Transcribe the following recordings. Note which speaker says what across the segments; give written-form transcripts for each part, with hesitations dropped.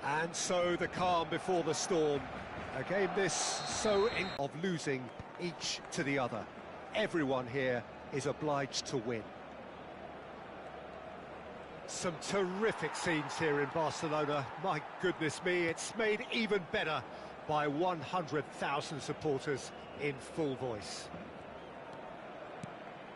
Speaker 1: And so the calm before the storm. A game this so of losing each to the other. Everyone here is obliged to win. Some terrific scenes here in Barcelona. My goodness me, it's made even better by 100,000 supporters in full voice.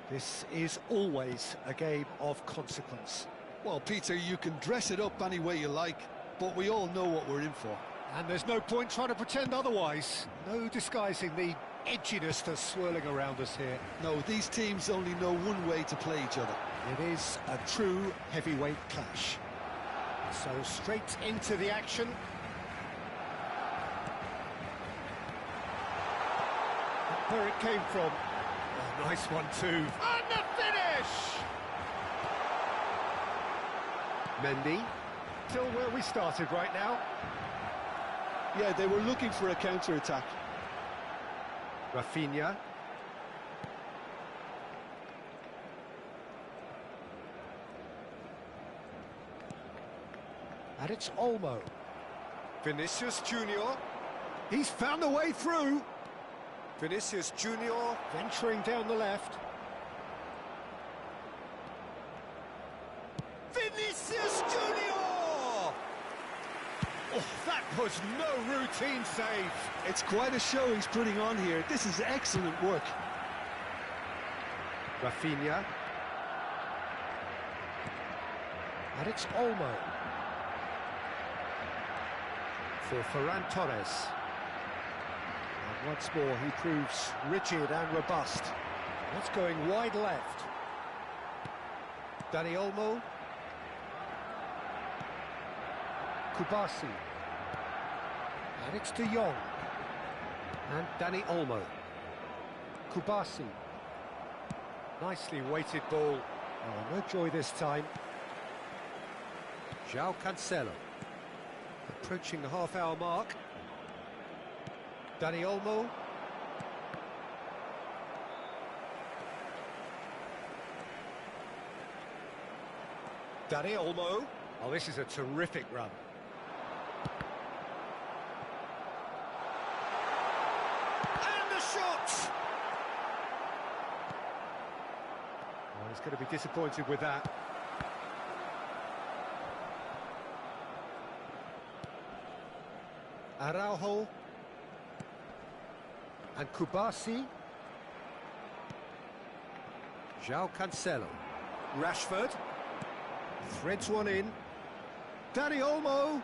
Speaker 1: This is always a game of consequence.
Speaker 2: Well, Peter, you can dress it up any way you like, but we all know what we're in for.
Speaker 1: And there's no point trying to pretend otherwise. No disguising the edginess that's swirling around us here.
Speaker 2: No, these teams only know one way to play each other.
Speaker 1: It is a true heavyweight clash. So straight into the action. Where it came from. Oh, nice one too. And the finish! Mendy. Still where we started right now.
Speaker 2: Yeah, they were looking for a counter-attack.
Speaker 1: Rafinha. And it's Olmo. Vinicius Junior. He's found a way through. Vinicius Junior venturing down the left. Vinicius Junior! Oh, that was no routine save.
Speaker 2: It's quite a show he's putting on here. This is excellent work.
Speaker 1: Rafinha. And it's Olmo. For Ferran Torres. And once more he proves rigid and robust. That's going wide left. Dani Olmo. Kubasi. And it's De Jong. And Dani Olmo. Kubasi. Nicely weighted ball. Oh, no joy this time. João Cancelo. Approaching the half-hour mark. Dani Olmo. Dani Olmo. Oh, this is a terrific run. And the shot! Oh, he's going to be disappointed with that. Araujo. And Kubasi. João Cancelo. Rashford. Threads one in. Dani Olmo.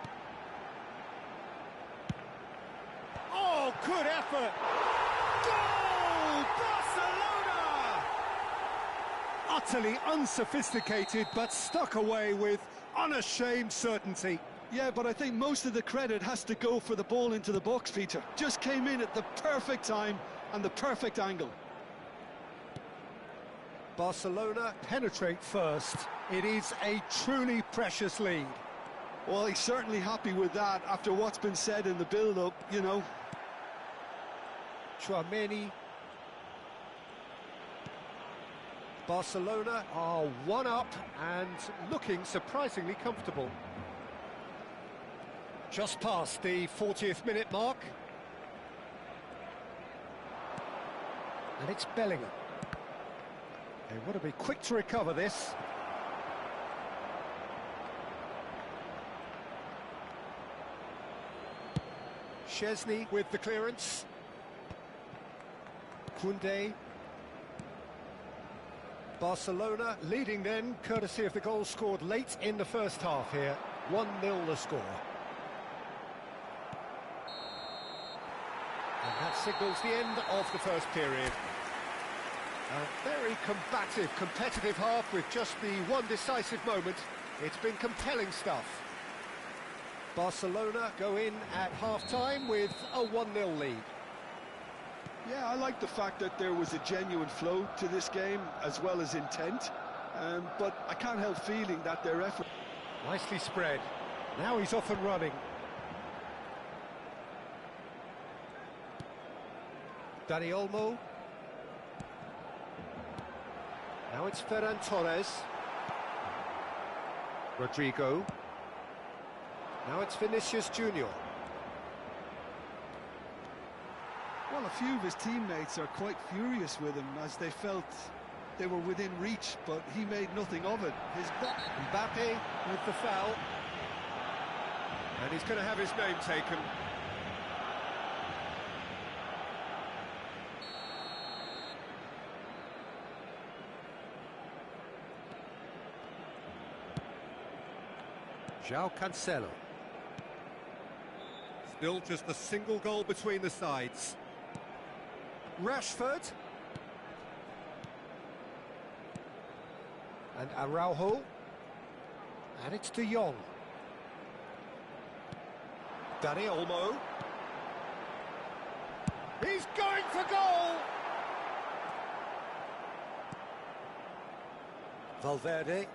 Speaker 1: Oh, good effort. Goal! Barcelona! Utterly unsophisticated, but stuck away with unashamed certainty.
Speaker 2: Yeah, but I think most of the credit has to go for the ball into the box, Peter. Just came in at the perfect time and the perfect angle.
Speaker 1: Barcelona penetrate first. It is a truly precious lead.
Speaker 2: Well, he's certainly happy with that after what's been said in the build-up, you know.
Speaker 1: Tchouaméni. Barcelona are one up and looking surprisingly comfortable. Just past the 40th minute mark. And it's Bellingham. They want to be quick to recover this. Szczesny with the clearance. Koundé. Barcelona leading then, courtesy of the goal scored late in the first half here. 1-0 the score. And that signals the end of the first period. A very combative, competitive half with just the one decisive moment. It's been compelling stuff. Barcelona go in at half-time with a 1-0 lead.
Speaker 2: Yeah, I like the fact that there was a genuine flow to this game, as well as intent. But I can't help feeling that their effort...
Speaker 1: Nicely spread. Now he's off and running. Dani Olmo. Now it's Ferran Torres. Rodrigo. Now it's Vinicius Junior.
Speaker 2: Well, a few of his teammates are quite furious with him as they felt they were within reach, but he made nothing of it.
Speaker 1: Mbappe with the foul. And he's going to have his name taken. João Cancelo. Still just a single goal between the sides. Rashford. And Araujo. And it's De Jong. Dani Olmo. He's going for goal! Valverde.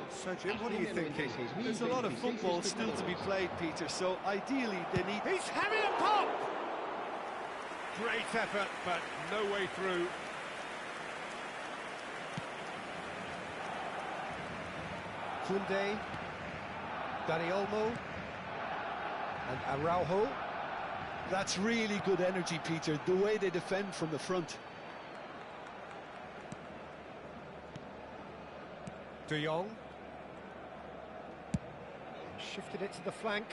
Speaker 1: So Jim, what are you thinking?
Speaker 2: There's a lot of football still to be played, Peter, so ideally they need...
Speaker 1: He's having a pop! Great effort, but no way through. Koundé, Dani Olmo, and Araujo.
Speaker 2: That's really good energy, Peter, the way they defend from the front.
Speaker 1: De Jong. Shifted it to the flank.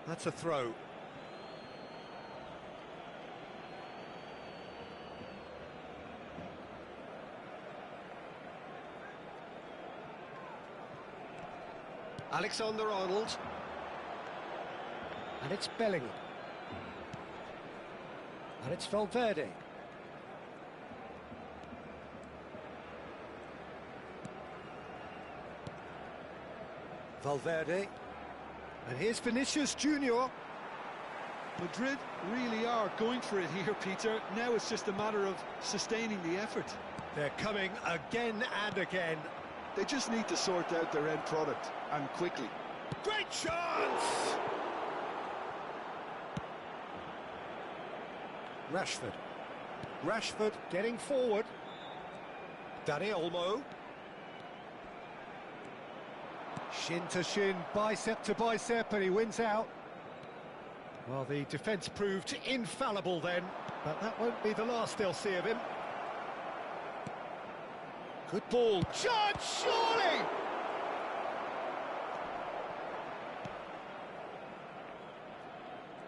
Speaker 1: That's a throw. Alexander-Arnold. And it's Bellingham. And it's Valverde. Valverde. And here's Vinicius Junior.
Speaker 2: Madrid really are going for it here, Peter. Now it's just a matter of sustaining the effort.
Speaker 1: They're coming again and again.
Speaker 2: They just need to sort out their end product, and quickly.
Speaker 1: Great chance! Rashford. Rashford getting forward. Dani Olmo. Shin to shin, bicep to bicep, and he wins out. Well, the defence proved infallible then, but that won't be the last they'll see of him. Good ball. Judge, surely!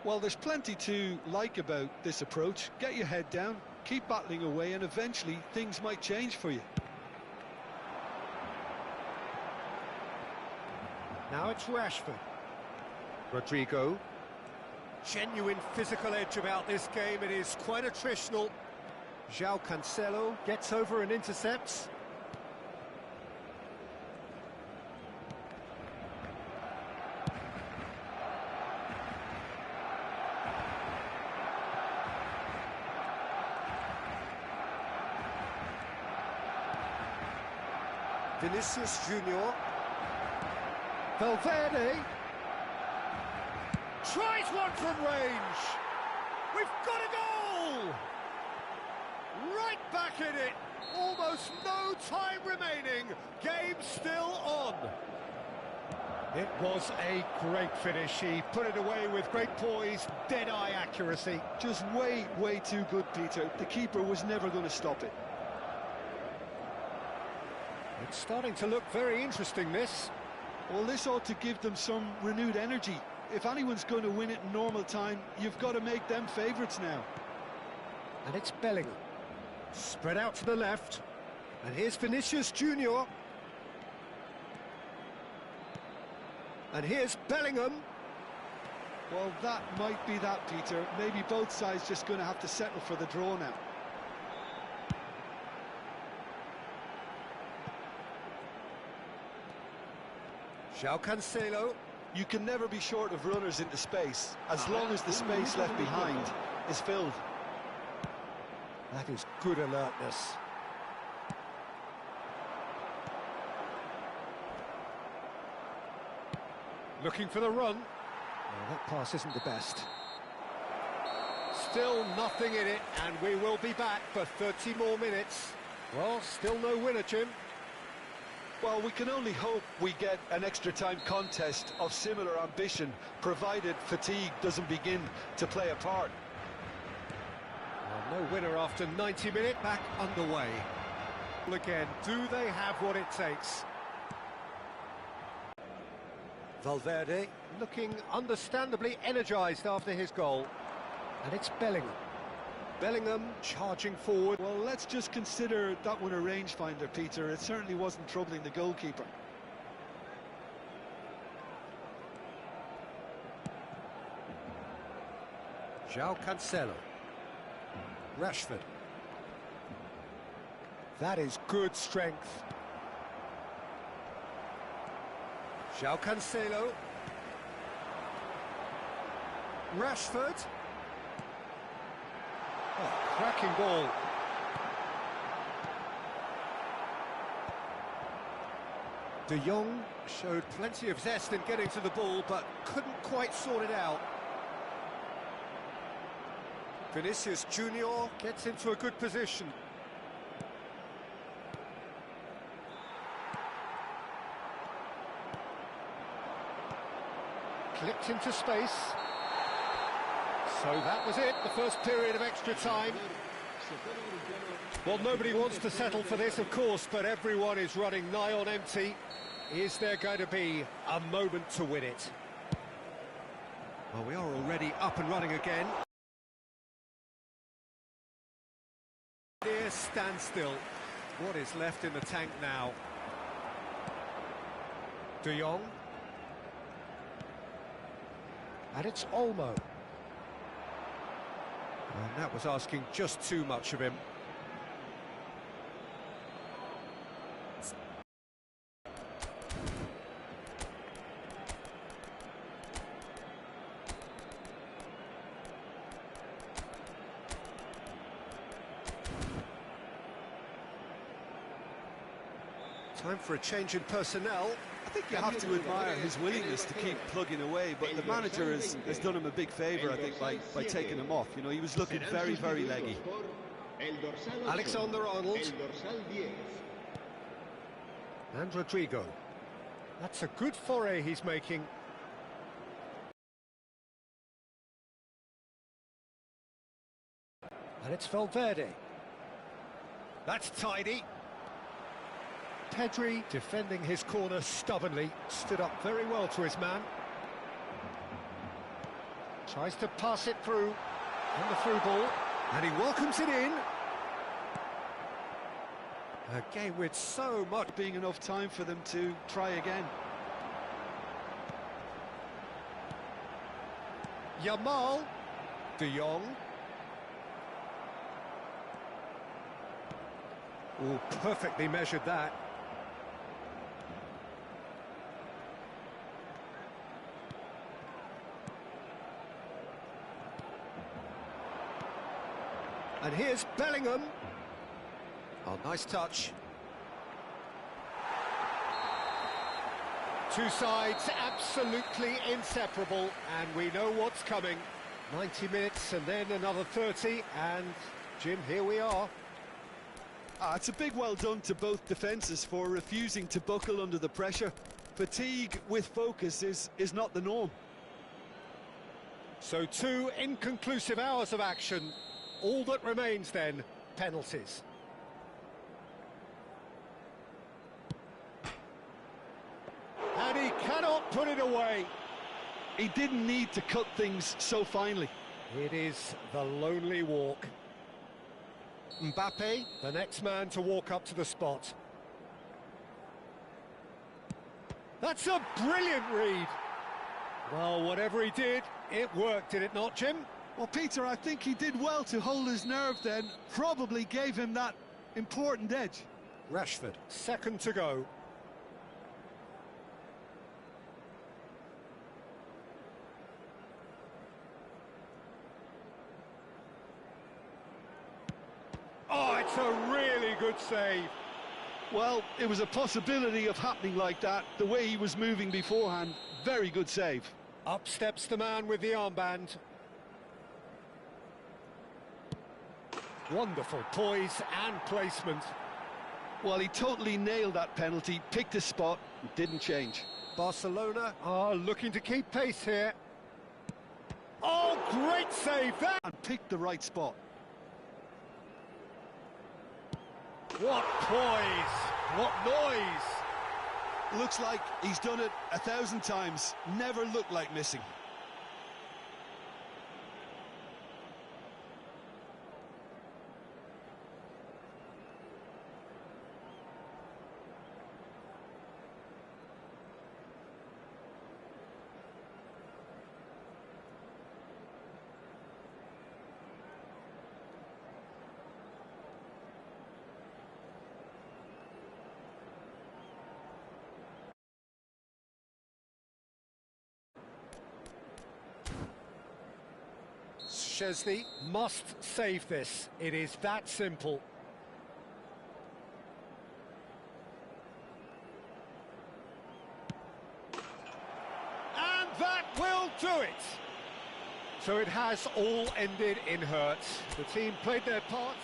Speaker 2: Well, there's plenty to like about this approach. Get your head down, keep battling away, and eventually things might change for you.
Speaker 1: Now it's Rashford. Rodrigo. Genuine physical edge about this game. It is quite attritional. João Cancelo gets over and intercepts. Vinicius Junior. Valverde tries one from range. We've got a goal! Right back in it. Almost no time remaining. Game still on. It was a great finish. He put it away with great poise, dead-eye accuracy.
Speaker 2: Just way too good, Peter. The keeper was never going to stop it.
Speaker 1: It's starting to look very interesting, this.
Speaker 2: Well, this ought to give them some renewed energy. If anyone's going to win it in normal time, you've got to make them favourites now.
Speaker 1: And it's Bellingham. Spread out to the left. And here's Vinicius Junior. And here's Bellingham.
Speaker 2: Well, that might be that, Peter. Maybe both sides just going to have to settle for the draw now.
Speaker 1: João Cancelo.
Speaker 2: You can never be short of runners into space, as long as the space left behind is filled.
Speaker 1: That is good alertness. Looking for the run. Well, that pass isn't the best. Still nothing in it, and we will be back for 30 more minutes. Well, still no winner, Jim.
Speaker 2: Well, we can only hope we get an extra time contest of similar ambition, provided fatigue doesn't begin to play a part.
Speaker 1: Well, no winner after 90 minutes, back underway. Again, do they have what it takes? Valverde looking understandably energised after his goal. And it's Bellingham. Bellingham charging forward.
Speaker 2: Well, let's just consider that one a rangefinder, Peter. It certainly wasn't troubling the goalkeeper.
Speaker 1: João Cancelo. Rashford. That is good strength. João Cancelo. Rashford. Oh, cracking ball. De Jong showed plenty of zest in getting to the ball, but couldn't quite sort it out. Vinicius Junior gets into a good position. Clipped into space. So that was it, the first period of extra time. Well, nobody wants to settle for this, of course, but everyone is running nigh on empty. Is there going to be a moment to win it? Well, we are already up and running again. Near standstill. What is left in the tank now? De Jong. And it's Olmo. And that was asking just too much of him. Time for a change in personnel.
Speaker 2: I think you have to admire his willingness to keep plugging away, but the manager has done him a big favour, I think, by taking him off. You know, he was looking very, very leggy.
Speaker 1: Alexander-Arnold. And Rodrigo. That's a good foray he's making. And it's Valverde. That's tidy. Pedri defending his corner stubbornly, stood up very well to his man. Tries to pass it through, and the through ball, and he welcomes it in. Again, with so much
Speaker 2: being enough time for them to try again.
Speaker 1: Yamal, De Jong. Oh, perfectly measured that. And here's Bellingham. Oh, nice touch. Two sides absolutely inseparable, and we know what's coming. 90 minutes and then another 30, and Jim, here we are.
Speaker 2: It's a big well done to both defences for refusing to buckle under the pressure. Fatigue with focus is not the norm.
Speaker 1: So 2 inconclusive hours of action. All that remains then, penalties. And he cannot put it away.
Speaker 2: He didn't need to cut things so finely.
Speaker 1: It is the lonely walk. Mbappe, the next man to walk up to the spot. That's a brilliant read. Well, whatever he did, it worked, did it not, Jim?
Speaker 2: Well, Peter, I think he did well to hold his nerve then. Probably gave him that important edge.
Speaker 1: Rashford, second to go. Oh, it's a really good save.
Speaker 2: Well, it was a possibility of happening like that. The way he was moving beforehand, very good save.
Speaker 1: Up steps the man with the armband. Wonderful poise and placement.
Speaker 2: Well, he totally nailed that penalty, picked his spot, and didn't change.
Speaker 1: Barcelona are looking to keep pace here. Oh, great save that!
Speaker 2: And picked the right spot.
Speaker 1: What poise! What noise!
Speaker 2: Looks like he's done it 1,000 times. Never looked like missing.
Speaker 1: Szczesny must save this. It is that simple. And that will do it. So it has all ended in hurt. The team played their part.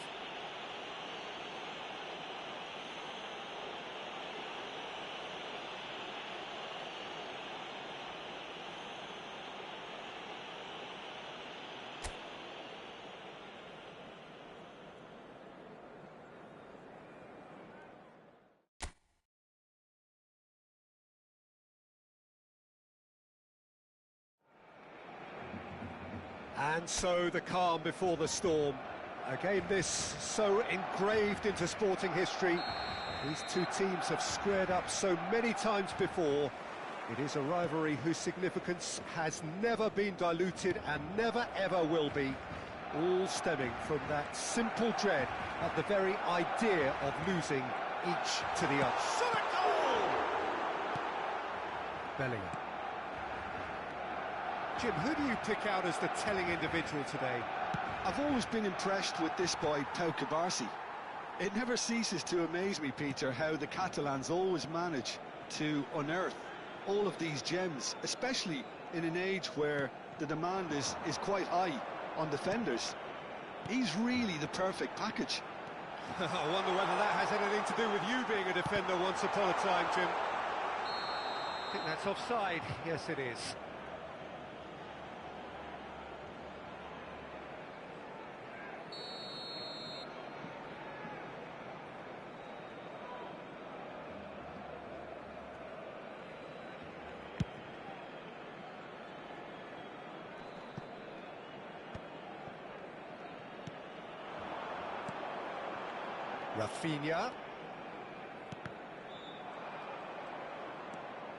Speaker 1: And so the calm before the storm. A game this so engraved into sporting history. These two teams have squared up so many times before. It is a rivalry whose significance has never been diluted and never ever will be. All stemming from that simple dread at the very idea of losing each to the other. Shot a goal! Bellingham. Jim, who do you pick out as the telling individual today?
Speaker 2: I've always been impressed with this boy, Pau Cubarsí. It never ceases to amaze me, Peter, how the Catalans always manage to unearth all of these gems, especially in an age where the demand is quite high on defenders. He's really the perfect package.
Speaker 1: I wonder whether that has anything to do with you being a defender once upon a time, Jim. I think that's offside. Yes, it is. Rafinha.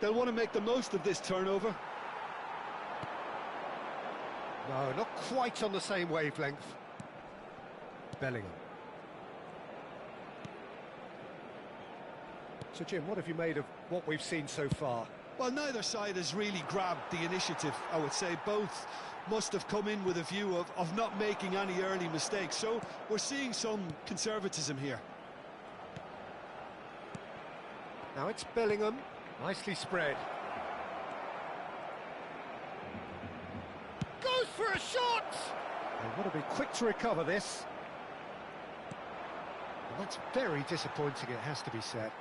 Speaker 2: They'll want to make the most of this turnover.
Speaker 1: No, not quite on the same wavelength. Bellingham. So, Jim, what have you made of what we've seen so far?
Speaker 2: Well, neither side has really grabbed the initiative, I would say. Both must have come in with a view of not making any early mistakes. So we're seeing some conservatism here.
Speaker 1: Now it's Bellingham, nicely spread. Goes for a shot! They want to be quick to recover this. And that's very disappointing, it has to be said.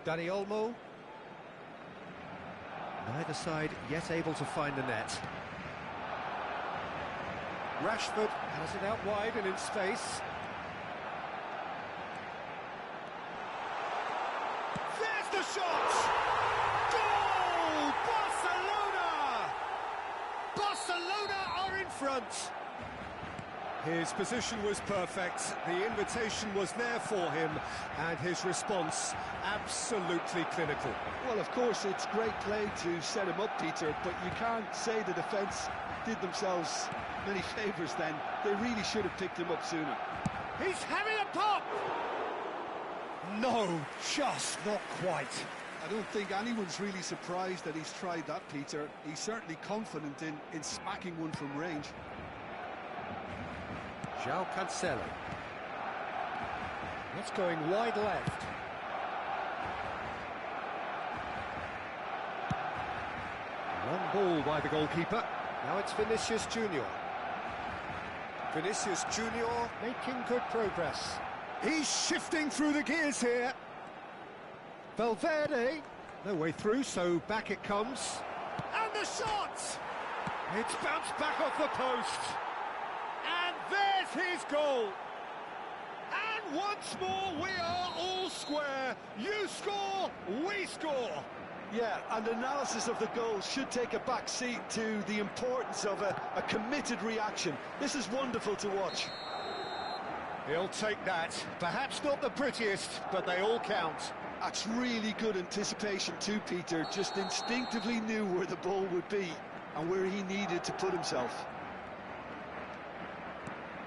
Speaker 1: Dani Olmo. Neither side yet able to find the net. Rashford has it out wide and in space. There's the shot! Goal! Barcelona! Barcelona are in front. His position was perfect, the invitation was there for him, and his response absolutely clinical.
Speaker 2: Well, of course, it's great play to set him up, Peter, but you can't say the defence did themselves many favours then. They really should have picked him up sooner.
Speaker 1: He's having a pop! No, just not quite.
Speaker 2: I don't think anyone's really surprised that he's tried that, Peter. He's certainly confident in smacking one from range.
Speaker 1: João Cancelo. That's going wide left. Long ball by the goalkeeper. Now it's Vinicius Junior. Vinicius Junior making good progress. He's shifting through the gears here. Valverde, no way through, so back it comes. And the shot! It's bounced back off the post. And there's his goal. And once more we are all square. You score, we score.
Speaker 2: Yeah, and analysis of the goal should take a back seat to the importance of a committed reaction. This is wonderful to watch.
Speaker 1: He'll take that. Perhaps not the prettiest, but they all count.
Speaker 2: That's really good anticipation too, Peter. Just instinctively knew where the ball would be and where he needed to put himself.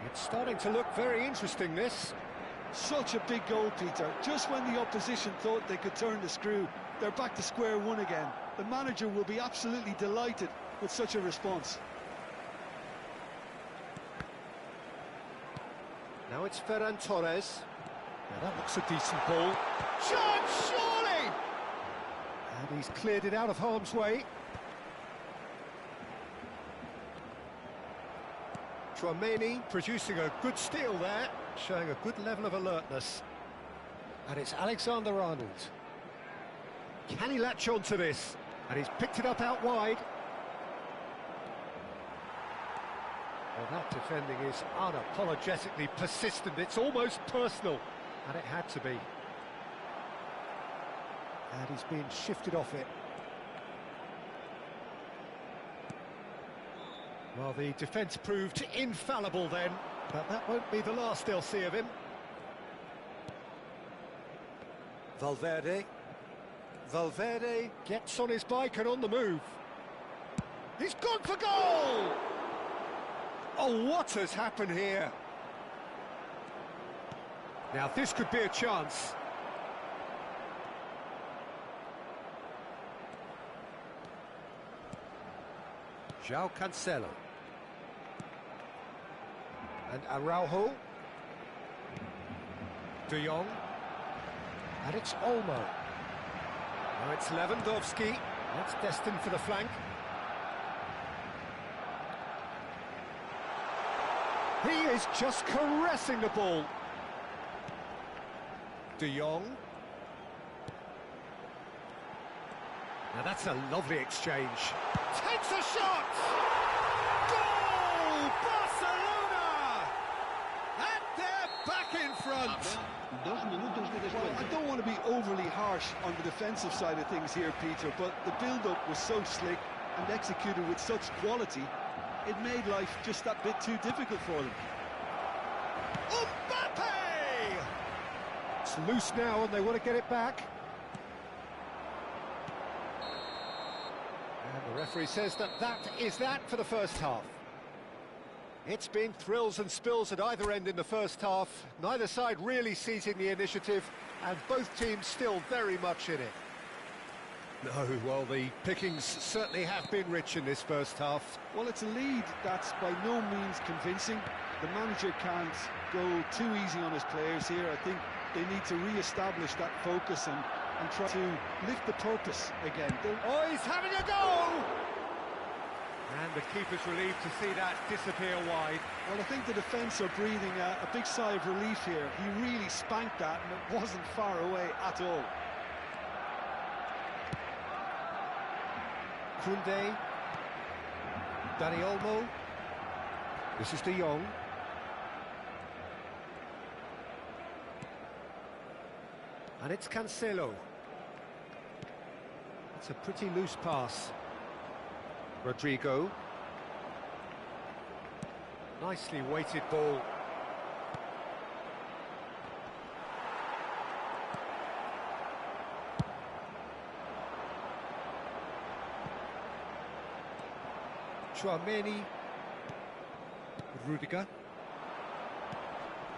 Speaker 1: It's starting to look very interesting, this.
Speaker 2: Such a big goal, Peter. Just when the opposition thought they could turn the screw, they're back to square one again. The manager will be absolutely delighted with such a response.
Speaker 1: Now it's Ferran Torres. Now that looks a decent ball. Chance, surely! And he's cleared it out of harm's way. Tchouaméni producing a good steal there, showing a good level of alertness. And it's Alexander-Arnold. Can he latch on to this? And he's picked it up out wide. Well, that defending is unapologetically persistent. It's almost personal. And it had to be. And he's being shifted off it. Well, the defence proved infallible then, but that won't be the last they'll see of him. Valverde. Valverde gets on his bike and on the move. He's gone for goal! Oh, what has happened here? Now, this could be a chance. João Cancelo. And Araujo. De Jong. And it's Olmo. Now it's Lewandowski. That's destined for the flank. He is just caressing the ball. De Jong. Now that's a lovely exchange. Takes a shot! Goal! Barcelona! And they're back in front!
Speaker 2: Well, I don't want to be overly harsh on the defensive side of things here, Peter, but the build-up was so slick and executed with such quality, it made life just that bit too difficult for them.
Speaker 1: Mbappe! It's loose now and they want to get it back. And the referee says that is that for the first half. It's been thrills and spills at either end in the first half. Neither side really seizing the initiative, and both teams still very much in it. No, well, the pickings certainly have been rich in this first half.
Speaker 2: Well, it's a lead that's by no means convincing. The manager can't go too easy on his players here. I think they need to re-establish that focus and try to lift the purpose again.
Speaker 1: Oh, he's having a go! And the keeper's relieved to see that disappear wide.
Speaker 2: Well, I think the defence are breathing a big sigh of relief here. He really spanked that and it wasn't far away at all.
Speaker 1: Koundé. Dani Olmo. This is De Jong. And it's Cancelo. It's a pretty loose pass. Rodrigo. Nicely weighted ball. Tchouaméni. Rudiger.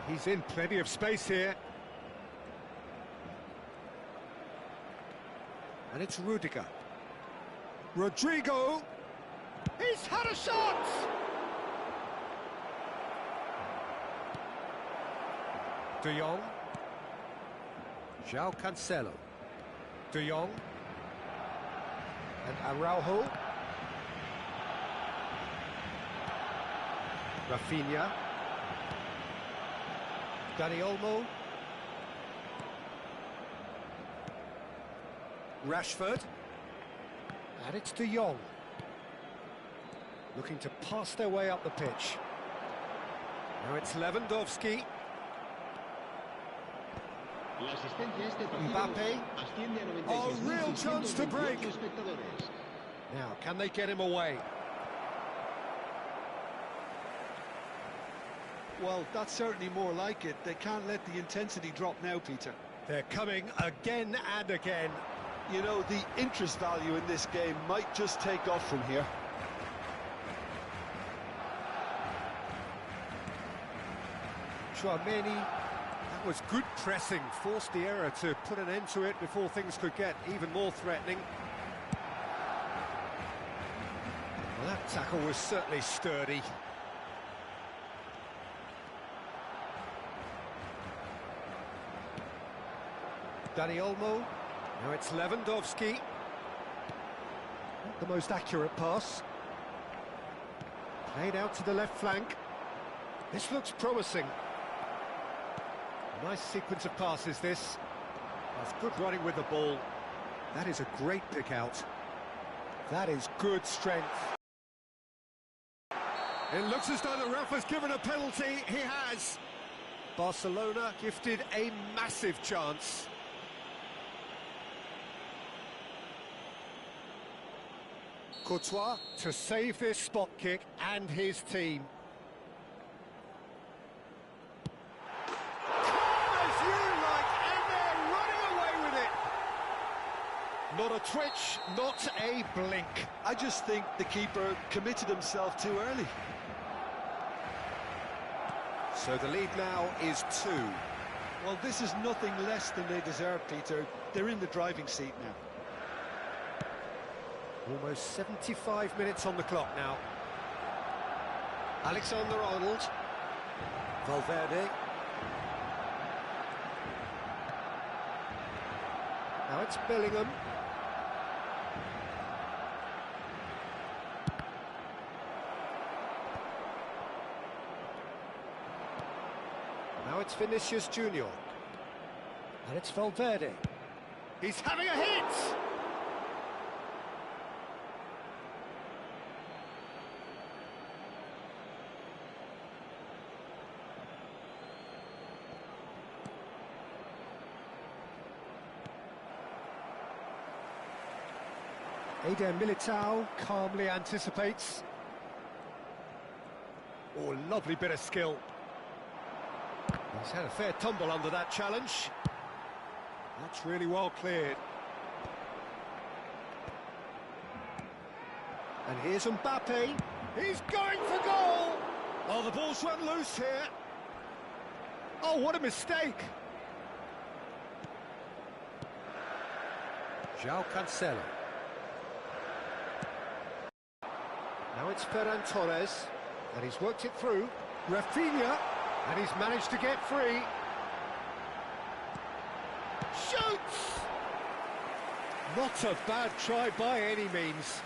Speaker 1: He's in plenty of space here. And it's Rudiger. Rodrigo. He's had a shot! De Jong. João Cancelo. De Jong. And Araujo. Rafinha. Dani Olmo. Rashford. And it's De Jong. Looking to pass their way up the pitch. Now it's Lewandowski. Mbappe. Oh, real chance to break. Now, can they get him away?
Speaker 2: Well, that's certainly more like it. They can't let the intensity drop now, Peter.
Speaker 1: They're coming again and again.
Speaker 2: You know, the interest value in this game might just take off from here.
Speaker 1: Tchouaméni, that was good pressing, forced the error to put an end to it before things could get even more threatening. Well, that tackle was certainly sturdy. Dani Olmo, now it's Lewandowski. Not the most accurate pass. Played out to the left flank. This looks promising. Nice sequence of passes, this. That's good running with the ball. That is a great pick out. That is good strength. It looks as though the ref has given a penalty. He has. Barcelona gifted a massive chance. Courtois to save this spot kick and his team. Not a twitch, not a blink.
Speaker 2: I just think the keeper committed himself too early.
Speaker 1: So the lead now is 2.
Speaker 2: Well, this is nothing less than they deserve, Peter. They're in the driving seat now.
Speaker 1: Almost 75 minutes on the clock now. Alexander-Arnold. Valverde. Now it's Bellingham. Now it's Vinicius Junior. And it's Valverde. He's having a hit! Eder Militao calmly anticipates. Oh, lovely bit of skill. He's had a fair tumble under that challenge. That's really well cleared. And here's Mbappe. He's going for goal! Oh, the ball's run loose here. Oh, what a mistake! João Cancelo. Now it's Ferran Torres, and he's worked it through. Rafinha, and he's managed to get free. Shoots! Not a bad try by any means.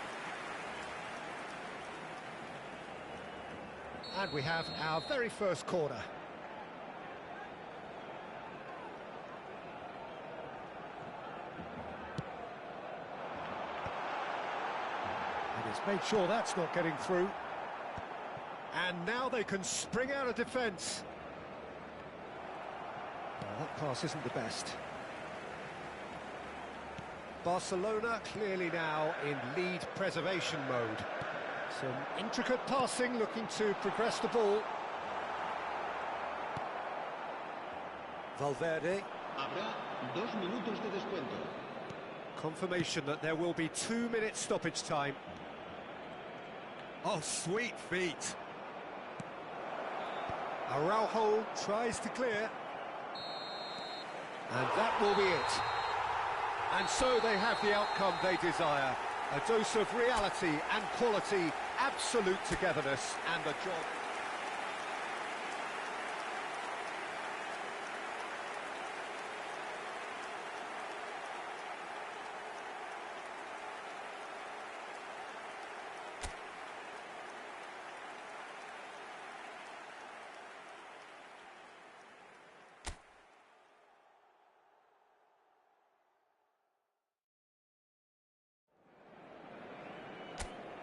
Speaker 1: And we have our very first corner. And he's made sure that's not getting through. And now they can spring out of defence. Well, that pass isn't the best. Barcelona clearly now in lead preservation mode. Some intricate passing, looking to progress the ball. Valverde.
Speaker 3: Habrá 2 minutos de descuento.
Speaker 1: Confirmation that there will be 2 minutes stoppage time. Oh, sweet feet. Araujo tries to clear. And that will be it. And so they have the outcome they desire. A dose of reality and quality, absolute togetherness, and the job.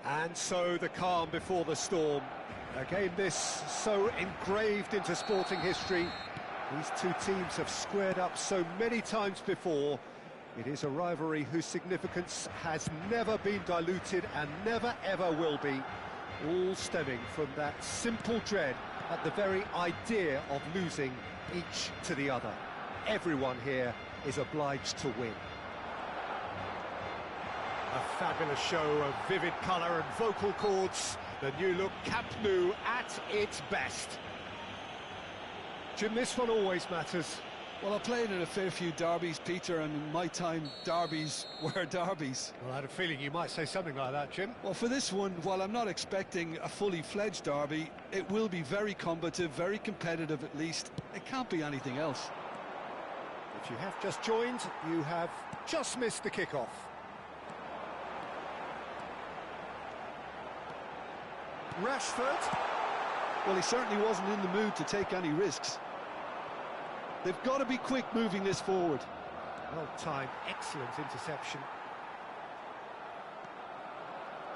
Speaker 1: And so the calm before the storm. A game this so engraved into sporting history. These two teams have squared up so many times before. It is a rivalry whose significance has never been diluted and never ever will be. All stemming from that simple dread at the very idea of losing each to the other. Everyone here is obliged to win. A fabulous show of vivid colour and vocal cords. The new look Camp Nou at its best. Jim, this one always matters.
Speaker 2: Well, I played in a fair few derbies, Peter, and in my time, derbies were derbies.
Speaker 1: Well, I had a feeling you might say something like that, Jim.
Speaker 2: Well, for this one, while I'm not expecting a fully fledged derby, it will be very combative, very competitive at least. It can't be anything else.
Speaker 1: If you have just joined, you have just missed the kickoff. Rashford.
Speaker 2: Well, he certainly wasn't in the mood to take any risks. They've got to be quick moving this forward.
Speaker 1: Well timed, excellent interception.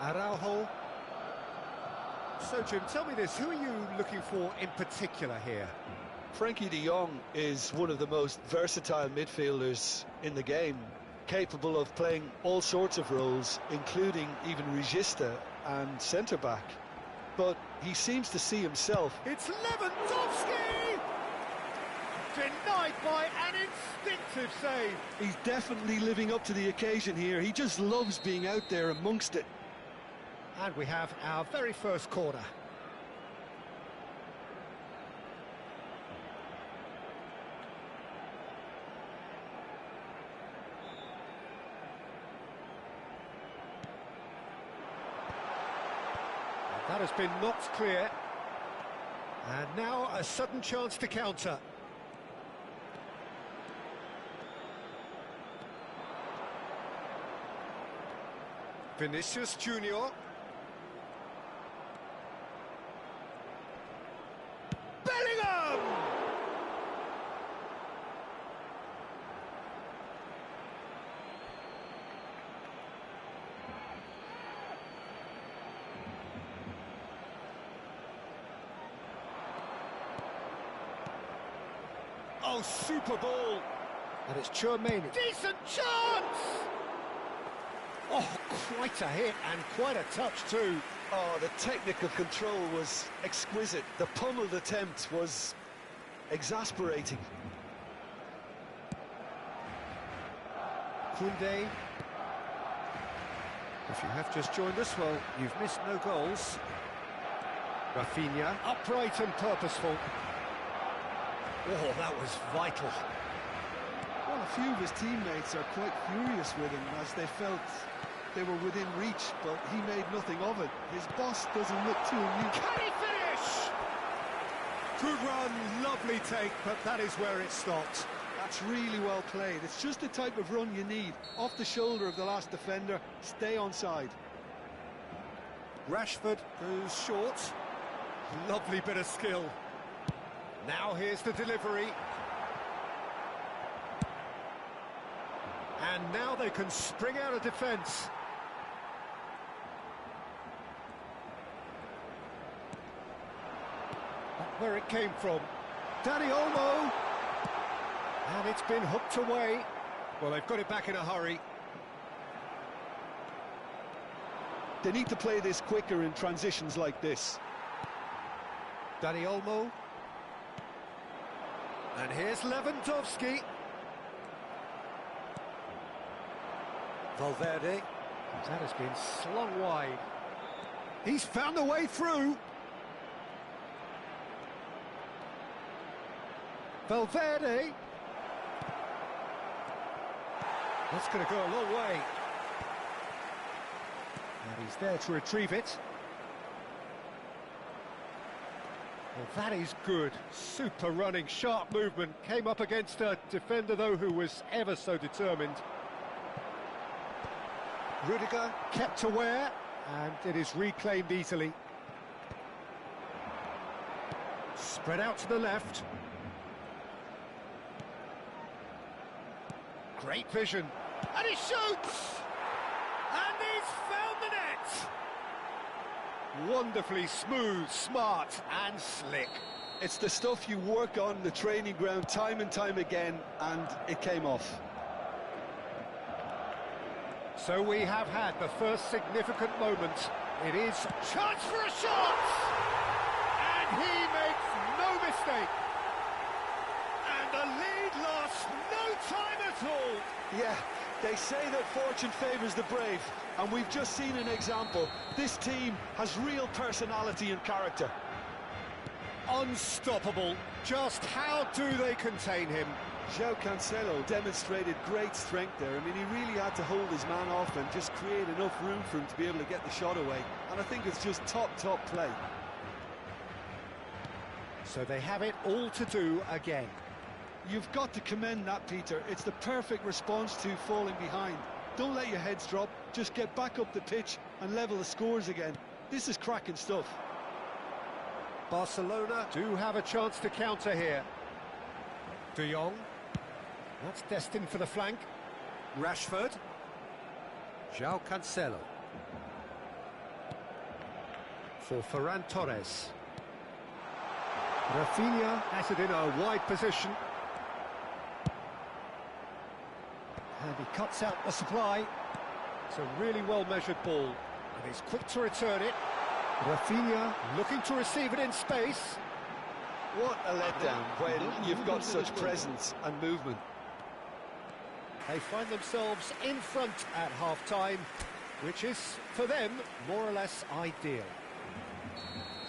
Speaker 1: Araujo. So, Jim, tell me this, who are you looking for in particular here?
Speaker 2: Frankie de Jong is one of the most versatile midfielders in the game, capable of playing all sorts of roles, including even regista and centre-back. But he seems to see himself.
Speaker 1: It's Lewandowski! Denied by an instinctive save.
Speaker 2: He's definitely living up to the occasion here. He just loves being out there amongst it.
Speaker 1: And we have our very first corner. That has been knocked clear. And now a sudden chance to counter. Vinicius Junior. Bellingham! Oh, super ball. And it's Chouameni. Decent chance! Oh, quite a hit and quite a touch too.
Speaker 2: Oh, the technical control was exquisite. The pummeled attempt was exasperating.
Speaker 1: Koundé. If you have just joined us, well, you've missed no goals. Rafinha, upright and purposeful. Oh, that was vital.
Speaker 2: Well, a few of his teammates are quite furious with him as they felt they were within reach, but he made nothing of it. His boss doesn't look too amused.
Speaker 1: Can he finish? Good run, lovely take, but that is where it stopped.
Speaker 2: That's really well played. It's just the type of run you need. Off the shoulder of the last defender, stay onside.
Speaker 1: Rashford goes short. Lovely bit of skill. Now here's the delivery. And now they can spring out of defence. Where it came from. Dani Olmo. And it's been hooked away. Well, they've got it back in a hurry.
Speaker 2: They need to play this quicker in transitions like this.
Speaker 1: Dani Olmo. And here's Lewandowski. Valverde. That has been slung wide. He's found a way through. Valverde. That's going to go a long way. And he's there to retrieve it. Well, that is good. Super running, sharp movement. Came up against a defender, though, who was ever so determined. Rudiger kept aware, and it is reclaimed easily. Spread out to the left. Great vision. And he shoots! And he's found the net! Wonderfully smooth, smart and slick.
Speaker 2: It's the stuff you work on the training ground time and time again, and it came off.
Speaker 1: So we have had the first significant moment. It is chance for a shot! And he makes no mistake. And the lead lasts no time at all.
Speaker 2: Yeah, they say that fortune favours the brave, and we've just seen an example. This team has real personality and character.
Speaker 1: Unstoppable. Just how do they contain him?
Speaker 2: João Cancelo demonstrated great strength there. I mean, he really had to hold his man off and just create enough room for him to be able to get the shot away. And I think it's just top play.
Speaker 1: So they have it all to do again.
Speaker 2: You've got to commend that, Peter. It's the perfect response to falling behind. Don't let your heads drop. Just get back up the pitch and level the scores again. This is cracking stuff.
Speaker 1: Barcelona do have a chance to counter here. De Jong. That's destined for the flank. Rashford. João Cancelo. For Ferran Torres. Rafinha has it in a wide position. And he cuts out the supply. It's a really well-measured ball. And he's quick to return it. Rafinha looking to receive it in space.
Speaker 2: What a letdown when you've got such presence and movement.
Speaker 1: They find themselves in front at half-time, which is, for them, more or less ideal.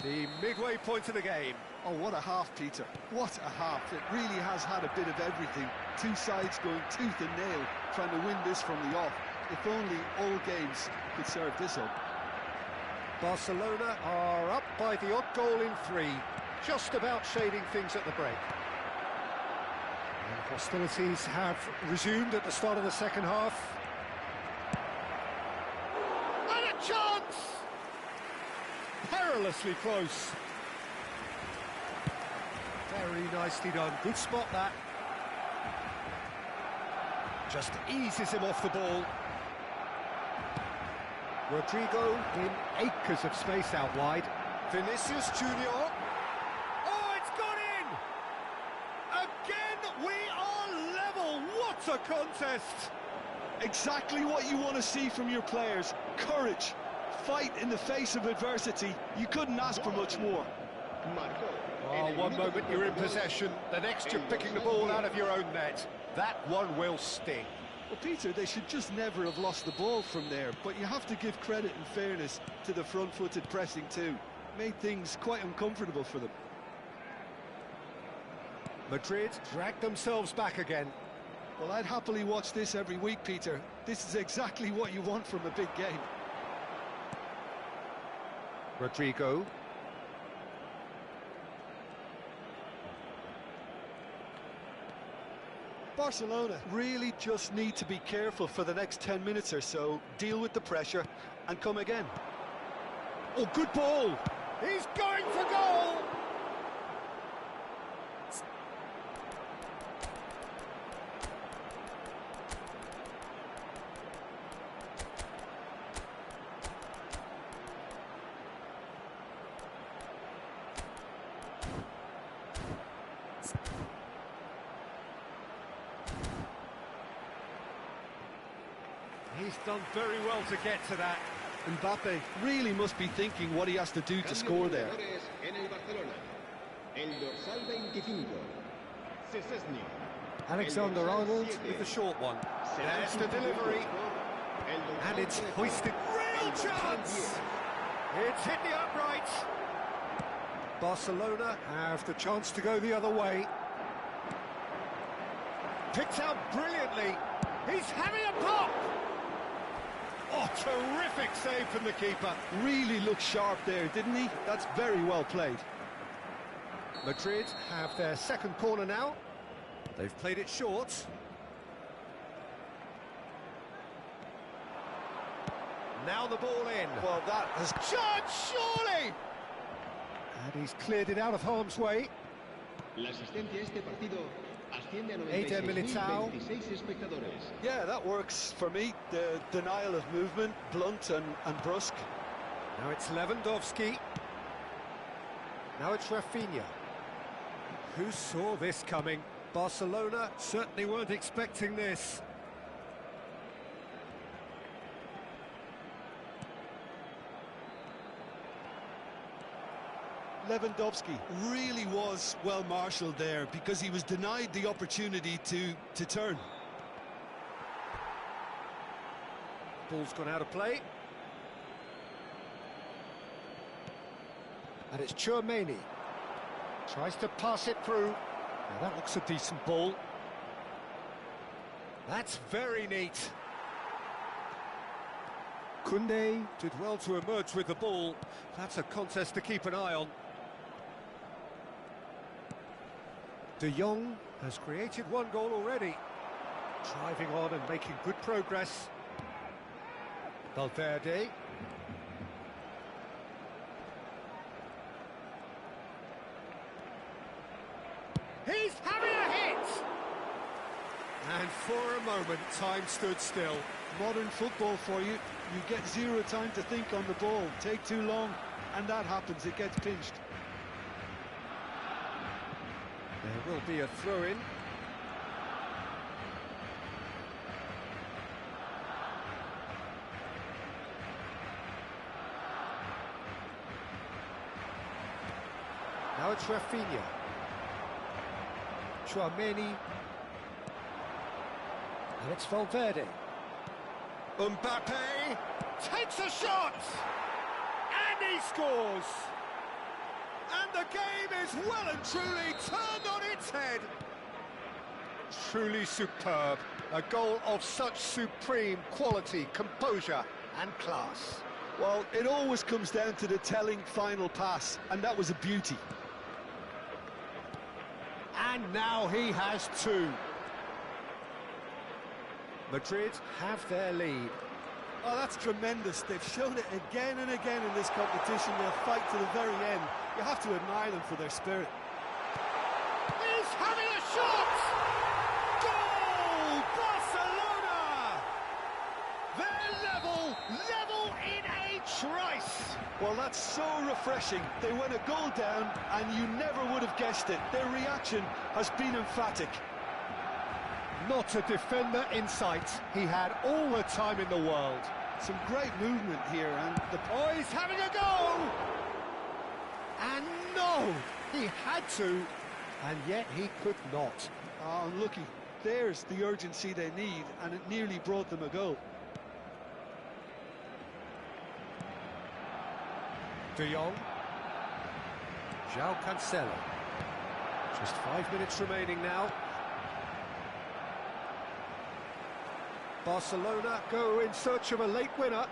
Speaker 1: The midway point of the game.
Speaker 2: Oh, what a half, Peter. What a half. It really has had a bit of everything. Two sides going tooth and nail, trying to win this from the off. If only all games could serve this up.
Speaker 1: Barcelona are up by the odd goal in 3, just about shading things at the break. And hostilities have resumed at the start of the second half. And a chance! Perilously close. Very nicely done. Good spot, that. Just eases him off the ball. Rodrigo in acres of space out wide. Vinicius Junior. Oh, it's gone in! Again, we are level. What a contest!
Speaker 2: Exactly what you want to see from your players. Courage. Fight in the face of adversity. You couldn't ask for much more.
Speaker 1: Oh, one moment you're in possession, the next you're picking the ball out of your own net. That one will sting.
Speaker 2: Well, Peter, they should just never have lost the ball from there, but you have to give credit and fairness to the front-footed pressing too. Made things quite uncomfortable for them.
Speaker 1: Madrid dragged themselves back again.
Speaker 2: Well, I'd happily watch this every week, Peter. This is exactly what you want from a big game.
Speaker 1: Rodrigo.
Speaker 2: Barcelona really just need to be careful for the next 10 minutes or so, deal with the pressure and come again.
Speaker 1: Oh, good ball! He's going for goal! He's done very well to get to that.
Speaker 2: Mbappe really must be thinking what he has to do to score there.
Speaker 1: Alexander-Arnold with the short one. There's the delivery. And it's hoisted. Real chance! It's hit the upright. Barcelona have the chance to go the other way. Picked out brilliantly. He's having a pop! Oh, terrific save from the keeper.
Speaker 2: Really looked sharp there, didn't he? That's very well played.
Speaker 1: Madrid have their second corner now. They've played it short. Now the ball in.
Speaker 2: Well, that has...
Speaker 1: Chance, surely! And he's cleared it out of harm's way. Eder Militao.
Speaker 2: Yeah, that works for me. The denial of movement, blunt and brusque.
Speaker 1: Now it's Lewandowski. Now it's Rafinha. Who saw this coming? Barcelona certainly weren't expecting this.
Speaker 2: Lewandowski really was well marshalled there because he was denied the opportunity to turn.
Speaker 1: Ball's gone out of play. And it's Chouameni. Tries to pass it through. Now that looks a decent ball. That's very neat. Koundé did well to emerge with the ball. That's a contest to keep an eye on. De Jong has created one goal already. Driving on and making good progress. Valverde. He's having a hit! And for a moment, time stood still.
Speaker 2: Modern football for you. You get zero time to think on the ball. Take too long, and that happens. It gets pinched.
Speaker 1: There will be a throw-in. Now it's Rafinha. Chouameni. And it's Valverde. Mbappe takes a shot! And he scores! And the game is well and truly turned on its head. Truly superb. A goal of such supreme quality, composure and class.
Speaker 2: Well, it always comes down to the telling final pass, and that was a beauty.
Speaker 1: And now he has two. Madrid have their lead.
Speaker 2: Oh, that's tremendous. They've shown it again and again in this competition. They'll fight to the very end. You have to admire them for their spirit.
Speaker 1: He's having a shot! Goal! Barcelona! They're level in a trice!
Speaker 2: Well, that's so refreshing. They went a goal down, and you never would have guessed it. Their reaction has been emphatic.
Speaker 1: Not a defender in sight. He had all the time in the world.
Speaker 2: Some great movement here, and
Speaker 1: Oh, he's having a go! And no! He had to, and yet he could not.
Speaker 2: Oh, unlucky. There's the urgency they need, and it nearly brought them a goal.
Speaker 1: De Jong. João Cancelo. Just 5 minutes remaining now. Barcelona go in search of a late winner.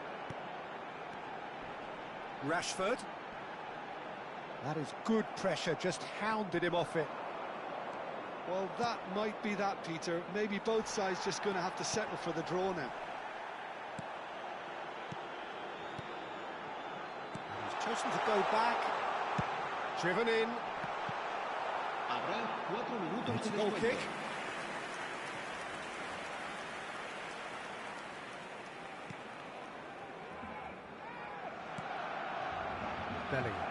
Speaker 1: Rashford. That is good pressure, just hounded him off it.
Speaker 2: Well, that might be that, Peter. Maybe both sides just going to have to settle for the draw now.
Speaker 1: He's chosen to go back. Driven in.
Speaker 3: Habrá 4 minutos
Speaker 1: It's
Speaker 3: de
Speaker 1: a goal
Speaker 3: descuento.
Speaker 1: kick. Bellingham.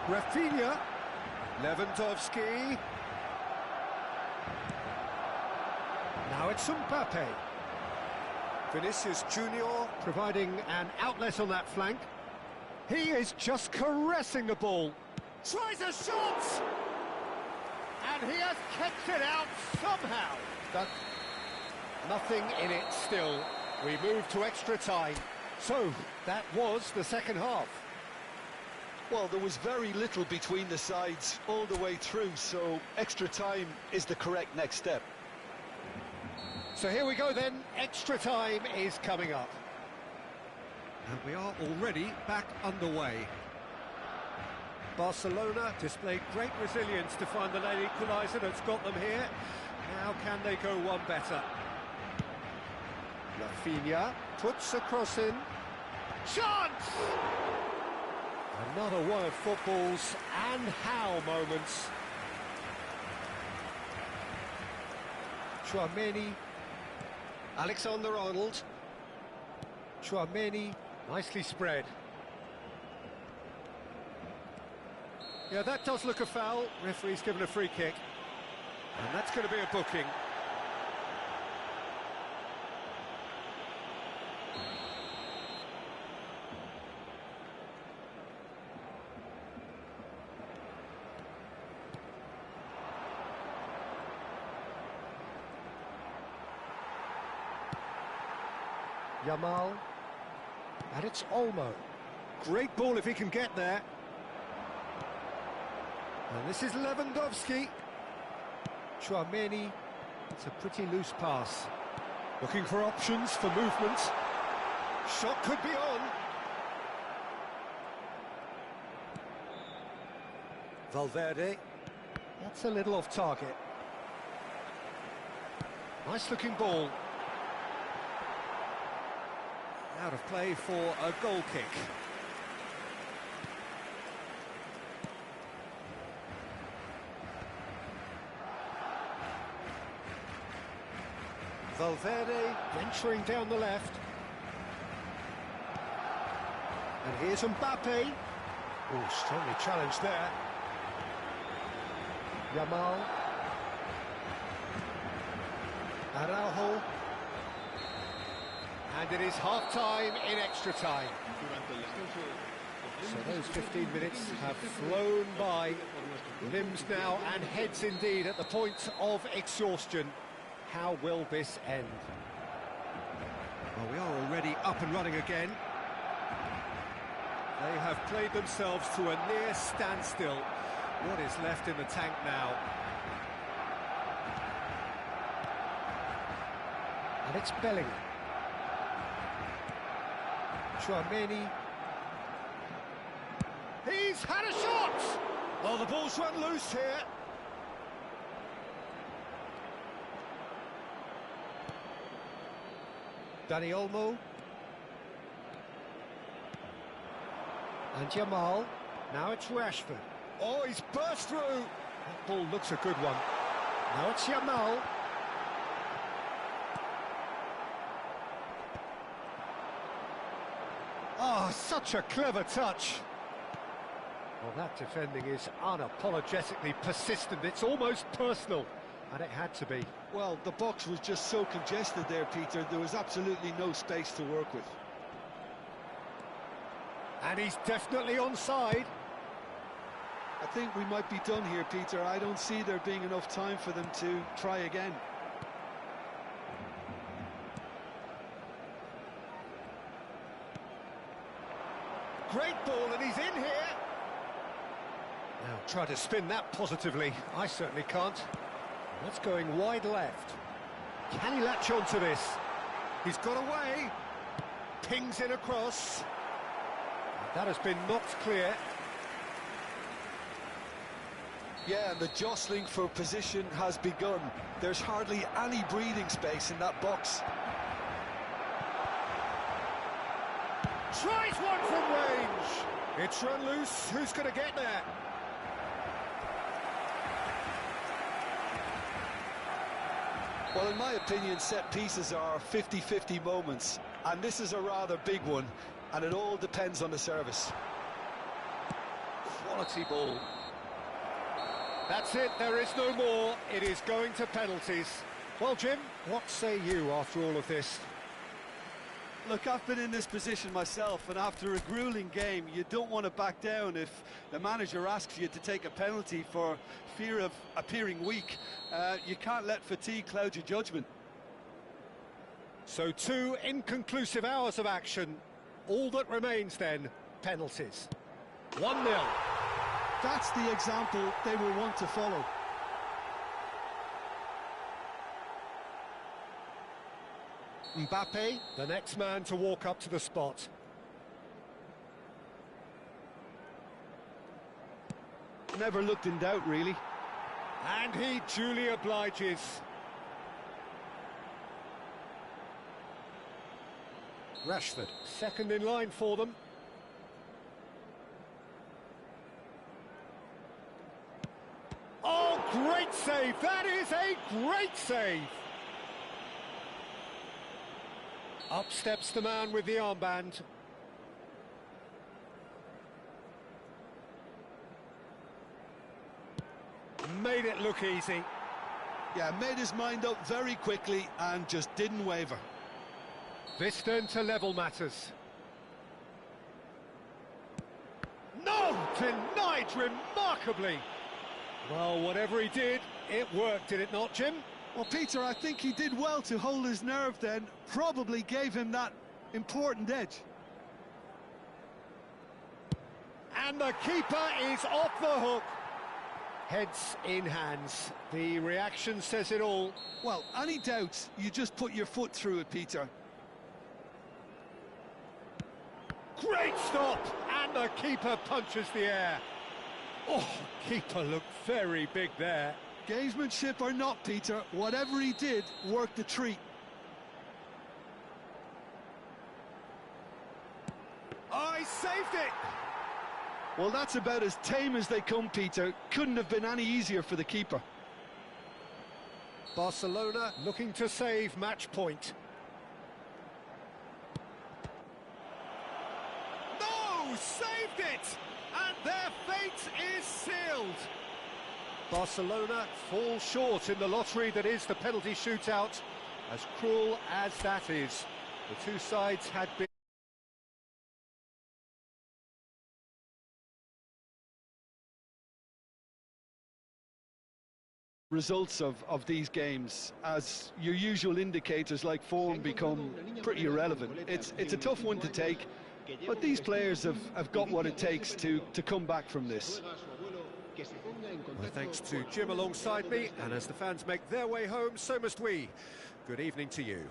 Speaker 1: Rafinha. Lewandowski. Now it's Mbappe. Vinicius Junior providing an outlet on that flank. He is just caressing the ball. Tries a shot! And he has kept it out somehow. But nothing in it still. We move to extra time. So, that was the second half.
Speaker 2: Well, there was very little between the sides all the way through, so extra time is the correct next step.
Speaker 1: So here we go then, extra time is coming up. And we are already back underway. Barcelona displayed great resilience to find the late equaliser that's got them here. Now can they go one better? Rafinha puts a cross in. Chance! Another one of football's and how moments. Chouameni. Alexander-Arnold. Tchouaméni, nicely spread. Yeah, that does look a foul. Referee's given a free kick. And that's going to be a booking. Yamal, and it's Olmo. Great ball if he can get there. And this is Lewandowski. Tchouaméni, it's a pretty loose pass. Looking for options for movement. Shot could be on. Valverde, that's a little off target. Nice looking ball. Out of play for a goal kick. Valverde venturing down the left. And here's Mbappe. Oh, strongly challenged there. Yamal. Araujo. And it is half-time in extra time. So those 15 minutes have flown by. Limbs now and heads indeed at the point of exhaustion. How will this end? Well, we are already up and running again. They have played themselves to a near standstill. What is left in the tank now? And it's Bellingham. Tchouaméni. He's had a shot! Oh, the ball's run loose here. Dani Olmo. And Yamal. Now it's Rashford. Oh, he's burst through. That ball looks a good one. Now it's Yamal. Oh, such a clever touch. Well, that defending is unapologetically persistent. It's almost personal, and it had to be.
Speaker 2: Well, the box was just so congested there, Peter. There was absolutely no space to work with.
Speaker 1: And he's definitely onside.
Speaker 2: I think we might be done here, Peter. I don't see there being enough time for them to try again.
Speaker 1: Great ball, and he's in here. Now, try to spin that positively. I certainly can't. That's going wide left. Can he latch on to this? He's got away. Pings in across. That has been knocked clear.
Speaker 2: Yeah, and the jostling for position has begun. There's hardly any breathing space in that box.
Speaker 1: Tries one from range. It's run loose. Who's going to get there?
Speaker 2: Well, in my opinion, set pieces are 50-50 moments, and this is a rather big one, and it all depends on the service.
Speaker 1: Quality ball. That's it, there is no more. It is going to penalties. Well, Jim, what say you after all of this?
Speaker 2: Look, I've been in this position myself, and after a grueling game, you don't want to back down if the manager asks you to take a penalty for fear of appearing weak. You can't let fatigue cloud your judgment.
Speaker 1: So 2 inconclusive hours of action. All that remains then, penalties. 1-0.
Speaker 2: That's the example they will want to follow.
Speaker 1: Mbappe, the next man to walk up to the spot.
Speaker 2: Never looked in doubt, really.
Speaker 1: And he duly obliges. Rashford, second in line for them. Oh, great save! That is a great save! Up steps the man with the armband. Made it look easy.
Speaker 2: Yeah, made his mind up very quickly and just didn't waver.
Speaker 1: This then to level matters. No! Denied remarkably! Well, whatever he did, it worked, did it not, Jim?
Speaker 2: Well, Peter, I think he did well to hold his nerve then. Probably gave him that important edge.
Speaker 1: And the keeper is off the hook. Heads in hands. The reaction says it all.
Speaker 2: Well, any doubts, you just put your foot through it, Peter.
Speaker 1: Great stop! And the keeper punches the air. Oh, keeper looked very big there.
Speaker 2: Gamesmanship or not, Peter, whatever he did worked a treat.
Speaker 1: Oh, he saved it!
Speaker 2: Well, that's about as tame as they come, Peter. Couldn't have been any easier for the keeper.
Speaker 1: Barcelona looking to save match point. No! Saved it! And their fate is sealed. Barcelona fall short in the lottery that is the penalty shootout. As cruel as that is, the two sides had been...
Speaker 2: Results of these games, as your usual indicators like form become pretty irrelevant. It's a tough one to take, but these players have got what it takes to come back from this.
Speaker 1: Well, thanks to Jim alongside me, and as the fans make their way home, so must we. Good evening to you.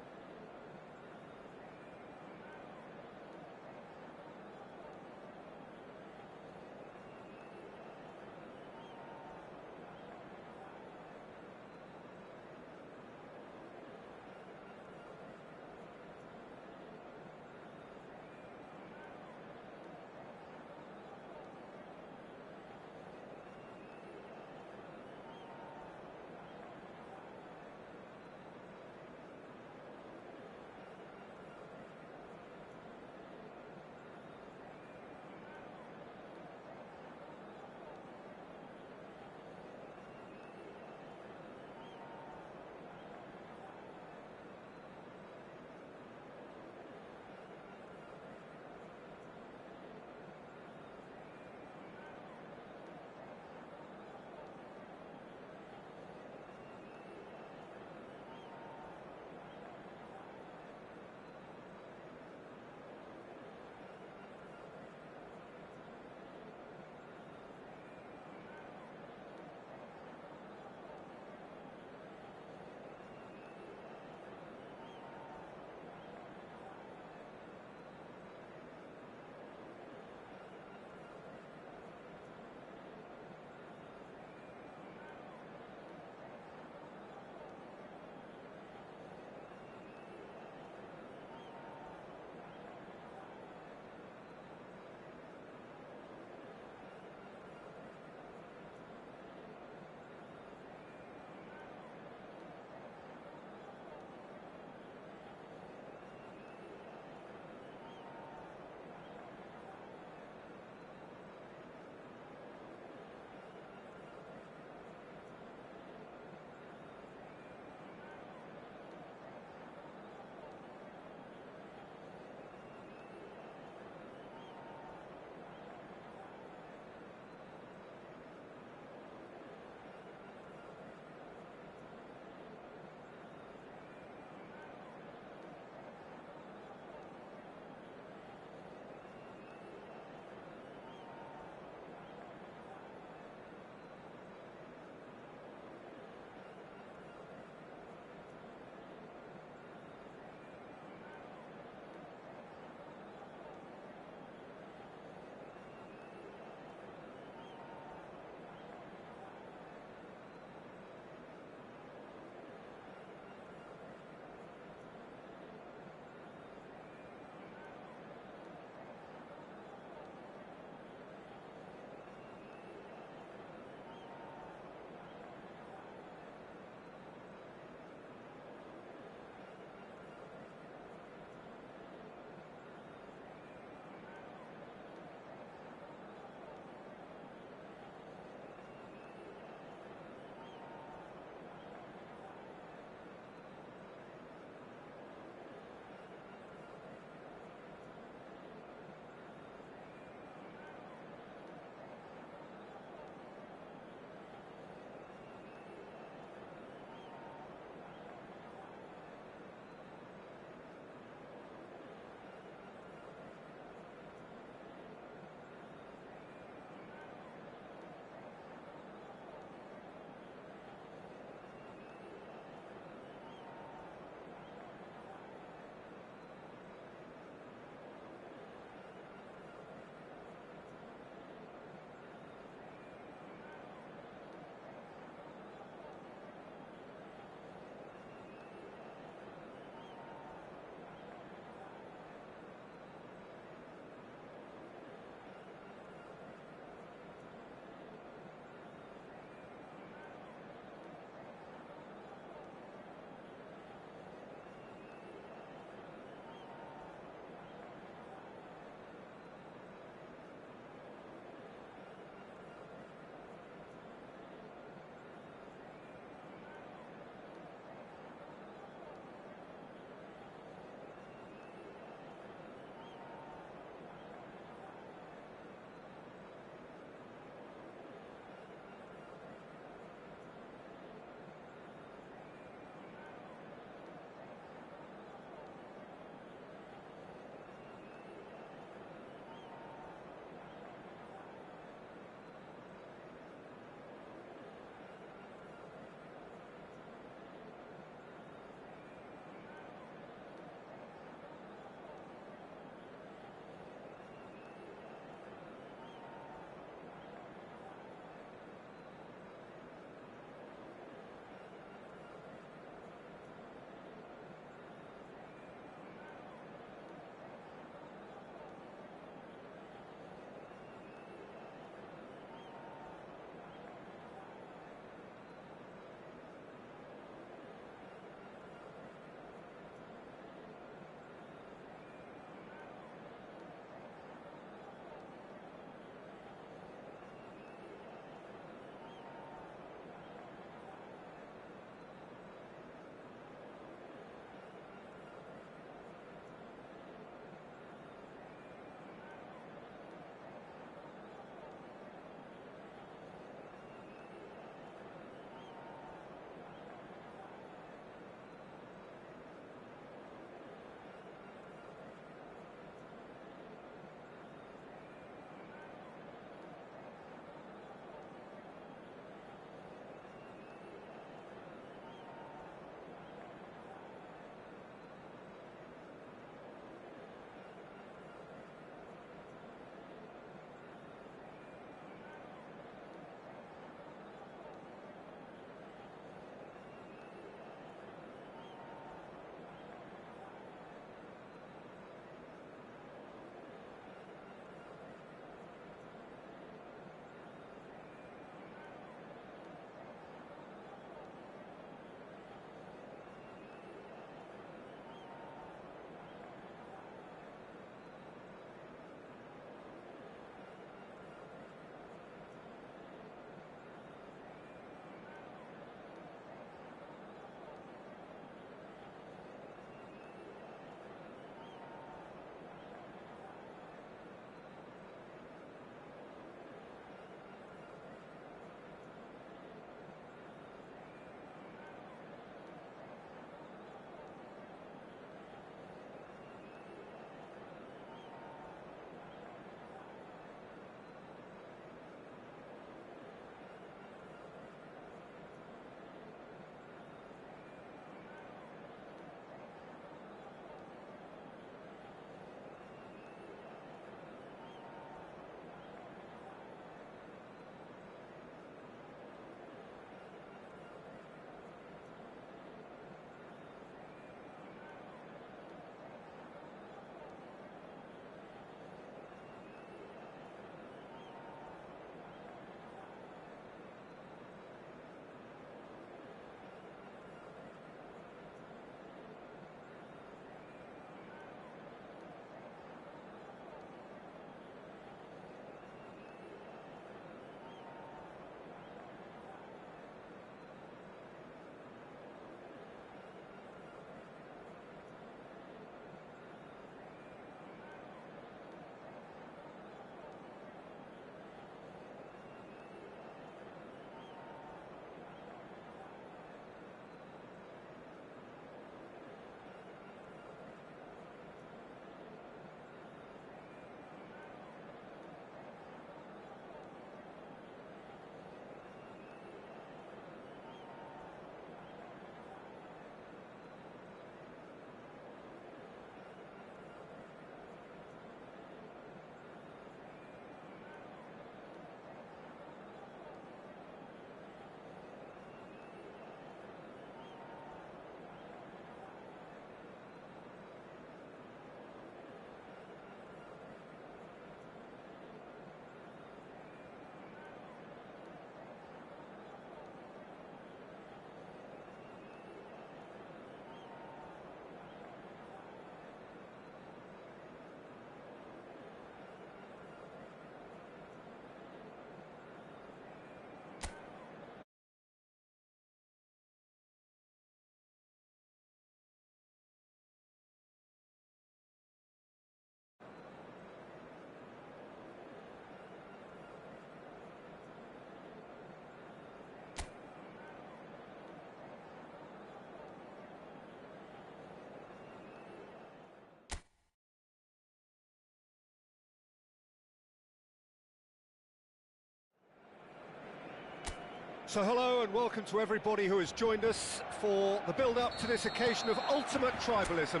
Speaker 1: So hello and welcome to everybody who has joined us for the build-up to this occasion of ultimate tribalism.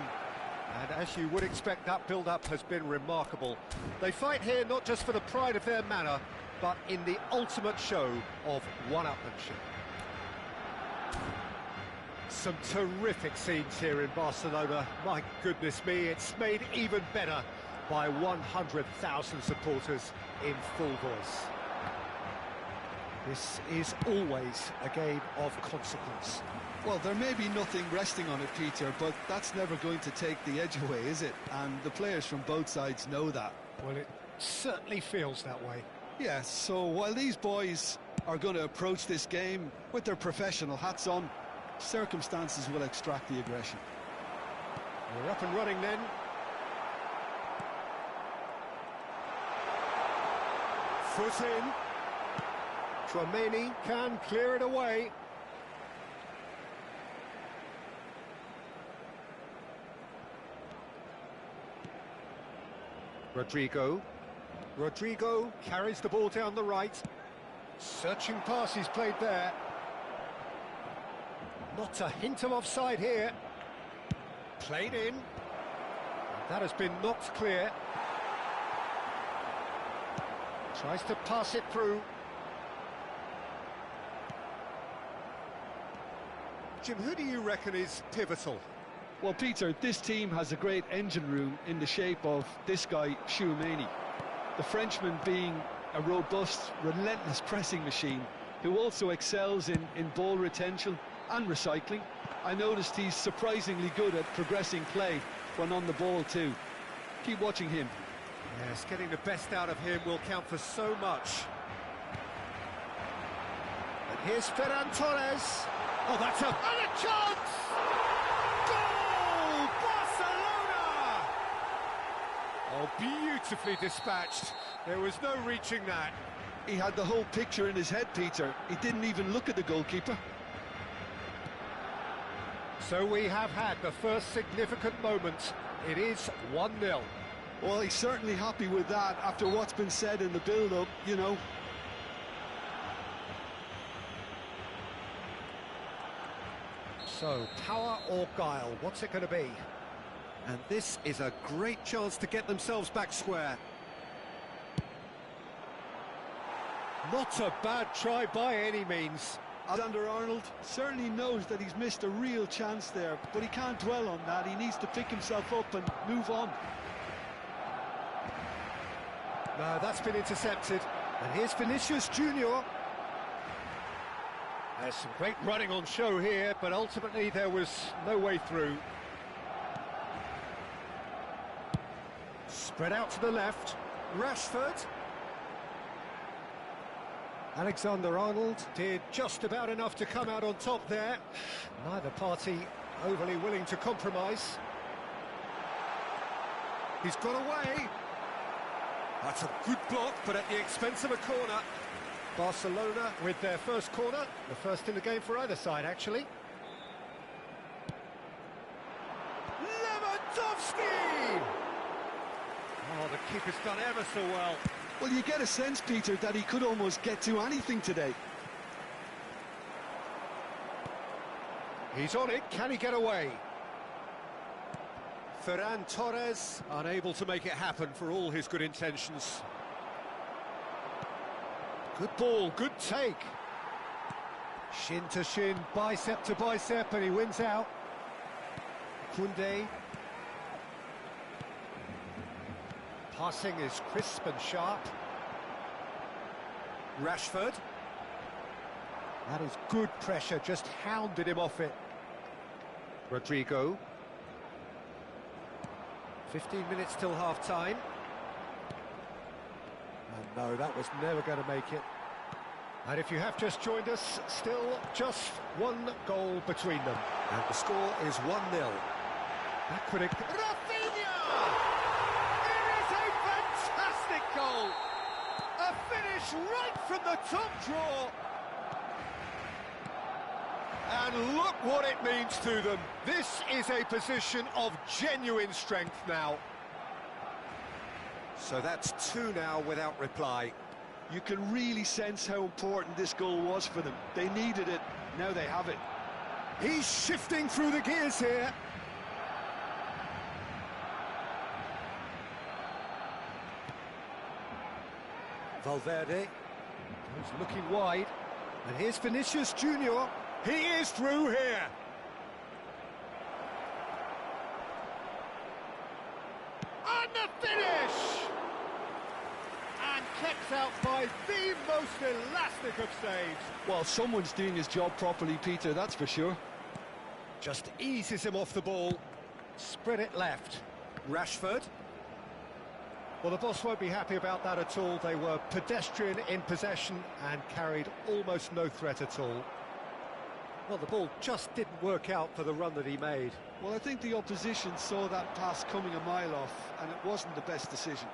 Speaker 1: And as you would expect, that build-up has been remarkable. They fight here not just for the pride of their manor, but in the ultimate show of one-upmanship. Some terrific scenes here in Barcelona. My goodness me, it's made even better by 100,000 supporters in full voice. This is always a game of consequence.
Speaker 2: Well, there may be nothing resting on it, Peter, but that's never going to take the edge away, is it? And the players from both sides know that.
Speaker 1: Well, it certainly feels that way.
Speaker 2: Yeah, so while these boys are going to approach this game with their professional hats on, circumstances will extract the aggression.
Speaker 1: We're up and running then. Foot in. Comecei can clear it away. Rodrigo carries the ball down the right. Searching pass he's played there. Not a hint of offside here. Played in. That has been knocked clear. Tries to pass it through. Jim, who do you reckon is pivotal?
Speaker 2: Well, Peter, this team has a great engine room in the shape of this guy, Chamo. The Frenchman being a robust, relentless pressing machine who also excels in ball retention and recycling. I noticed he's surprisingly good at progressing play when on the ball too. Keep watching him.
Speaker 1: Yes, getting the best out of him will count for so much. And here's Ferran Torres. Oh, that's and a chance! Goal! Barcelona! Oh, beautifully dispatched. There was no reaching that.
Speaker 2: He had the whole picture in his head, Peter. He didn't even look at the goalkeeper.
Speaker 1: So we have had the first significant moment. It is 1-0.
Speaker 2: Well, he's certainly happy with that after what's been said in the build-up, you know.
Speaker 1: So, power or guile, what's it going to be? And this is a great chance to get themselves back square. Not a bad try by any means.
Speaker 2: Alexander-Arnold certainly knows that he's missed a real chance there, but he can't dwell on that. He needs to pick himself up and move on.
Speaker 1: No, that's been intercepted. And here's Vinicius Junior. There's some great running on show here, but ultimately there was no way through. Spread out to the left. Rashford. Alexander-Arnold did just about enough to come out on top there. Neither party overly willing to compromise. He's got away. That's a good block, but at the expense of a corner. Barcelona with their first corner, the first in the game for either side, actually. Lewandowski! Oh, the keeper's done ever so well.
Speaker 2: Well, you get a sense, Peter, that he could almost get to anything today.
Speaker 1: He's on it, can he get away? Ferran Torres, unable to make it happen for all his good intentions. Good ball, good take. Shin to shin, bicep to bicep, and he wins out. Koundé. Passing is crisp and sharp. Rashford. That is good pressure, just hounded him off it. Rodrigo. 15 minutes till half-time. And no, that was never going to make it. And if you have just joined us, still just one goal between them. And the score is 1-0. That could have... Rafinha! It is a fantastic goal! A finish right from the top draw. And look what it means to them. This is a position of genuine strength now. So that's 2 now without reply.
Speaker 2: You can really sense how important this goal was for them. They needed it, now they have it.
Speaker 1: He's shifting through the gears here. Valverde is looking wide, and here's Vinicius Junior. He is through here. And the finish! And kept out by the most elastic of saves.
Speaker 2: Well, someone's doing his job properly, Peter, that's for sure.
Speaker 1: Just eases him off the ball. Spread it left. Rashford. Well, the boss won't be happy about that at all. They were pedestrian in possession and carried almost no threat at all. Well, the ball just didn't work out for the run that he made.
Speaker 2: Well, I think the opposition saw that pass coming a mile off, and it wasn't the best decision.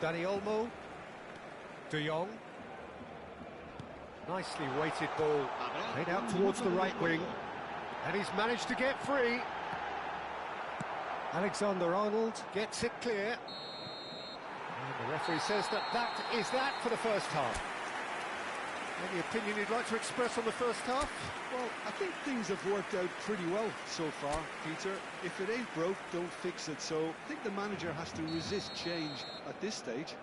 Speaker 1: Dani Olmo. De Jong. Nicely weighted ball, played out towards the right wing, and he's managed to get free. Alexander-Arnold gets it clear. And the referee says that is that for the first half. Any opinion you'd like to express on the first half?
Speaker 2: Well, I think things have worked out pretty well so far, Peter. If it ain't broke, don't fix it. So I think the manager has to resist change at this stage.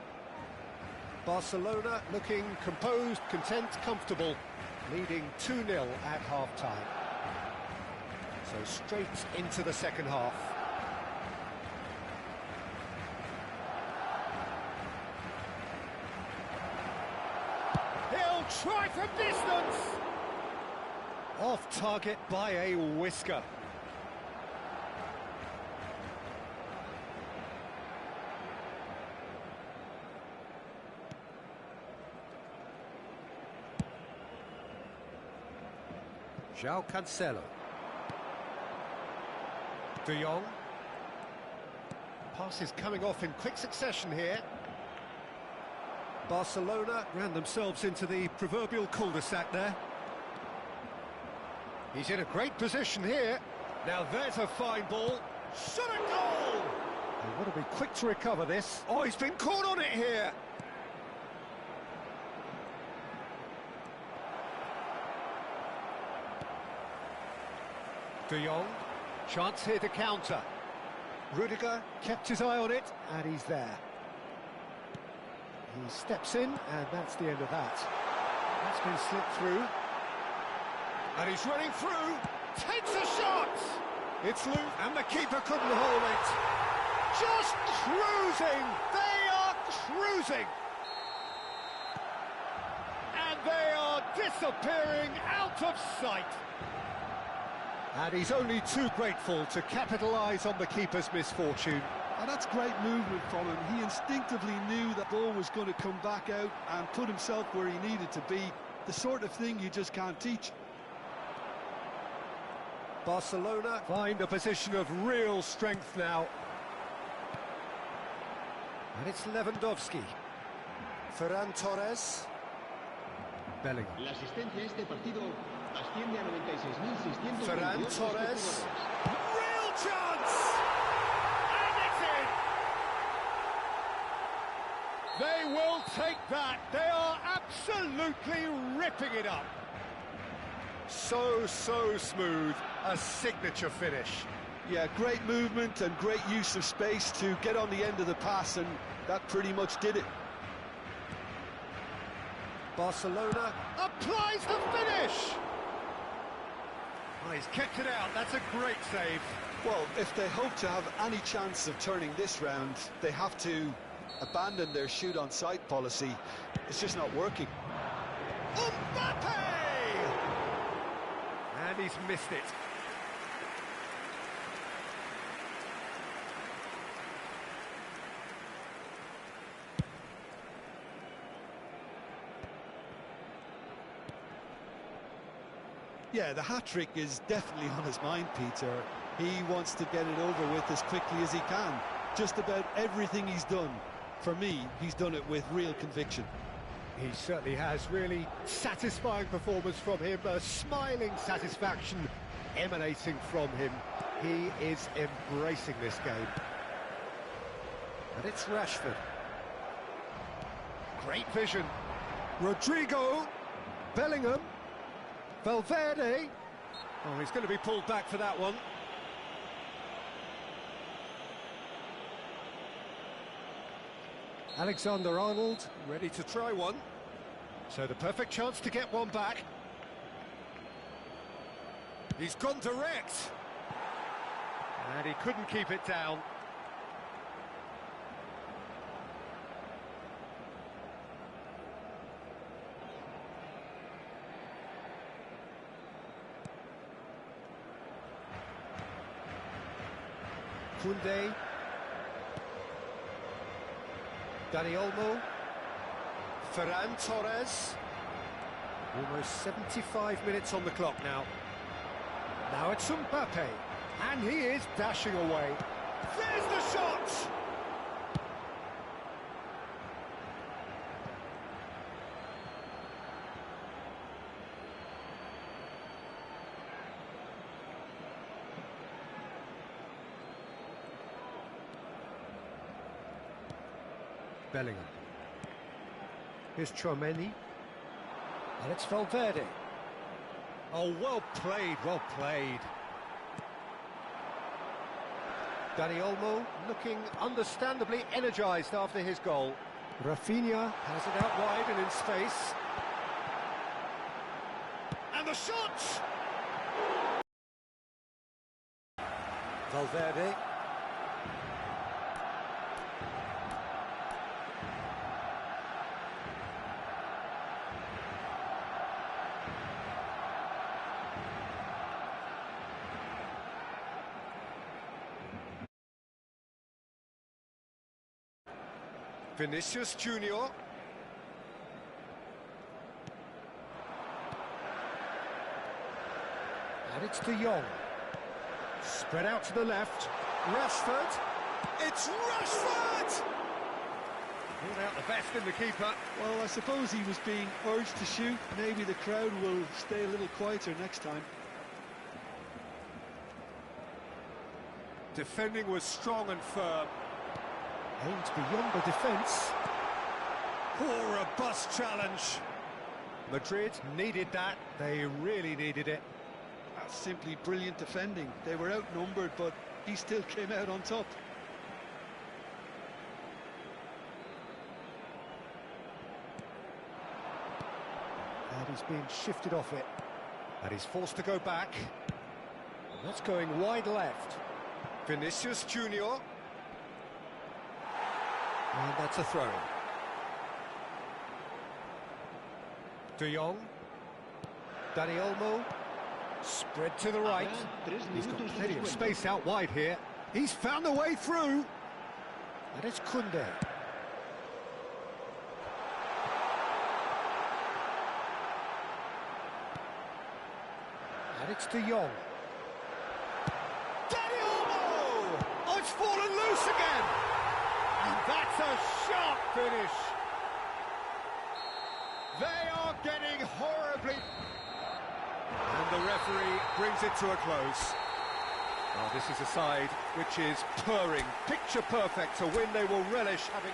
Speaker 1: Barcelona looking composed, content, comfortable, leading 2-0 at half-time. So straight into the second half. He'll try from distance! Off target by a whisker. João Cancelo. De Jong. Passes coming off in quick succession here. Barcelona ran themselves into the proverbial cul-de-sac there. He's in a great position here. Now there's a fine ball. Shot a goal! They want to be quick to recover this. Oh, he's been caught on it here. De Jong, chance here to counter. Rudiger kept his eye on it, and he's there. He steps in, and that's the end of that. That's been slipped through. And he's running through, takes a shot! It's loose, and the keeper couldn't hold it. Just cruising! They are cruising! And they are disappearing out of sight. And he's only too grateful to capitalise on the keeper's misfortune.
Speaker 2: And that's great movement from him. He instinctively knew that ball was going to come back out and put himself where he needed to be. The sort of thing you just can't teach.
Speaker 1: Barcelona find a position of real strength now. And it's Lewandowski. Ferran Torres. Bellingham.
Speaker 3: La asistencia a este partido asciende a 96.600.
Speaker 1: Ferran Torres. Real chance! And it's in! They will take that. They are absolutely ripping it up. So smooth. A signature finish.
Speaker 2: Yeah, great movement and great use of space to get on the end of the pass, and that pretty much did it.
Speaker 1: Barcelona applies the finish! Oh, he's kept it out, that's a great save.
Speaker 2: Well, if they hope to have any chance of turning this round, they have to abandon their shoot-on-sight policy. It's just not working.
Speaker 1: Mbappe! And he's missed it.
Speaker 2: Yeah, the hat-trick is definitely on his mind, Peter. He wants to get it over with as quickly as he can. Just about everything he's done, for me, he's done it with real conviction.
Speaker 1: He certainly has. Really satisfying performance from him, a smiling satisfaction emanating from him. He is embracing this game. And it's Rashford. Great vision. Rodrigo. Bellingham. Valverde. Oh, he's going to be pulled back for that one. Alexander-Arnold, ready to try one. So the perfect chance to get one back. He's gone direct. And he couldn't keep it down. Koundé. Dani Olmo. Ferran Torres. Almost 75 minutes on the clock now. Now it's Mbappe. And he is dashing away. There's the shot! Bellingham. Here's Chouameni. And it's Valverde. Oh, well played, well played. Dani Olmo looking understandably energised after his goal. Rafinha has it out wide and in space. And the shot! Valverde. Vinicius Junior. And it's De Jong. Spread out to the left. Rashford. It's Rashford! Pulled out the best in the keeper.
Speaker 2: Well, I suppose he was being urged to shoot. Maybe the crowd will stay a little quieter next time.
Speaker 1: Defending was strong and firm.
Speaker 4: Aimed beyond the defence.
Speaker 1: Oh, robust challenge. Madrid needed that. They really needed it.
Speaker 2: That's simply brilliant defending. They were outnumbered, but he still came out on top.
Speaker 4: And he's being shifted off it.
Speaker 1: And he's forced to go back. And that's going wide left. Vinicius Junior. And that's a throw. De Jong. Dani Olmo. Spread to the right. He's got plenty of space out wide here. He's found a way through.
Speaker 4: And it's Koundé. And it's De Jong.
Speaker 1: Dani Olmo! Oh, it's fallen loose again! And that's a sharp finish. They are getting horribly... And the referee brings it to a close. Oh, this is a side which is purring, picture perfect, a win they will relish having...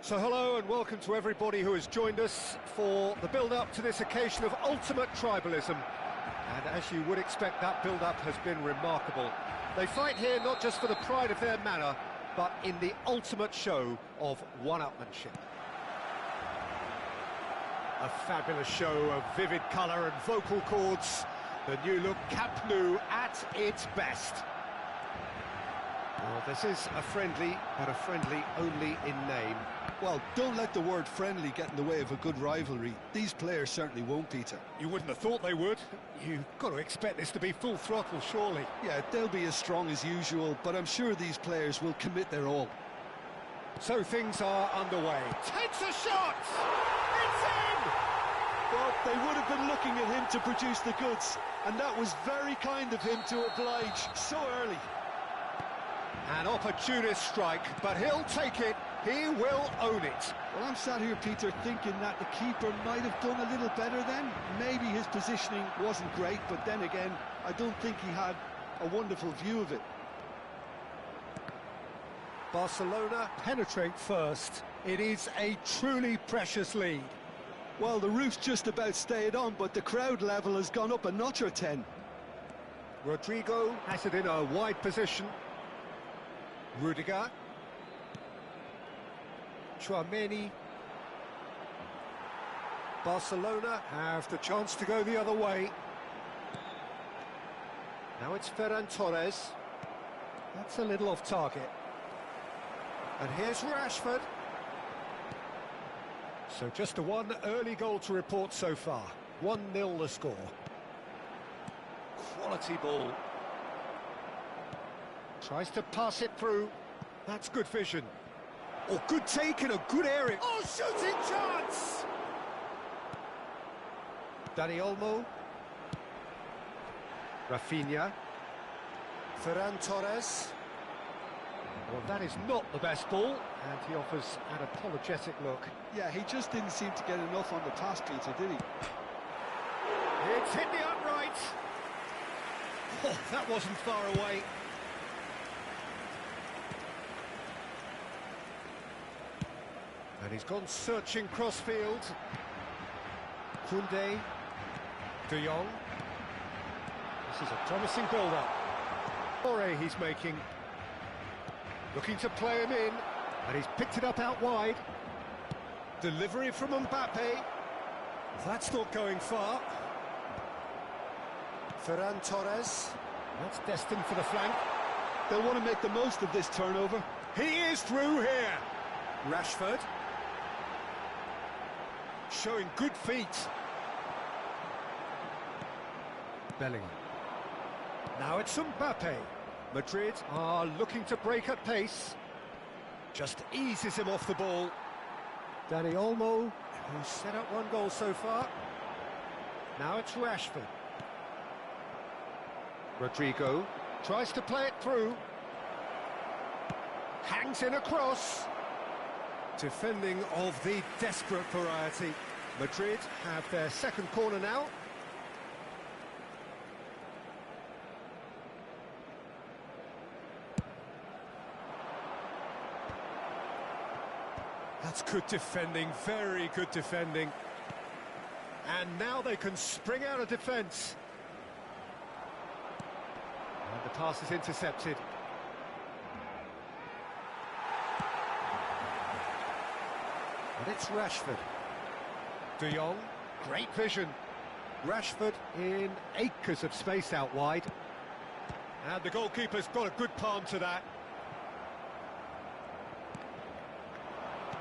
Speaker 1: So hello and welcome to everybody who has joined us for the build-up to this occasion of ultimate tribalism. And as you would expect, that build-up has been remarkable. They fight here not just for the pride of their manor, but in the ultimate show of one-upmanship. A fabulous show of vivid colour and vocal cords. The new look Camp Nou at its best. Well, this is a friendly, but a friendly only in name.
Speaker 2: Well, don't let the word friendly get in the way of a good rivalry. These players certainly won't, Peter.
Speaker 1: You wouldn't have thought they would. You've got to expect this to be full throttle, surely.
Speaker 2: Yeah, they'll be as strong as usual, but I'm sure these players will commit their all.
Speaker 1: So things are underway. Takes a shot! It's in!
Speaker 2: Well, they would have been looking at him to produce the goods, and that was very kind of him to oblige so early.
Speaker 1: An opportunist strike, but he'll take it. He will own it.
Speaker 2: Well, I'm sat here, Peter, thinking that the keeper might have done a little better then. Maybe his positioning wasn't great, but then again, I don't think he had a wonderful view of it.
Speaker 1: Barcelona penetrate first. It is a truly precious lead.
Speaker 2: Well, the roof's just about stayed on, but the crowd level has gone up a notch or 10.
Speaker 1: Rodrigo has it in a wide position. Rudiger. Tchouaméni. Barcelona have the chance to go the other way. Now it's Ferran Torres. That's a little off target. And here's Rashford. So just a one early goal to report so far. 1-0 the score. Quality ball. Tries to pass it through. That's good vision. Oh, good take in a good area. Oh, shooting chance! Dani Olmo. Rafinha. Ferran Torres. Well, that is not the best ball, and he offers an apologetic look.
Speaker 2: Yeah, he just didn't seem to get enough on the pass, Peter, did he?
Speaker 1: It's hit the upright. Oh, that wasn't far away. And he's gone searching crossfield. Koundé. De Jong. This is a promising build-up. Foray he's making. Looking to play him in. And he's picked it up out wide. Delivery from Mbappe. That's not going far. Ferran Torres. That's destined for the flank.
Speaker 2: They'll want to make the most of this turnover.
Speaker 1: He is through here. Rashford. Showing good feet. Bellingham. Now it's Mbappe. Madrid are looking to break at pace. Just eases him off the ball. Dani Olmo, who's set up one goal so far. Now it's Rashford. Rodrigo tries to play it through. Hangs in a cross. Defending of the desperate variety. Madrid have their second corner now. That's good defending, very good defending. And now they can spring out of defence. And the pass is intercepted. And it's Rashford. De Jong, great vision. Rashford in acres of space out wide. And the goalkeeper's got a good palm to that.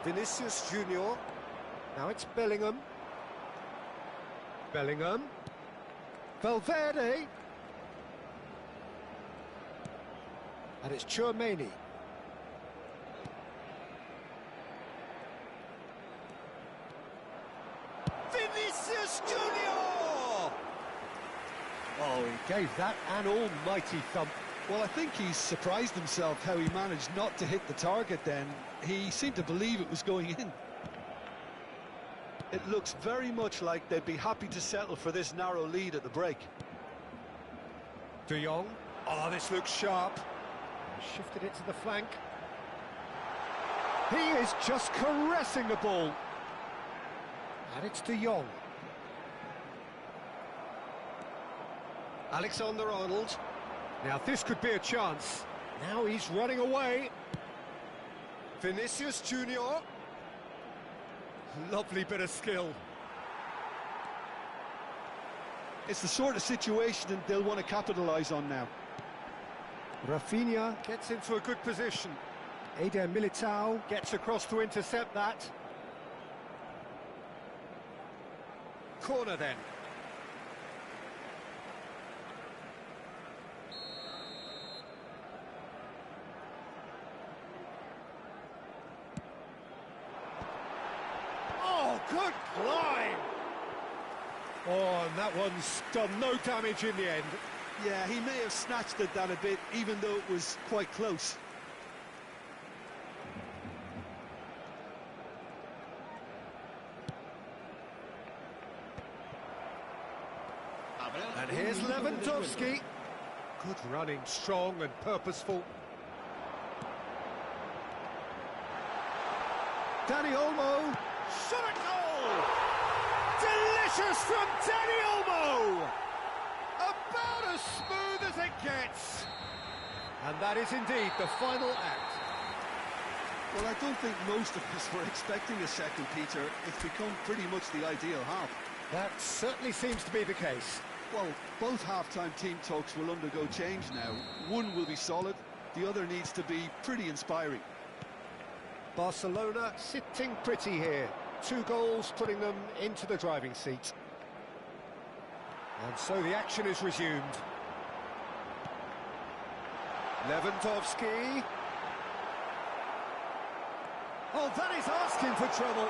Speaker 1: Vinicius Junior. Now it's Bellingham. Bellingham. Valverde. And it's Tchouaméni. Vinicius Junior! Oh, he gave that an almighty thump.
Speaker 2: Well, I think he's surprised himself how he managed not to hit the target then. He seemed to believe it was going in. It looks very much like they'd be happy to settle for this narrow lead at the break.
Speaker 1: De Jong. Oh, this looks sharp. Shifted it to the flank. He is just caressing the ball. And it's De Jong. Alexander-Arnold. Now this could be a chance. Now he's running away. Vinicius Junior. Lovely bit of skill.
Speaker 2: It's the sort of situation that they'll want to capitalise on now.
Speaker 1: Rafinha gets into a good position.
Speaker 4: Eder Militao gets across to intercept that. Corner then.
Speaker 1: Oh, good climb! Oh, and that one's done no damage in the end.
Speaker 2: Yeah, he may have snatched at that a bit, even though it was quite close.
Speaker 1: And here's Lewandowski. Good running, strong and purposeful. Dani Olmo. Shot at goal! Delicious from Dani Olmo! About as smooth as it gets. And that is indeed the final act.
Speaker 2: Well, I don't think most of us were expecting a second, Peter. It's become pretty much the ideal half.
Speaker 1: That certainly seems to be the case.
Speaker 2: Well, both half-time team talks will undergo change now. One will be solid, the other needs to be pretty inspiring.
Speaker 1: Barcelona sitting pretty here. 2 goals putting them into the driving seat. And so the action is resumed. Lewandowski. Oh, that is asking for trouble.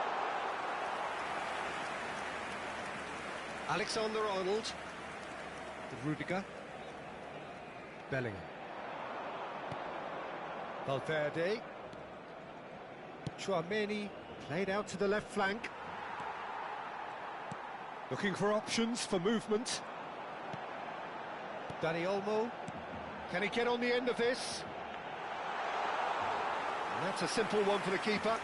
Speaker 1: Alexander-Arnold. Rudiger. Bellingham. Valverde. Tchouaméni played out to the left flank. Looking for options for movement. Dani Olmo. Can he get on the end of this? And that's a simple one for the keeper.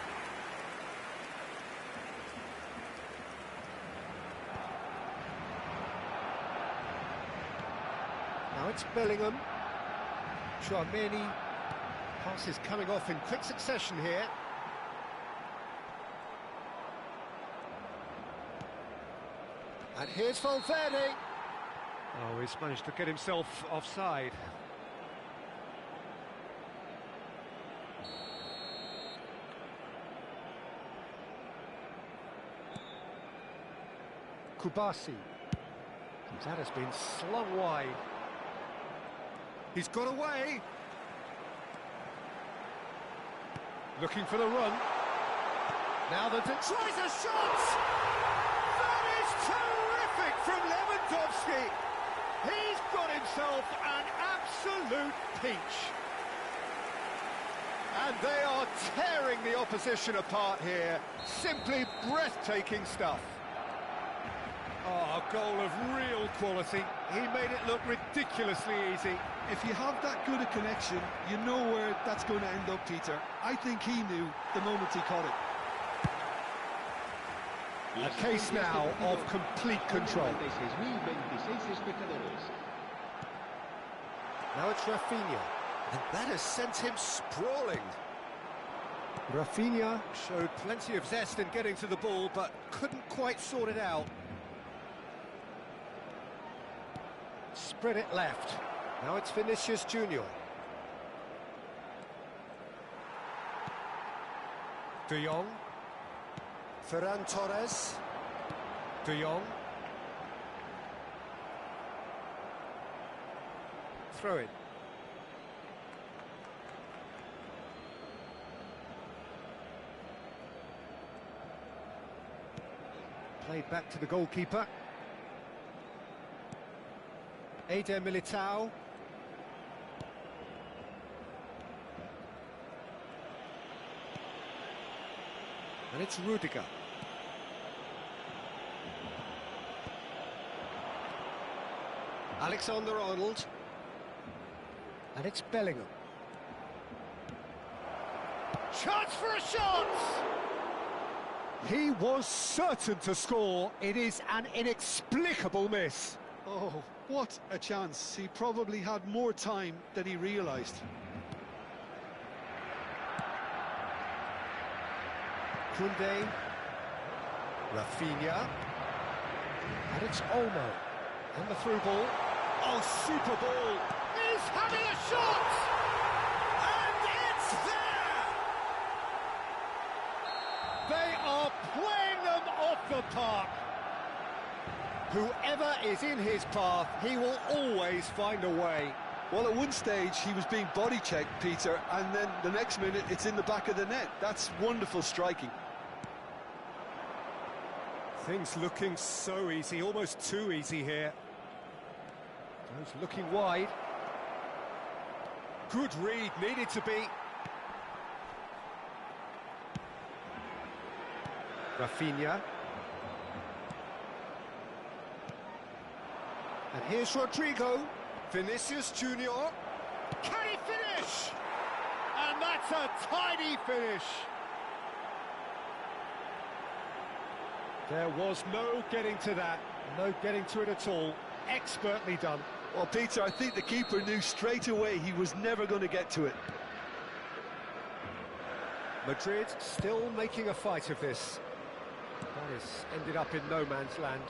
Speaker 1: Now it's Bellingham. Tchouaméni. Passes coming off in quick succession here. And here's Valverde. Oh, he's managed to get himself offside. Kubasi. That has been slung wide. He's got away. Looking for the run. Now that it tries a shot! That is terrific from Lewandowski. He's got himself an absolute peach. And they are tearing the opposition apart here. Simply breathtaking stuff. Oh, a goal of real quality. He made it look ridiculously easy.
Speaker 2: If you have that good a connection, you know where that's going to end up, Peter. I think he knew the moment he caught it.
Speaker 1: A case now of complete control. Now it's Rafinha. And that has sent him sprawling. Rafinha showed plenty of zest in getting to the ball, but couldn't quite sort it out. Spread it left. Now it's Vinicius Junior. De Jong. Ferran Torres. De Jong. Throw it. Played back to the goalkeeper. Eder Militao. And it's Rudiger. Alexander-Arnold. And it's Bellingham. Chance for a shot! He was certain to score. It is an inexplicable miss.
Speaker 2: Oh, what a chance. He probably had more time than he realised.
Speaker 1: Koundé. Rafinha. And it's Olmo. And the through ball. Oh, super ball. He's having a shot! And it's there! park. Whoever is in his path, he will always find a way.
Speaker 2: Well, at one stage, he was being body-checked, Peter, and then the next minute, it's in the back of the net. That's wonderful striking.
Speaker 1: Things looking so easy, almost too easy here. Those looking wide. Good read, needed to be. Rafinha. And here's Rodrigo. Vinicius Junior. Can he finish? And that's a tidy finish. There was no getting to that, no getting to it at all. Expertly done.
Speaker 2: Well, Peter, I think the keeper knew straight away he was never going to get to it.
Speaker 1: Madrid still making a fight of this. That has ended up in no man's land.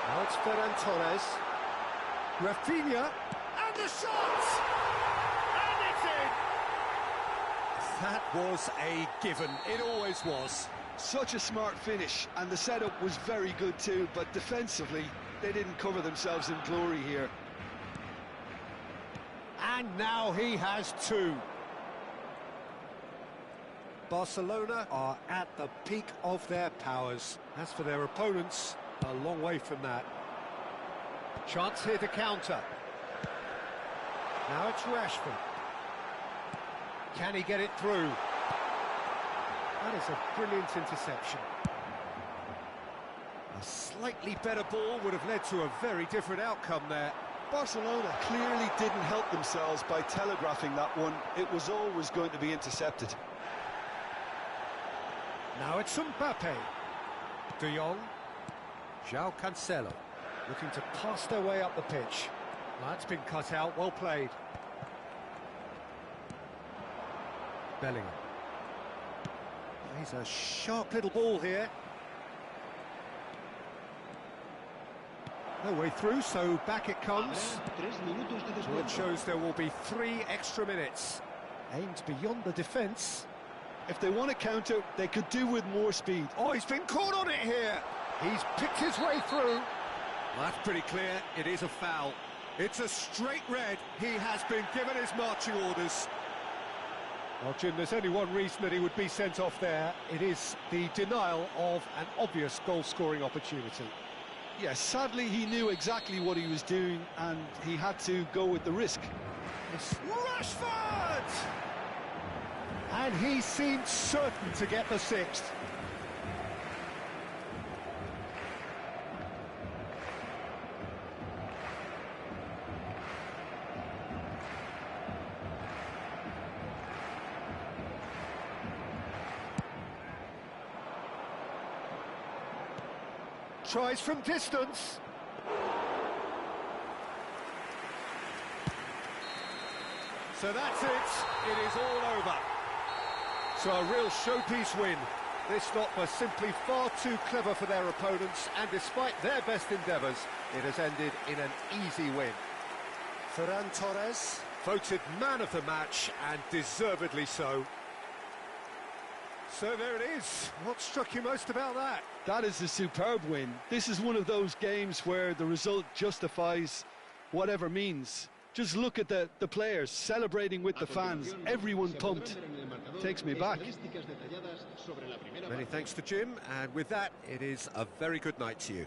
Speaker 1: Now it's Ferran Torres. Rafinha. And the shot! And it's in! That was a given. It always was.
Speaker 2: Such a smart finish, and the setup was very good too, but defensively, they didn't cover themselves in glory here.
Speaker 1: And now he has two. Barcelona are at the peak of their powers. As for their opponents, a long way from that. Chance here to counter. Now it's Rashford. Can he get it through? That is a brilliant interception. A slightly better ball would have led to a very different outcome there.
Speaker 2: Barcelona clearly didn't help themselves by telegraphing that one. It was always going to be intercepted.
Speaker 1: Now it's Mbappe. De Jong. João Cancelo. Looking to pass their way up the pitch. That's been cut out, well played. Bellingham. He's a sharp little ball here. No way through, so back it comes. Well, it shows there will be 3 extra minutes. Aimed beyond the defence.
Speaker 2: If they want to counter, they could do with more speed.
Speaker 1: Oh, he's been caught on it here. He's picked his way through. Well, that's pretty clear. It is a foul. It's a straight red. He has been given his marching orders. Well, Jim, there's only one reason that he would be sent off there. It is the denial of an obvious goal-scoring opportunity.
Speaker 2: Yes, sadly, he knew exactly what he was doing, and he had to go with the risk.
Speaker 1: It's Rashford! And he seemed certain to get the 6th. Tries from distance. So that's it. It is all over. So a real showpiece win. This lot were simply far too clever for their opponents, and despite their best endeavours, it has ended in an easy win. Ferran Torres, voted man of the match, and deservedly so. So there it is. What struck you most about that?
Speaker 2: That is a superb win. This is one of those games where the result justifies whatever means. Just look at the players celebrating with the fans. Everyone pumped. Takes me back.
Speaker 1: Many thanks to Jim, and with that, it is a very good night to you.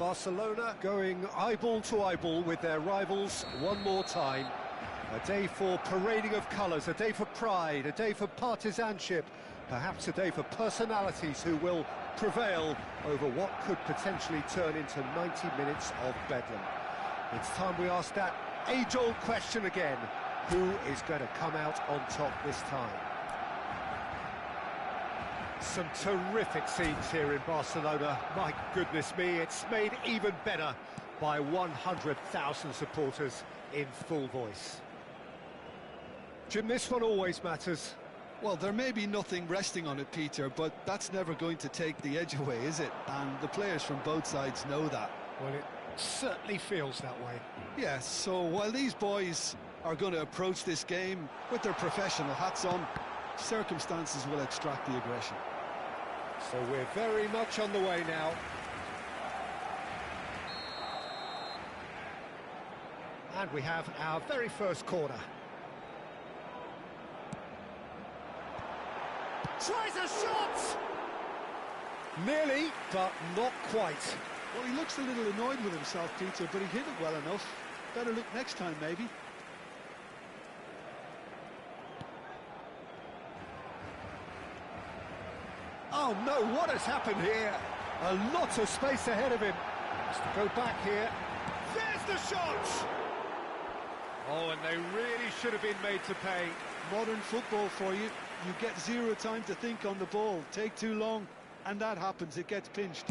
Speaker 4: Barcelona going eyeball to eyeball with their rivals one more time. A day for parading of colours, a day for pride, a day for partisanship, perhaps a day for personalities who will prevail over what could potentially turn into 90 minutes of bedlam. It's time we ask that age-old question again. Who is going to come out on top this time? Some terrific scenes here in Barcelona. My goodness me, it's made even better by 100,000 supporters in full voice. Jim, this one always matters.
Speaker 2: Well, there may be nothing resting on it, Peter, but that's never going to take the edge away, is it? And the players from both sides know that.
Speaker 4: Well, it certainly feels that way.
Speaker 2: Yes, so while these boys are going to approach this game with their professional hats on, circumstances will extract the aggression.
Speaker 4: So we're very much on the way now. And we have our very first corner. Tries a shot! Nearly, but not quite.
Speaker 2: Well, he looks a little annoyed with himself, Peter, but he hit it well enough. Better look next time, maybe.
Speaker 4: Oh no, what has happened here? A lot of space ahead of him. Has to go back here. There's the shot! Oh, and they really should have been made to pay.
Speaker 2: Modern football for you. You get zero time to think on the ball. Take too long, and that happens. It gets pinched.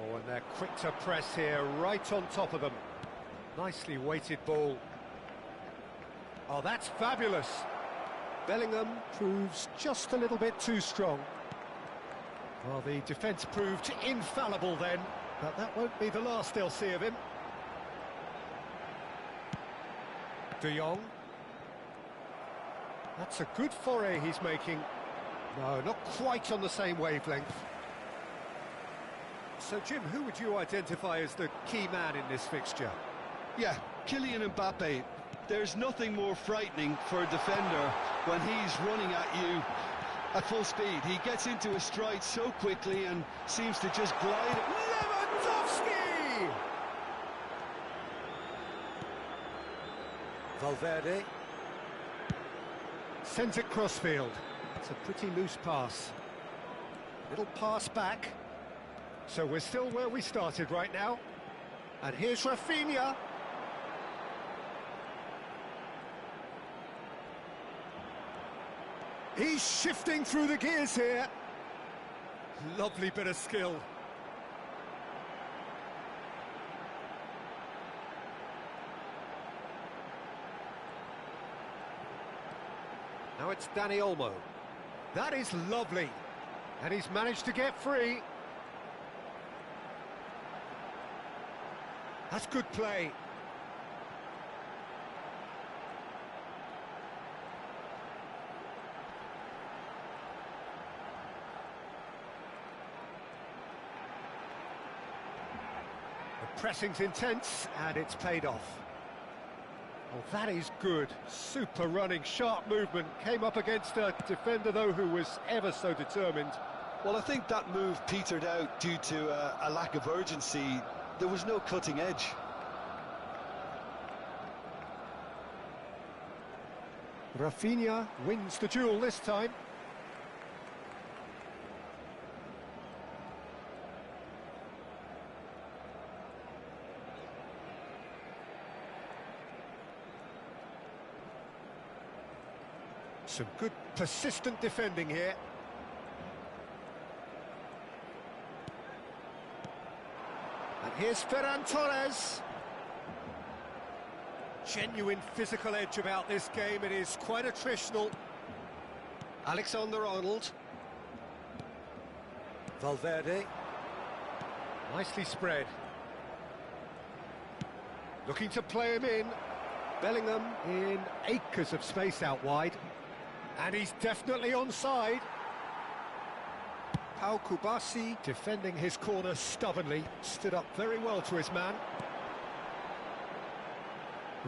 Speaker 4: Oh, and they're quick to press here, right on top of them. Nicely weighted ball. Oh, that's fabulous. Bellingham proves just a little bit too strong. Well, the defence proved infallible then, but that won't be the last they'll see of him. De Jong. That's a good foray he's making. No, not quite on the same wavelength. So, Jim, who would you identify as the key man in this fixture?
Speaker 2: Yeah, Kylian Mbappe. There's nothing more frightening for a defender when he's running at you at full speed. He gets into a stride so quickly and seems to just glide.
Speaker 4: Lewandowski! Valverde. Sends it crossfield. It's a pretty loose pass. Little pass back. So we're still where we started right now. And here's Rafinha. He's shifting through the gears here. Lovely bit of skill. Now it's Dani Olmo. That is lovely. And he's managed to get free. That's good play. The pressing's intense, and it's paid off. Oh, that is good. Super running, sharp movement. Came up against a defender, though, who was ever so determined.
Speaker 2: Well, I think that move petered out due to a lack of urgency. There was no cutting edge.
Speaker 4: Rafinha wins the duel this time. Some good persistent defending here. And here's Ferran Torres. Genuine physical edge about this game. It is quite attritional. Alexander-Arnold. Valverde. Nicely spread. Looking to play him in. Bellingham in acres of space out wide. And he's definitely onside. Pau Kubasi defending his corner stubbornly. Stood up very well to his man.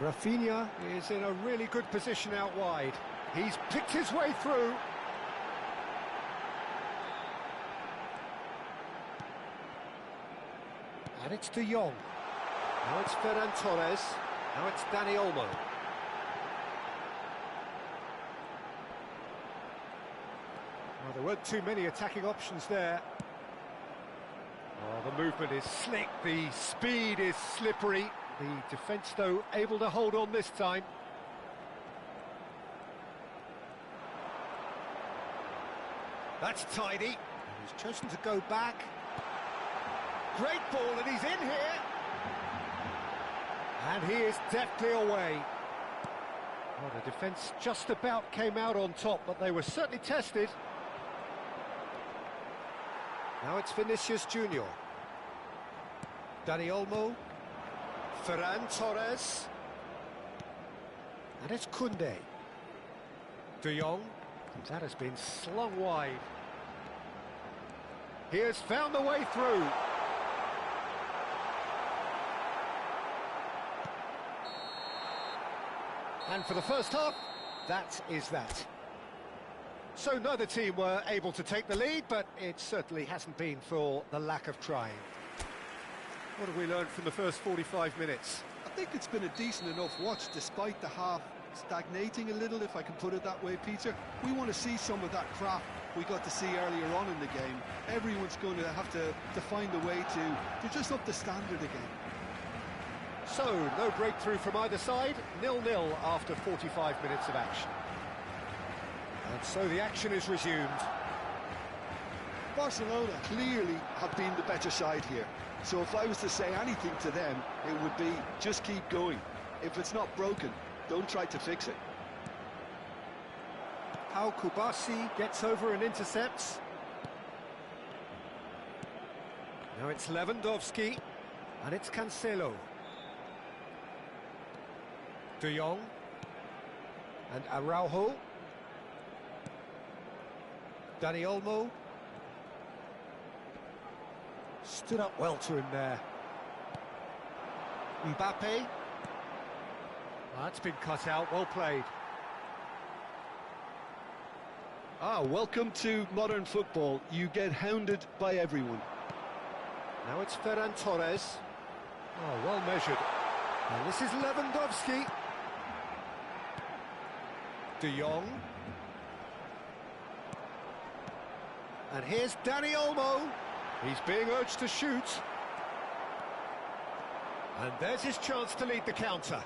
Speaker 4: Rafinha is in a really good position out wide. He's picked his way through. And it's De Jong. Now it's Ferran Torres. Now it's Dani Olmo. Well, there weren't too many attacking options there. Oh, the movement is slick, the speed is slippery. The defence, though, able to hold on this time. That's tidy. And he's chosen to go back. Great ball, and he's in here. And he is deftly away. Well, the defence just about came out on top, but they were certainly tested. Now it's Vinicius Junior. Dani Olmo. Ferran Torres. And it's Koundé. De Jong. That has been slung wide. He has found the way through. And for the first half, that is that. So neither team were able to take the lead, but it certainly hasn't been for the lack of trying. What have we learned from the first 45 minutes?
Speaker 2: I think it's been a decent enough watch, despite the half stagnating a little, if I can put it that way, Peter. We want to see some of that craft we got to see earlier on in the game. Everyone's going to have to find a way to just up the standard again.
Speaker 4: So, no breakthrough from either side, 0-0 after 45 minutes of action. And so the action is resumed.
Speaker 2: Barcelona clearly have been the better side here. So if I was to say anything to them, it would be just keep going. If it's not broken, don't try to fix it.
Speaker 4: How Kubasi gets over and intercepts. Now it's Lewandowski, and it's Cancelo. De Jong, and Araujo. Dani Olmo. Stood up well to him there. Mbappe. That's been cut out, well played.
Speaker 2: Welcome to modern football. You get hounded by everyone.
Speaker 4: Now it's Ferran Torres. Oh, well measured. And this is Lewandowski. De Jong. And here's Dani Olmo. He's being urged to shoot. And there's his chance to lead the counter.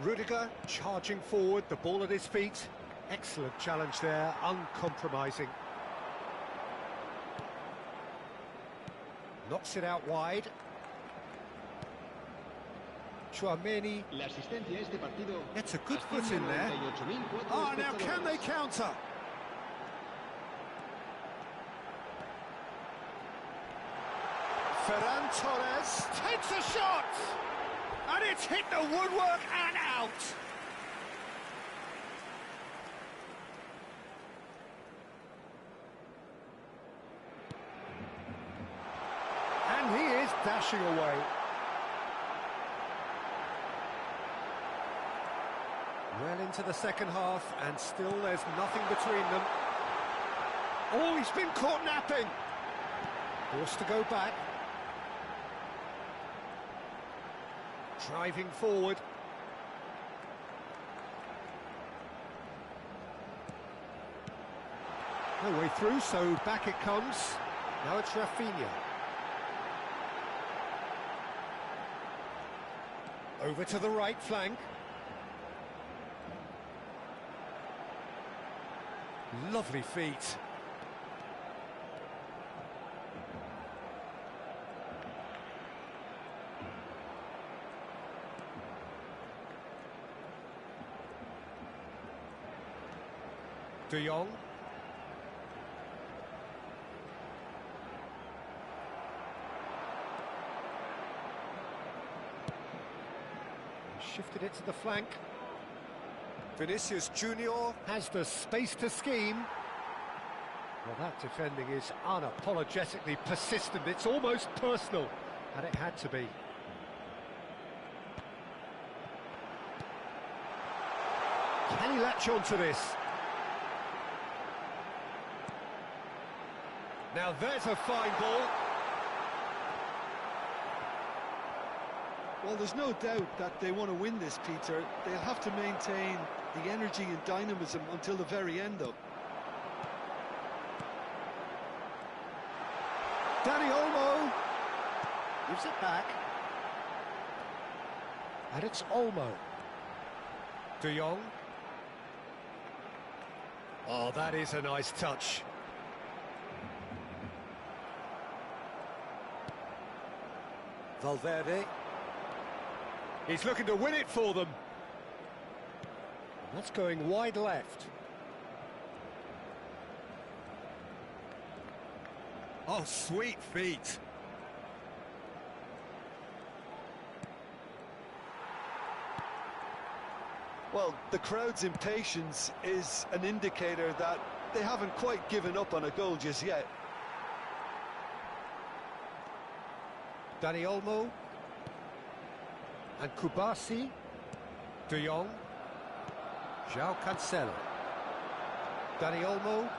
Speaker 4: Rudiger charging forward, the ball at his feet. Excellent challenge there, uncompromising. Knocks it out wide. Chouameni gets a good foot in there. Now can they counter? Ferran Torres takes a shot! And it's hit the woodwork and out! And he is dashing away. Well into the second half, and still there's nothing between them. Oh, he's been caught napping. Forced to go back. Driving forward. No way through, so back it comes. Now it's Rafinha. Over to the right flank. Lovely feet. De Jong. Shifted it to the flank. Vinicius Junior has the space to scheme. Well, that defending is unapologetically persistent. It's almost personal, and it had to be. Can he latch on to this? Now there's a fine ball.
Speaker 2: Well, there's no doubt that they want to win this, Peter. They'll have to maintain the energy and dynamism until the very end, though.
Speaker 4: Dani Olmo gives it back. And it's Olmo. De Jong. Oh, that is a nice touch. Valverde. He's looking to win it for them. That's going wide left. Oh, sweet feet.
Speaker 2: Well, the crowd's impatience is an indicator that they haven't quite given up on a goal just yet.
Speaker 4: Dani Olmo. And Kubasi. De Jong. João Cancelo. Dani Olmo.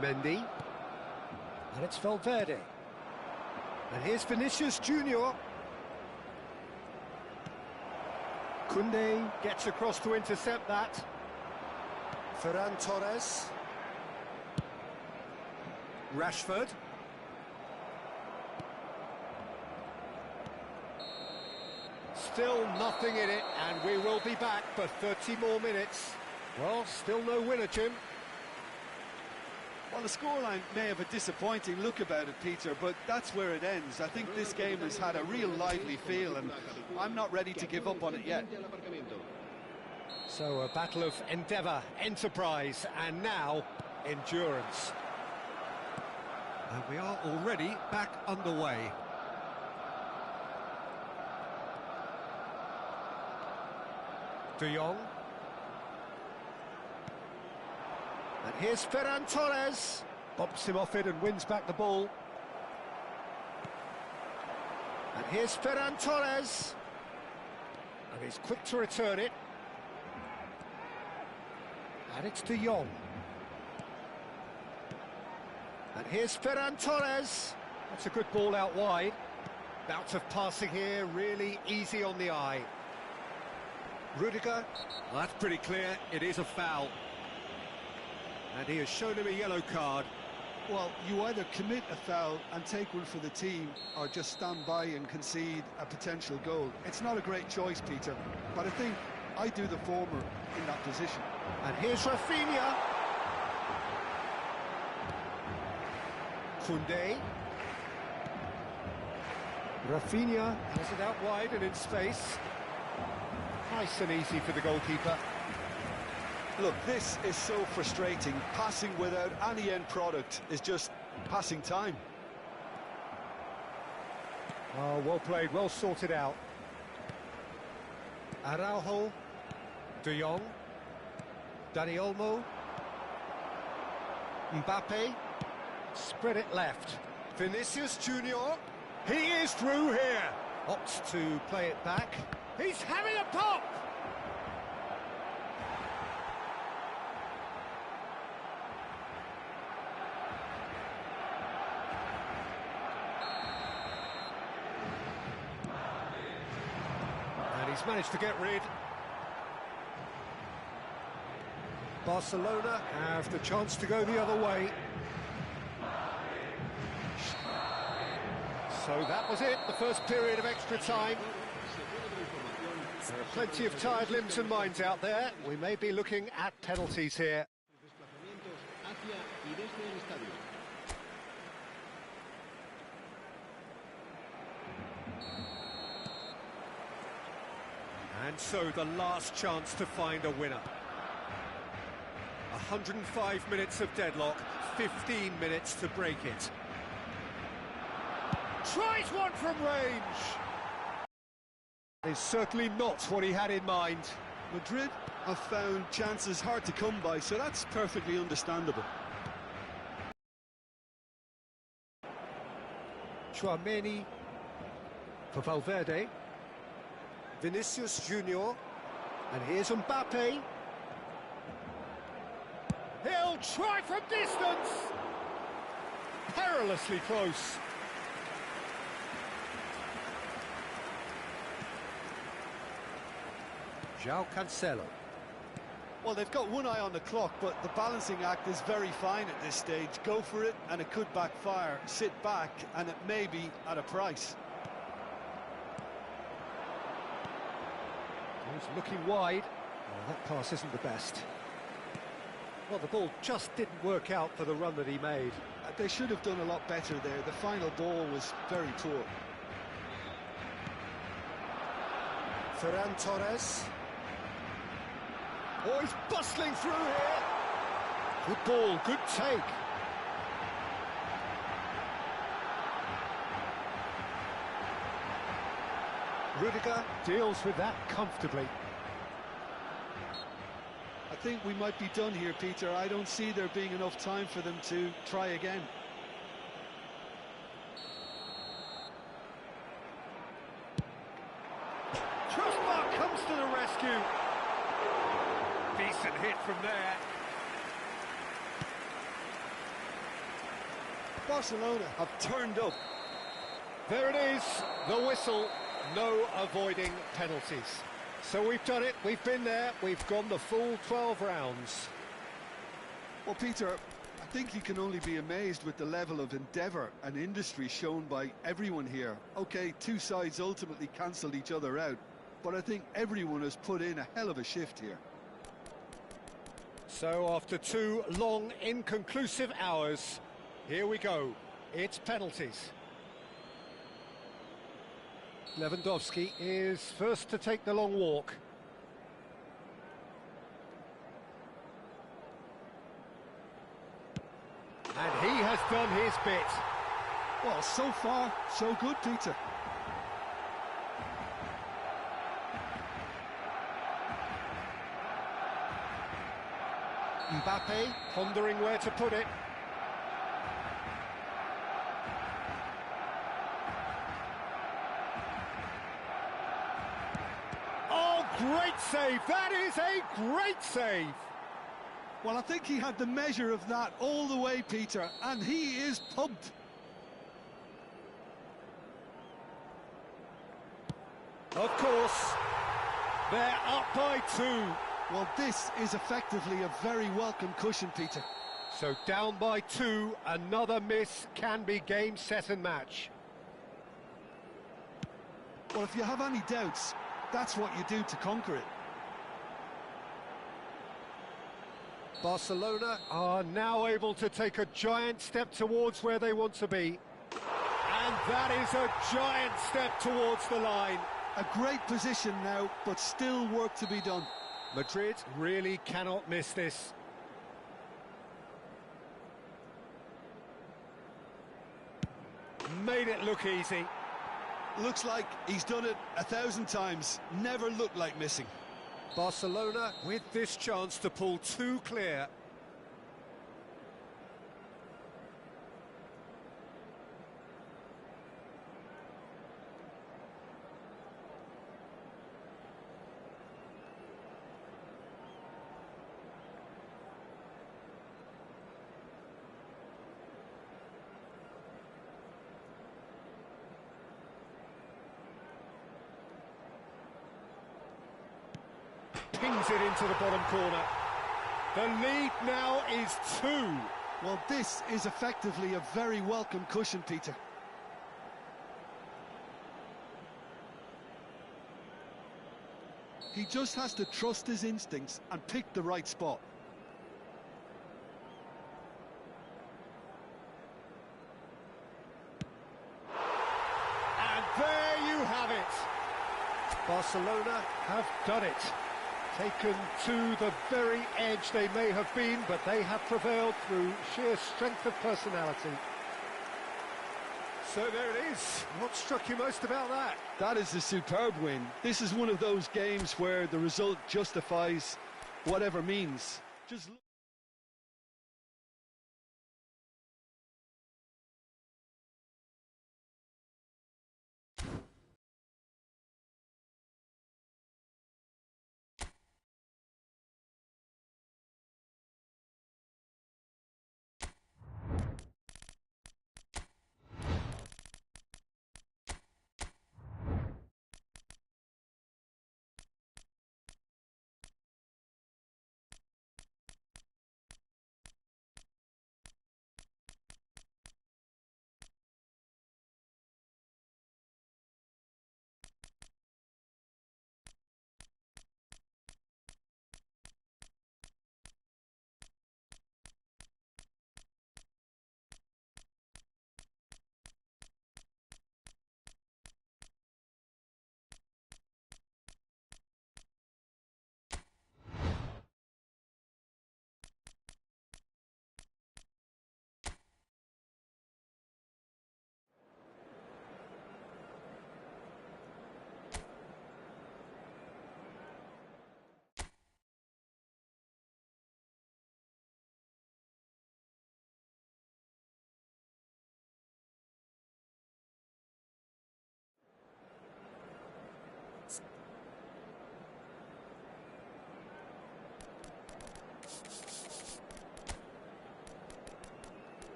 Speaker 4: Mendy. And it's Valverde. And here's Vinicius Junior. Koundé gets across to intercept that. Ferran Torres. Rashford. Still nothing in it, and we will be back for 30 more minutes. Well, still no winner, Jim.
Speaker 2: Well, the scoreline may have a disappointing look about it, Peter, but that's where it ends. I think this game has had a real lively feel, and I'm not ready to give up on it yet.
Speaker 4: So a battle of endeavour, enterprise, and now endurance. And we are already back underway. De Jong. And here's Ferran Torres. Bumps him off it and wins back the ball. And here's Ferran Torres. And he's quick to return it. And it's De Jong. And here's Ferran Torres. That's a good ball out wide. Bouts of passing here, really easy on the eye. Rudiger. Well, that's pretty clear, it is a foul. And he has shown him a yellow card.
Speaker 2: Well, you either commit a foul and take one for the team, or just stand by and concede a potential goal. It's not a great choice, Peter, but I think I do the former in that position.
Speaker 4: And here's Rafinha. Koundé. Rafinha has it out wide and in space. Nice and easy for the goalkeeper.
Speaker 2: Look, this is so frustrating. Passing without any end product is just passing time.
Speaker 4: Oh, well played, well sorted out. Araujo. De Jong. Dani Olmo. Mbappe. Spread it left. Vinicius Junior. He is through here. Opts to play it back. He's having a pop! And he's managed to get rid. Barcelona have the chance to go the other way. So that was it, the first period of extra time. There are plenty of tired limbs and minds out there. We may be looking at penalties here. And so the last chance to find a winner. 105 minutes of deadlock, 15 minutes to break it.
Speaker 1: Tries one from range.
Speaker 4: It's certainly not what he had in mind.
Speaker 2: Madrid have found chances hard to come by, so that's perfectly understandable.
Speaker 4: Tchouaméni. For Valverde. Vinicius Junior. And here's Mbappe.
Speaker 1: He'll try from distance. Perilously close.
Speaker 4: João Cancelo.
Speaker 2: Well, they've got one eye on the clock, but the balancing act is very fine at this stage. Go for it, and it could backfire. Sit back, and it may be at a price.
Speaker 4: He's looking wide. Oh, that pass isn't the best. Well, the ball just didn't work out for the run that he made.
Speaker 2: They should have done a lot better there. The final ball was very poor.
Speaker 4: Ferran Torres.
Speaker 1: Oh, he's bustling through here.
Speaker 4: Good ball, good take. Rudiger deals with that comfortably.
Speaker 2: I think we might be done here, Peter. I don't see there being enough time for them to try again.
Speaker 1: Trustmark comes to the rescue. Decent hit from there.
Speaker 2: Barcelona have turned up.
Speaker 4: There it is, the whistle. No avoiding penalties. So we've done it, we've been there, we've gone the full 12 rounds.
Speaker 2: Well, Peter, I think you can only be amazed with the level of endeavour and industry shown by everyone here. OK, two sides ultimately cancelled each other out, but I think everyone has put in a hell of a shift here.
Speaker 4: So after 2 long, inconclusive hours, here we go. It's penalties. Lewandowski is first to take the long walk. And he has done his bit.
Speaker 2: Well, so far, so good, Peter.
Speaker 4: Mbappe pondering where to put it.
Speaker 1: Great save, that is a great save.
Speaker 2: Well, I think he had the measure of that all the way, Peter, and he is pumped.
Speaker 4: Of course, they're up by 2.
Speaker 2: Well, this is effectively a very welcome cushion, Peter.
Speaker 4: So down by 2, another miss can be game, set and match.
Speaker 2: Well, if you have any doubts, that's what you do to conquer it.
Speaker 4: Barcelona are now able to take a giant step towards where they want to be. And that is a giant step towards the line.
Speaker 2: A great position now, but still work to be done.
Speaker 4: Madrid really cannot miss this. Made it look easy.
Speaker 2: Looks like he's done it 1,000 times. Never looked like missing.
Speaker 4: Barcelona with this chance to pull 2 clear. Pings it into the bottom corner. The lead now is 2.
Speaker 2: Well, this is effectively a very welcome cushion, Peter. He just has to trust his instincts and pick the right spot.
Speaker 4: And there you have it. Barcelona have done it. Taken to the very edge they may have been, but they have prevailed through sheer strength of personality. So there it is. What struck you most about that?
Speaker 2: That is a superb win. This is one of those games where the result justifies whatever means. Just look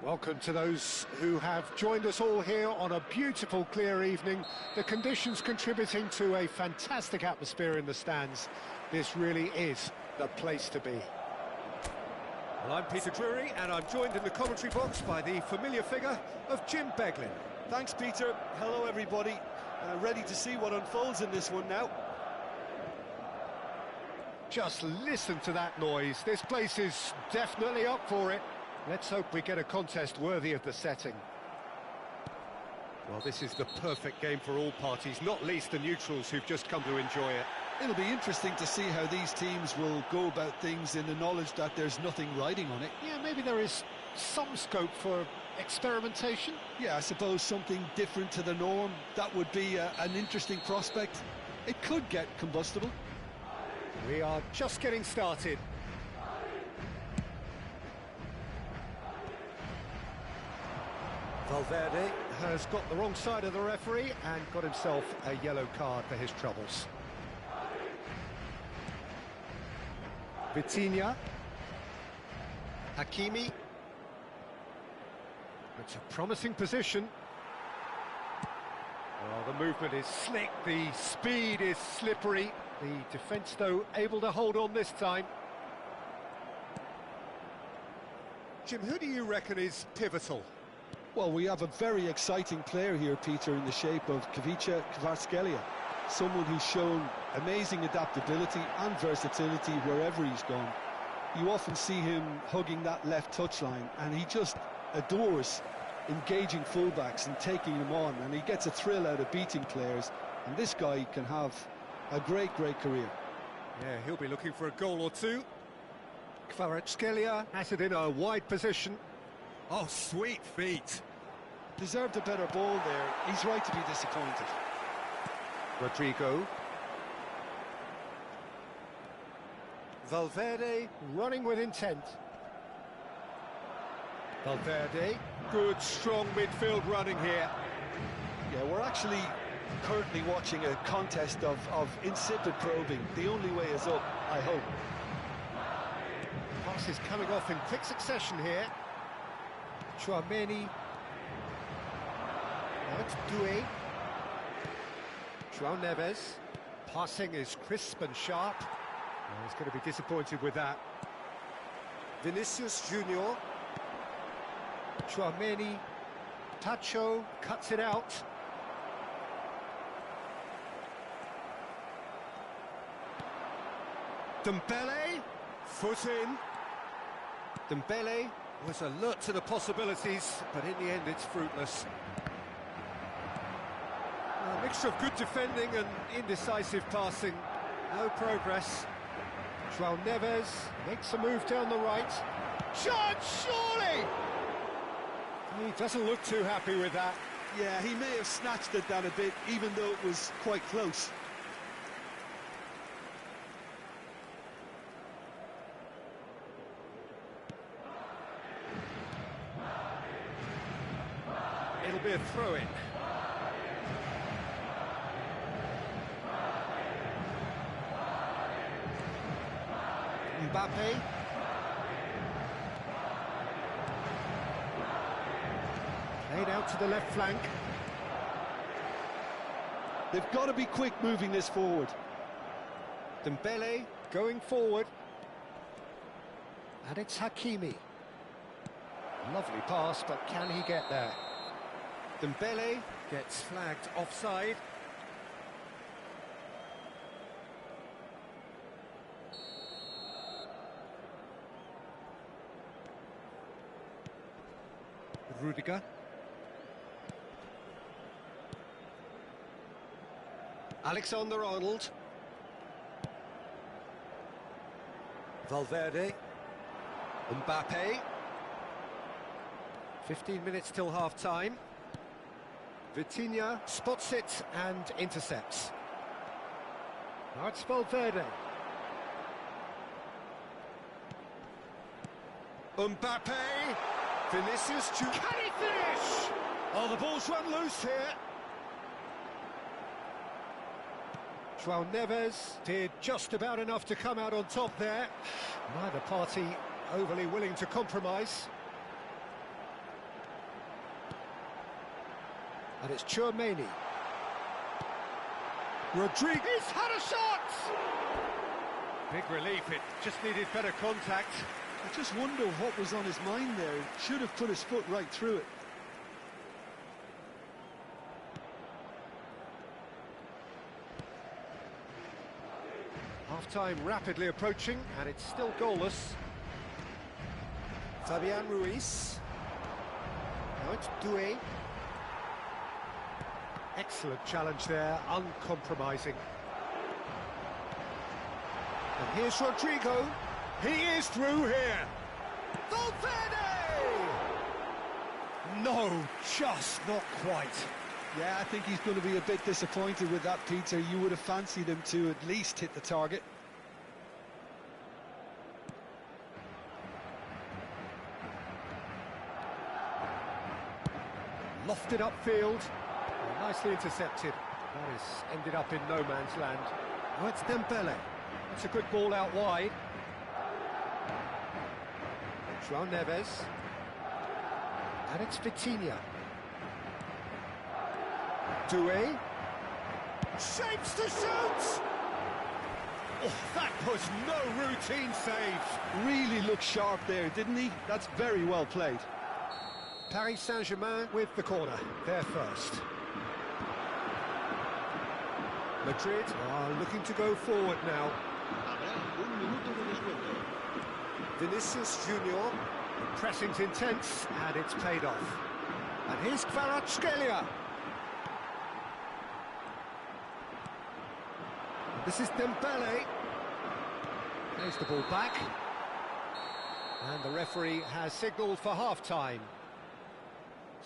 Speaker 4: Welcome to those who have joined us all here on a beautiful, clear evening. The conditions contributing to a fantastic atmosphere in the stands. This really is the place to be. Well, I'm Peter Drury, and I'm joined in the commentary box by the familiar figure of Jim Beglin.
Speaker 2: Thanks, Peter. Hello, everybody. Ready to see what unfolds in this one now.
Speaker 4: Just listen to that noise. This place is definitely up for it. Let's hope we get a contest worthy of the setting. Well, this is the perfect game for all parties, not least the neutrals who've just come to enjoy it.
Speaker 2: It'll be interesting to see how these teams will go about things in the knowledge that there's nothing riding on it.
Speaker 4: Yeah, maybe there is some scope for experimentation.
Speaker 2: Yeah, I suppose something different to the norm. That would be an interesting prospect. It could get combustible.
Speaker 4: We are just getting started. Valverde has got the wrong side of the referee and got himself a yellow card for his troubles. Vitinha. Hakimi. It's a promising position. Well, the movement is slick, the speed is slippery. The defence, though, able to hold on this time. Jim, who do you reckon is pivotal?
Speaker 2: Well, we have a very exciting player here, Peter, in the shape of Kvicha Kvaratskhelia. Someone who's shown amazing adaptability and versatility wherever he's gone. You often see him hugging that left touchline, and he just adores engaging fullbacks and taking them on, and he gets a thrill out of beating players, and this guy can have a great career.
Speaker 4: Yeah, he'll be looking for a goal or two. Kvaratskhelia has it in a wide position. Oh, sweet feet.
Speaker 2: Deserved a better ball there. He's right to be disappointed.
Speaker 4: Rodrigo. Valverde running with intent. Valverde. Good, strong midfield running here.
Speaker 2: Yeah, we're actually currently watching a contest of insipid probing. The only way is up, I hope.
Speaker 4: Pass is coming off in quick succession here. Chouameni. Now it's Doué. João Neves. Passing is crisp and sharp. Oh, he's going to be disappointed with that. Vinicius Junior. Chouameni. Tacho cuts it out. Dembele. Foot in. Dembele was alert to the possibilities, but in the end it's fruitless. A mixture of good defending and indecisive passing. No progress. João Neves makes a move down the right. Shot, surely! He doesn't look too happy with that.
Speaker 2: Yeah, he may have snatched it down a bit, even though it was quite close.
Speaker 4: It'll be a throw-in. Mbappe. Played out to the left flank.
Speaker 2: They've got to be quick moving this forward.
Speaker 4: Dembele going forward. And it's Hakimi. Lovely pass, but can he get there? Dembele gets flagged offside. Rudiger. Alexander-Arnold. Valverde. Mbappe. 15 minutes till half-time. Vitinha spots it and intercepts. Now it's Valverde. Mbappe. Vinicius Junior. Can he finish? Oh, the ball's run loose here. João Neves did just about enough to come out on top there. Neither party overly willing to compromise. And it's Chouameni. Rodriguez had a shot! Big relief, it just needed better contact.
Speaker 2: I just wonder what was on his mind there. Should have put his foot right through it.
Speaker 4: Half-time rapidly approaching, and it's still goalless. Fabian Ruiz. Now it's Doué. Excellent challenge there, uncompromising. And here's Rodrigo.
Speaker 1: He is through here.
Speaker 4: Valverde! No, just not quite.
Speaker 2: Yeah, I think he's going to be a bit disappointed with that, Peter. You would have fancied him to at least hit the target.
Speaker 4: Lofted upfield. Oh, nicely intercepted. That has ended up in no man's land. Oh, it's Dembele. That's a good ball out wide. João Neves. And it's Vitinha. Doué.
Speaker 1: Shapes to shoot! Oh, that was no routine save.
Speaker 2: Really looked sharp there, didn't he? That's very well played.
Speaker 4: Paris Saint-Germain with the corner. They're first. Madrid are looking to go forward now.
Speaker 3: Habrá un minuto de descuento.
Speaker 4: Vinicius Junior. The pressing's intense, and it's paid off. And here's Kvaratskhelia. This is Dembele. There's the ball back. And the referee has signalled for half-time.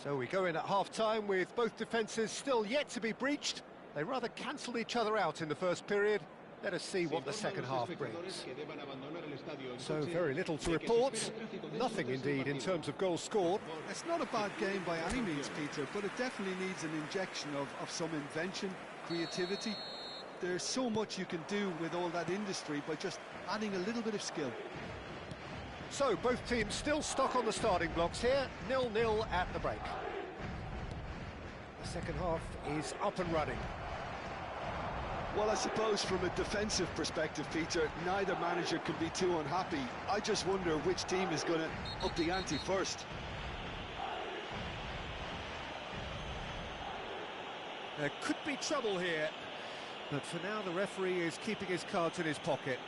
Speaker 4: So we go in at half-time with both defences still yet to be breached. They rather cancelled each other out in the first period. Let us see what the second half brings. So very little to report. Nothing indeed in terms of goals scored.
Speaker 2: It's not a bad game by any means, Peter, but it definitely needs an injection of some invention, creativity. There's so much you can do with all that industry by just adding a little bit of skill.
Speaker 4: So both teams still stuck on the starting blocks here, 0-0 at the break. The second half is up and running.
Speaker 2: Well, I suppose from a defensive perspective, Peter, neither manager can be too unhappy. I just wonder which team is going to up the ante first.
Speaker 4: There could be trouble here, but for now the referee is keeping his cards in his pocket.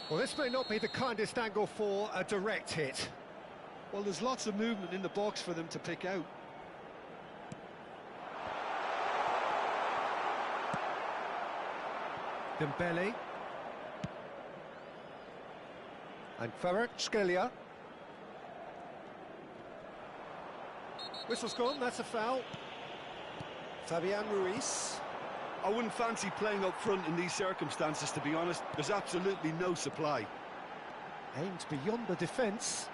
Speaker 4: Well, this may not be the kindest angle for a direct hit.
Speaker 2: Well, there's lots of movement in the box for them to pick out.
Speaker 4: Dembele. And Kvaratskhelia. Whistle's gone, that's a foul. Fabian Ruiz.
Speaker 2: I wouldn't fancy playing up front in these circumstances, to be honest. There's absolutely no supply.
Speaker 4: Aimed beyond the defence.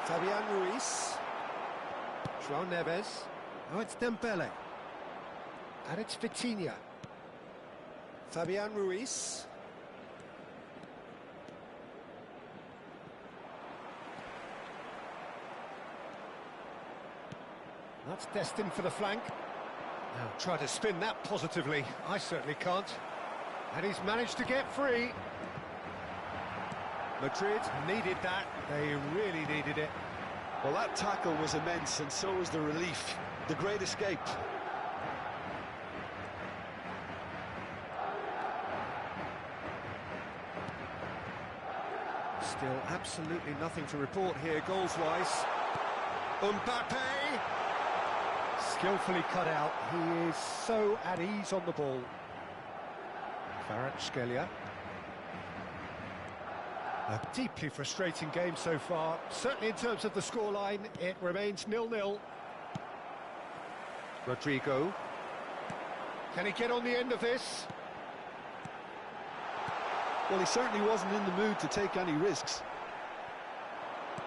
Speaker 4: Fabian Ruiz. João Neves. Oh, it's Dembele. And it's Vitinha. Fabian Ruiz. That's destined for the flank. Now try to spin that positively. I certainly can't. And he's managed to get free. Madrid needed that. They really needed it.
Speaker 2: Well, that tackle was immense, and so was the relief. The great escape.
Speaker 4: Still absolutely nothing to report here goals-wise. Mbappe! Skillfully cut out. He is so at ease on the ball. Kvaratskhelia. A deeply frustrating game so far. Certainly in terms of the scoreline, it remains 0-0. Rodrigo. Can he get on the end of this?
Speaker 2: Well, he certainly wasn't in the mood to take any risks.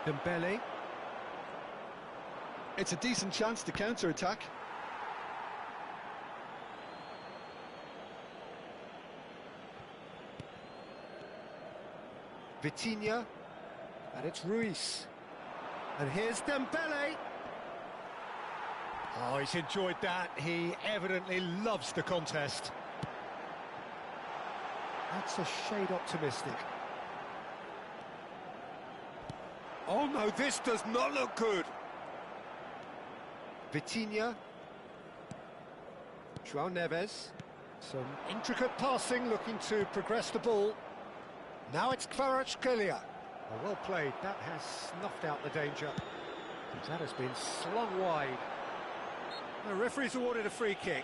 Speaker 4: Dembele.
Speaker 2: It's a decent chance to counter-attack.
Speaker 4: Vitinha. And it's Ruiz. And here's Dembele. Oh, he's enjoyed that. He evidently loves the contest. That's a shade optimistic. Oh no, this does not look good. Vitinha. João Neves. Some intricate passing, looking to progress the ball. Now it's Kvaratskhelia. Oh, well played. That has snuffed out the danger. That has been slung wide. The referee's awarded a free kick.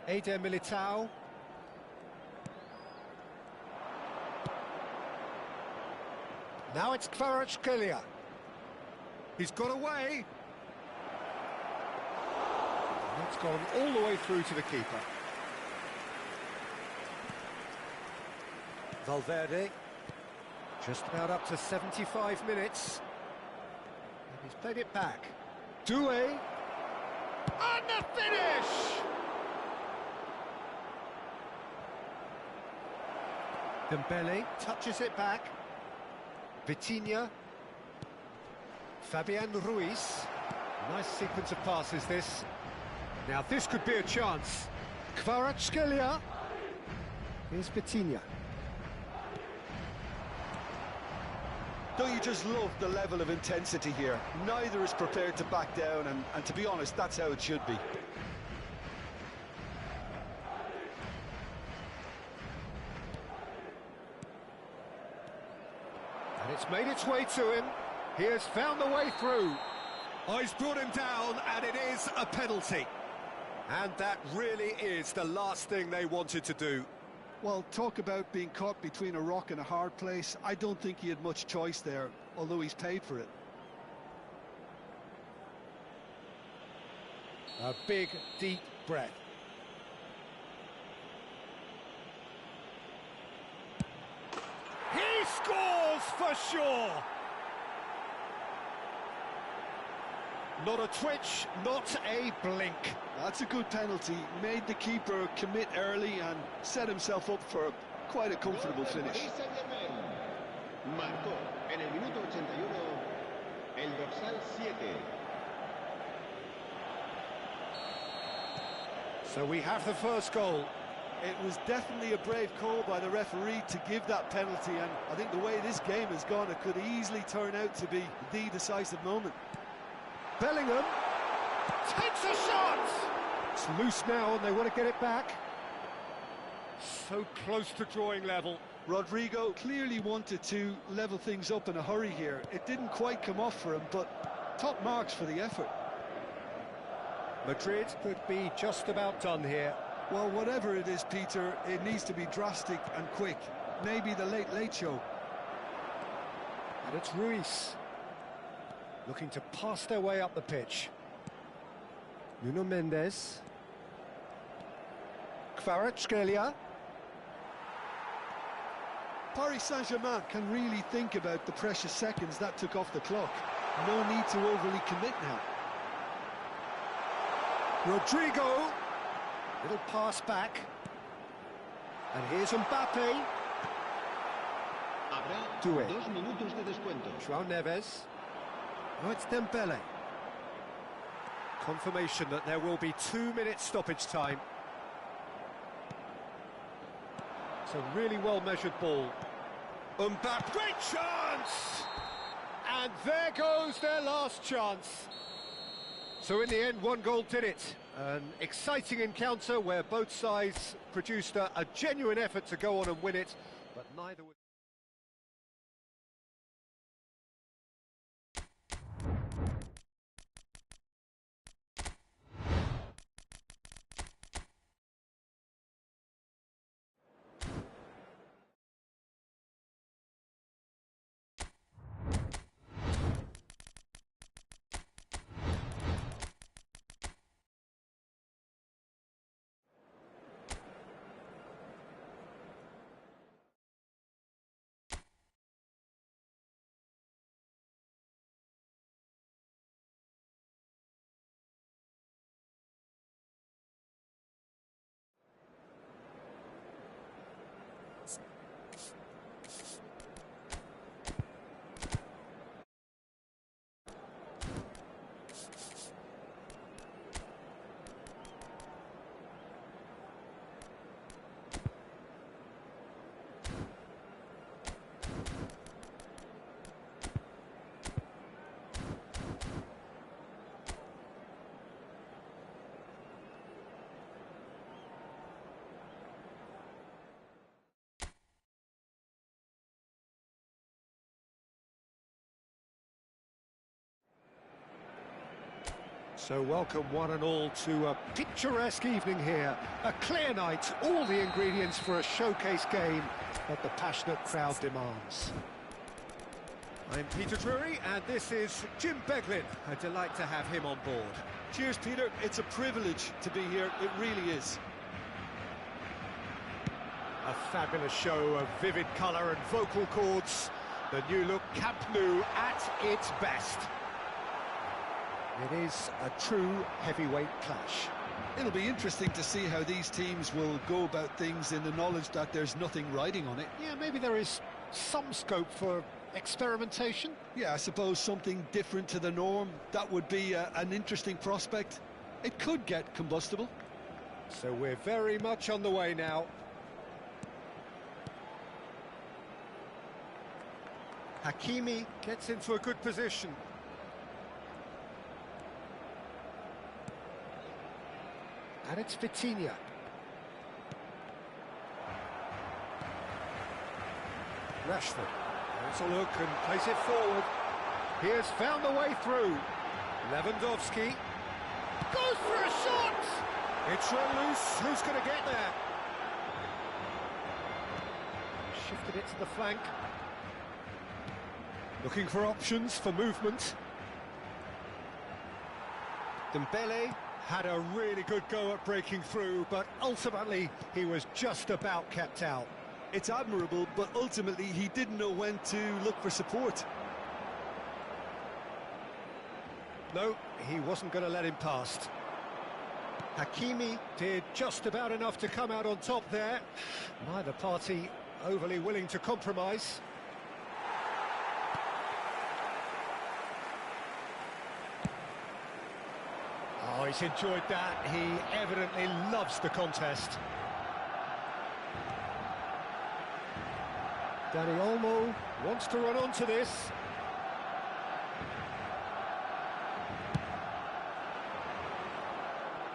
Speaker 4: Eder Militao. Now it's Kvaratskhelia. He's got away. And it's gone all the way through to the keeper. Valverde. Just about up to 75 minutes. And he's played it back. Doué.
Speaker 1: And the finish!
Speaker 4: Dembele touches it back. Vitinha. Fabian Ruiz. Nice sequence of passes, this. Now, this could be a chance. Kvaratskhelia. Here's Vitinha.
Speaker 2: Don't you just love the level of intensity here? Neither is prepared to back down, and to be honest, that's how it should be.
Speaker 4: And it's made its way to him. He has found the way through. Oh, he's brought him down, and it is a penalty. And that really is the last thing they wanted to do.
Speaker 2: Well, talk about being caught between a rock and a hard place. I don't think he had much choice there, although he's paid for it.
Speaker 4: A big, deep breath.
Speaker 1: He scores for sure!
Speaker 4: Not a twitch, not a blink.
Speaker 2: That's a good penalty. Made the keeper commit early and set himself up for quite a comfortable finish.
Speaker 3: Marcó en el minuto 81 el dorsal 7.
Speaker 2: So we have the first goal. It was definitely a brave call by the referee to give that penalty, and I think the way this game has gone, it could easily turn out to be the decisive moment.
Speaker 4: Bellingham
Speaker 1: Takes a shot!
Speaker 4: It's loose now and they want to get it back.
Speaker 1: So close to drawing level.
Speaker 2: Rodrigo clearly wanted to level things up in a hurry here. It didn't quite come off for him, but top marks for the effort.
Speaker 4: Madrid could be just about done here.
Speaker 2: Well, whatever it is, Peter, it needs to be drastic and quick. Maybe the late show.
Speaker 4: And it's Ruiz. Looking to pass their way up the pitch. Nuno Mendes. Kvaratskhelia.
Speaker 2: Paris Saint-Germain can really think about the precious seconds that took off the clock. No need to overly commit now.
Speaker 4: Rodrigo. Little pass back. And here's Mbappe.
Speaker 3: Habrá
Speaker 4: Doué.
Speaker 3: 2 minutos de descuento.
Speaker 4: João Neves. Oh, it's Dembele. Confirmation that there will be 2 minutes stoppage time. It's a really well-measured ball. Mbappe.
Speaker 1: Great chance!
Speaker 4: And there goes their last chance. So in the end, 1 goal did it. An exciting encounter where both sides produced a genuine effort to go on and win it, but neither... So welcome one and all to a picturesque evening here. A clear night, all the ingredients for a showcase game that the passionate crowd demands. I'm Peter Drury and this is Jim Beglin. A delight to have him on board.
Speaker 2: Cheers, Peter. It's a privilege to be here. It really is.
Speaker 4: A fabulous show of vivid colour and vocal cords. The new look Camp Nou at its best. It is a true heavyweight clash.
Speaker 2: It'll be interesting to see how these teams will go about things in the knowledge that there's nothing riding on it.
Speaker 4: Yeah, maybe there is some scope for experimentation.
Speaker 2: Yeah, I suppose something different to the norm. That would be an interesting prospect. It could get combustible.
Speaker 4: So we're very much on the way now. Hakimi gets into a good position. And it's Vitinha. Rashford has a look and plays it forward. He has found the way through. Lewandowski
Speaker 1: Goes for a shot!
Speaker 4: It's run loose. Who's going to get there? Shifted it to the flank. Looking for options for movement. Dembele had a really good go at breaking through, but ultimately he was just about kept out.
Speaker 2: It's admirable, but ultimately he didn't know when to look for support.
Speaker 4: No, he wasn't going to let him past. Hakimi did just about enough to come out on top there. Neither party overly willing to compromise. Oh, he's enjoyed that. He evidently loves the contest. Dani Olmo wants to run onto this.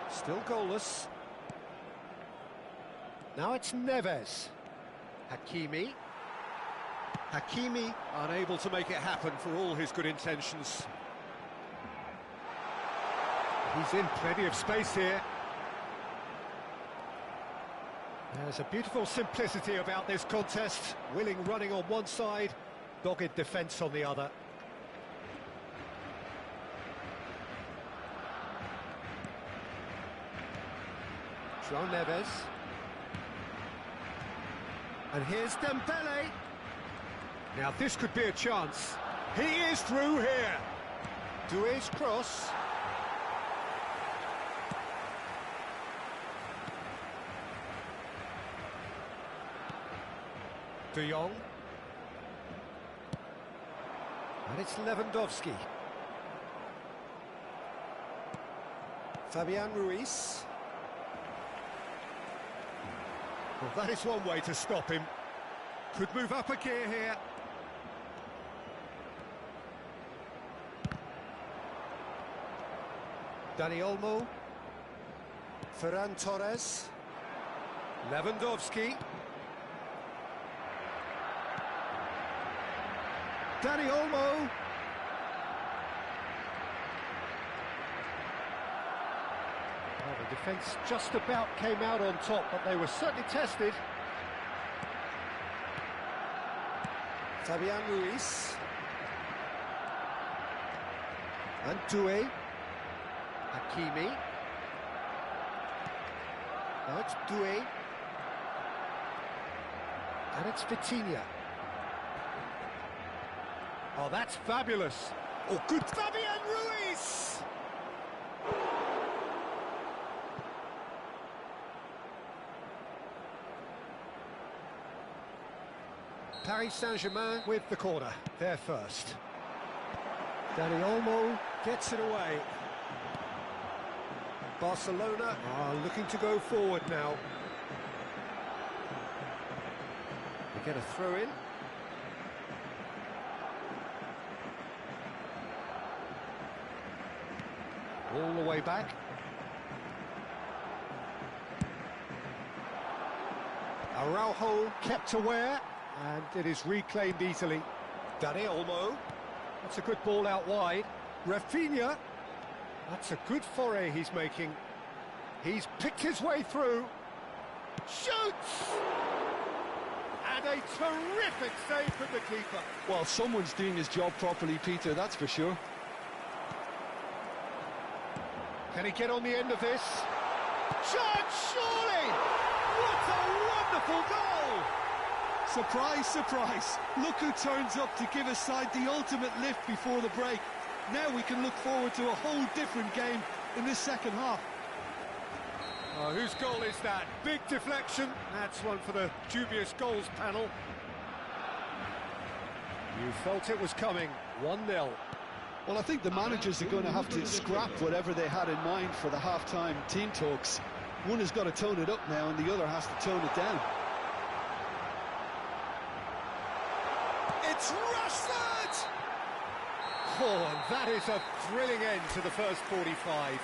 Speaker 4: Still goalless. Now it's Neves. Hakimi. Hakimi unable to make it happen for all his good intentions. He's in plenty of space here. There's a beautiful simplicity about this contest. Willing running on one side, dogged defence on the other. João Neves. And here's Dembele. Now this could be a chance. He is through here. Doué's cross. De Jong. And it's Lewandowski. Fabian Ruiz. Well, that is one way to stop him. Could move up a gear here. Dani Olmo. Ferran Torres. Lewandowski. Dani Olmo. Well, the defence just about came out on top, but they were certainly tested. Fabian Ruiz. And Doué. Hakimi. Now it's Doué. And it's Vitinha. Oh, that's fabulous. Oh, good. Fabian Ruiz! Paris Saint-Germain with the corner. They're first. Dani Olmo gets it away. Barcelona are looking to go forward now. They get a throw in. All the way back. Araujo kept aware, and it is reclaimed easily. Dani Olmo. That's a good ball out wide. Rafinha. That's a good foray he's making. He's picked his way through.
Speaker 1: Shoots! And a terrific save from the keeper.
Speaker 2: Well, someone's doing his job properly, Peter, that's for sure.
Speaker 4: Can he get on the end of this?
Speaker 1: Chance, surely! What a wonderful goal!
Speaker 2: Surprise, surprise. Look who turns up to give his side the ultimate lift before the break. Now we can look forward to a whole different game in this second half.
Speaker 4: Oh, whose goal is that? Big deflection. That's one for the dubious goals panel. You felt it was coming. 1-0.
Speaker 2: Well, I think the managers are going to have to scrap whatever they had in mind for the half-time team talks. One has got to tone it up now and the other has to tone it down.
Speaker 1: It's Rashford!
Speaker 4: Oh, and that is a thrilling end to the first 45.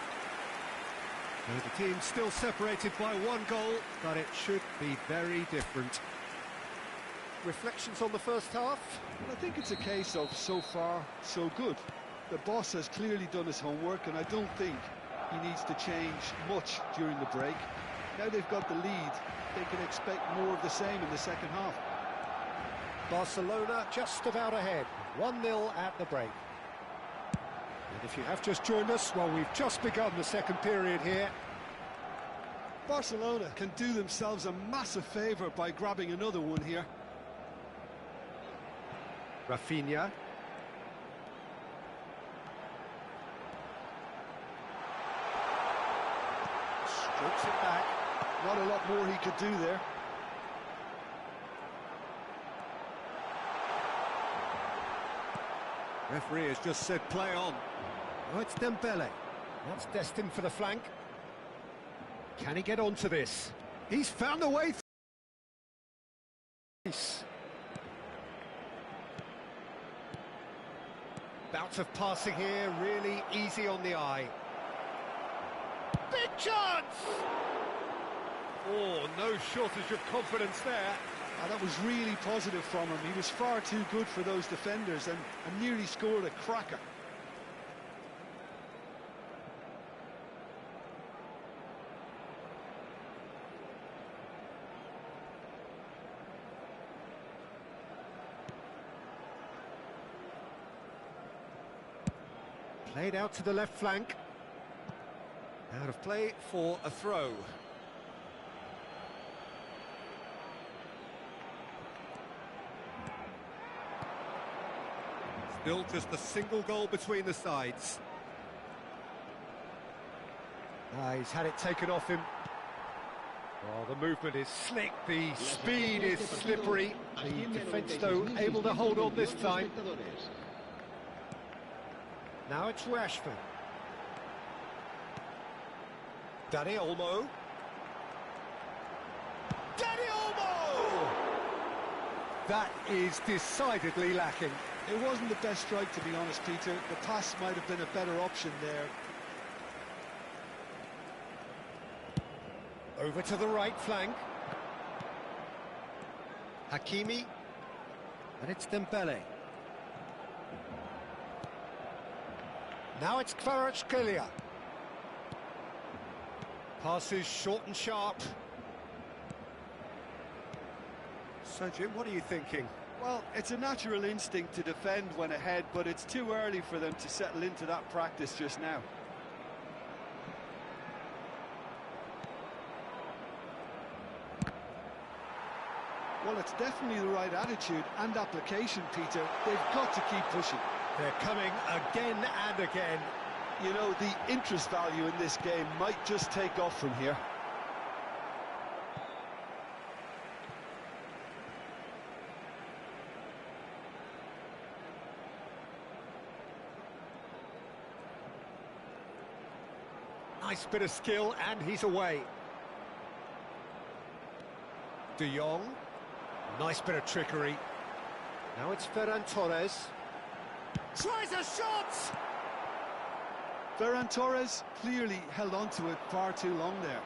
Speaker 4: Now, the team's still separated by one goal, but it should be very different. Reflections on the first half?
Speaker 2: Well, I think it's a case of so far, so good. The boss has clearly done his homework, and I don't think he needs to change much during the break. Now they've got the lead, they can expect more of the same in the second half.
Speaker 4: Barcelona just about ahead, 1-0 at the break. And if you have just joined us, well, we've just begun the second period here.
Speaker 2: Barcelona can do themselves a massive favour by grabbing another one here.
Speaker 4: Rafinha. Strokes it back.
Speaker 2: Not a lot more he could do there.
Speaker 4: Referee has just said play on. Oh, it's Dembele. That's destined for the flank. Can he get onto this? He's found a way through. Bout of passing here, really easy on the eye.
Speaker 1: Big chance!
Speaker 4: Oh, no shortage of confidence there.
Speaker 2: That was really positive from him. He was far too good for those defenders and nearly scored a cracker.
Speaker 4: Played out to the left flank. Out of play for a throw. Still just a single goal between the sides. He's had it taken off him. Oh, the movement is slick, the speed is slippery. The defence, though, able to hold on this time. Now it's Rashford. Dani Olmo.
Speaker 1: Dani Olmo!
Speaker 4: That is decidedly lacking.
Speaker 2: It wasn't the best strike, to be honest, Peter. The pass might have been a better option there.
Speaker 4: Over to the right flank. Hakimi. And it's Dembele. Now it's Kvaratskhelia. Passes short and sharp. So, Jim, what are you thinking?
Speaker 2: Well, it's a natural instinct to defend when ahead, but it's too early for them to settle into that practice just now. Well, it's definitely the right attitude and application, Peter. They've got to keep pushing.
Speaker 4: They're coming again and again.
Speaker 2: You know, the interest value in this game might just take off from here.
Speaker 4: Nice bit of skill, and he's away. De Jong. Nice bit of trickery. Now it's Ferran Torres.
Speaker 1: Tries a shot!
Speaker 2: Ferran Torres clearly held on to it far too long there.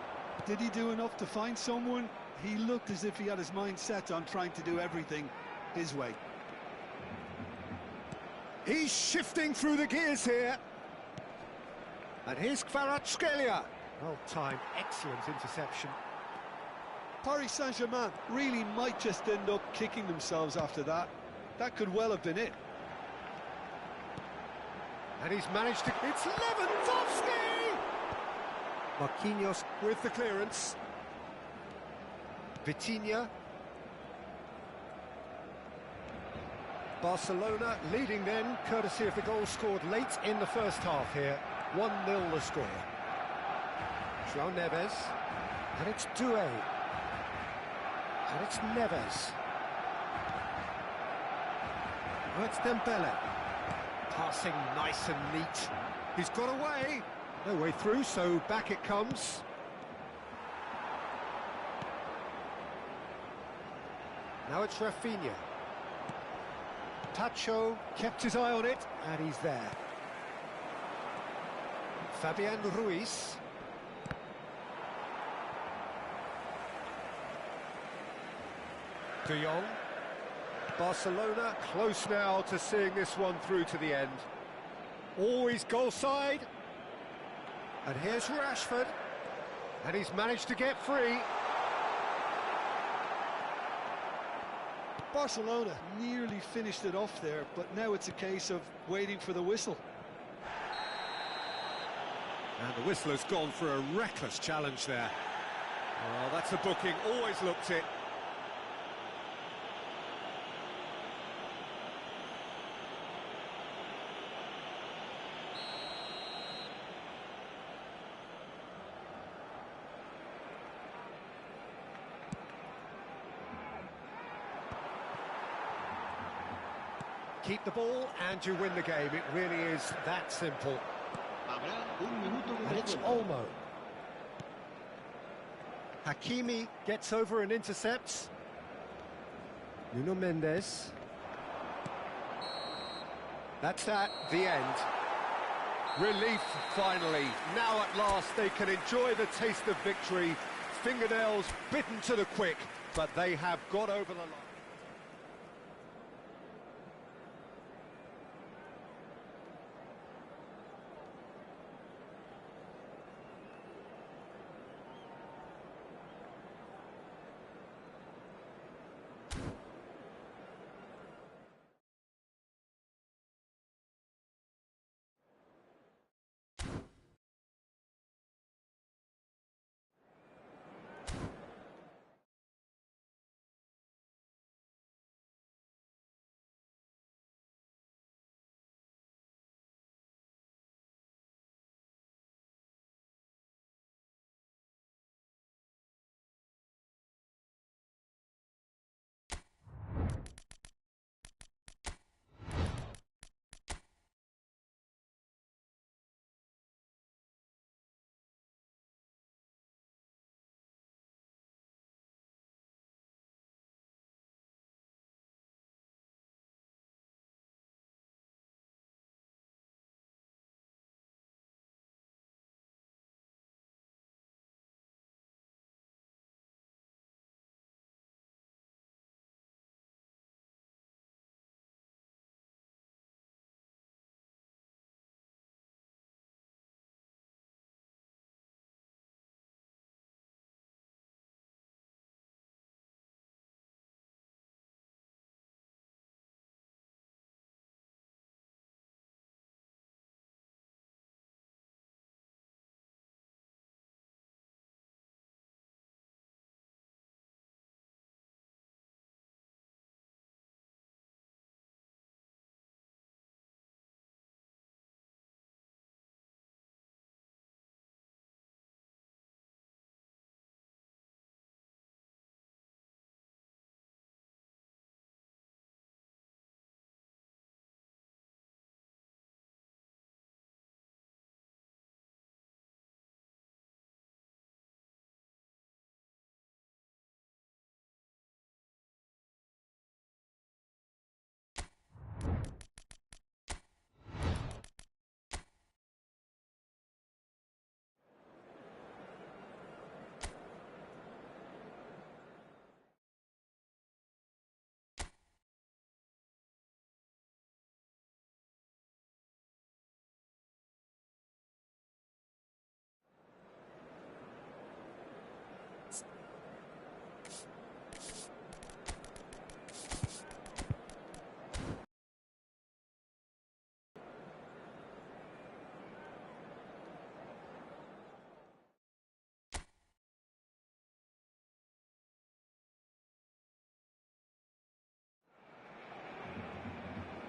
Speaker 2: Did he do enough to find someone? He looked as if he had his mind set on trying to do everything his way.
Speaker 4: He's shifting through the gears here. And here's Kvaratskhelia. Well-timed, excellent interception.
Speaker 2: Paris Saint-Germain really might just end up kicking themselves after that. That could well have been it.
Speaker 4: And he's managed to... It's Lewandowski! Marquinhos with the clearance. Vitinha. Barcelona leading then, courtesy of the goal scored late in the first half here. 1-0 the score. João Neves. And it's Doué. And it's Neves. Oh, it's Dembele. Passing nice and neat. He's got away. No way through, so back it comes. Now it's Rafinha. Tacho kept his eye on it, and he's there. Fabian Ruiz. De Jong. Barcelona close now to seeing this one through to the end. Always goal side. And here's Rashford. And he's managed to get free.
Speaker 2: Barcelona nearly finished it off there, but now it's a case of waiting for the whistle.
Speaker 4: And the whistle has gone for a reckless challenge there. Well, that's a booking, always looked it. Keep the ball and you win the game. It really is that simple. And it's Olmo. Hakimi gets over and intercepts. Nuno Mendes. That's that, the end. Relief, finally. Now at last they can enjoy the taste of victory. Fingernails bitten to the quick, but they have got over the line.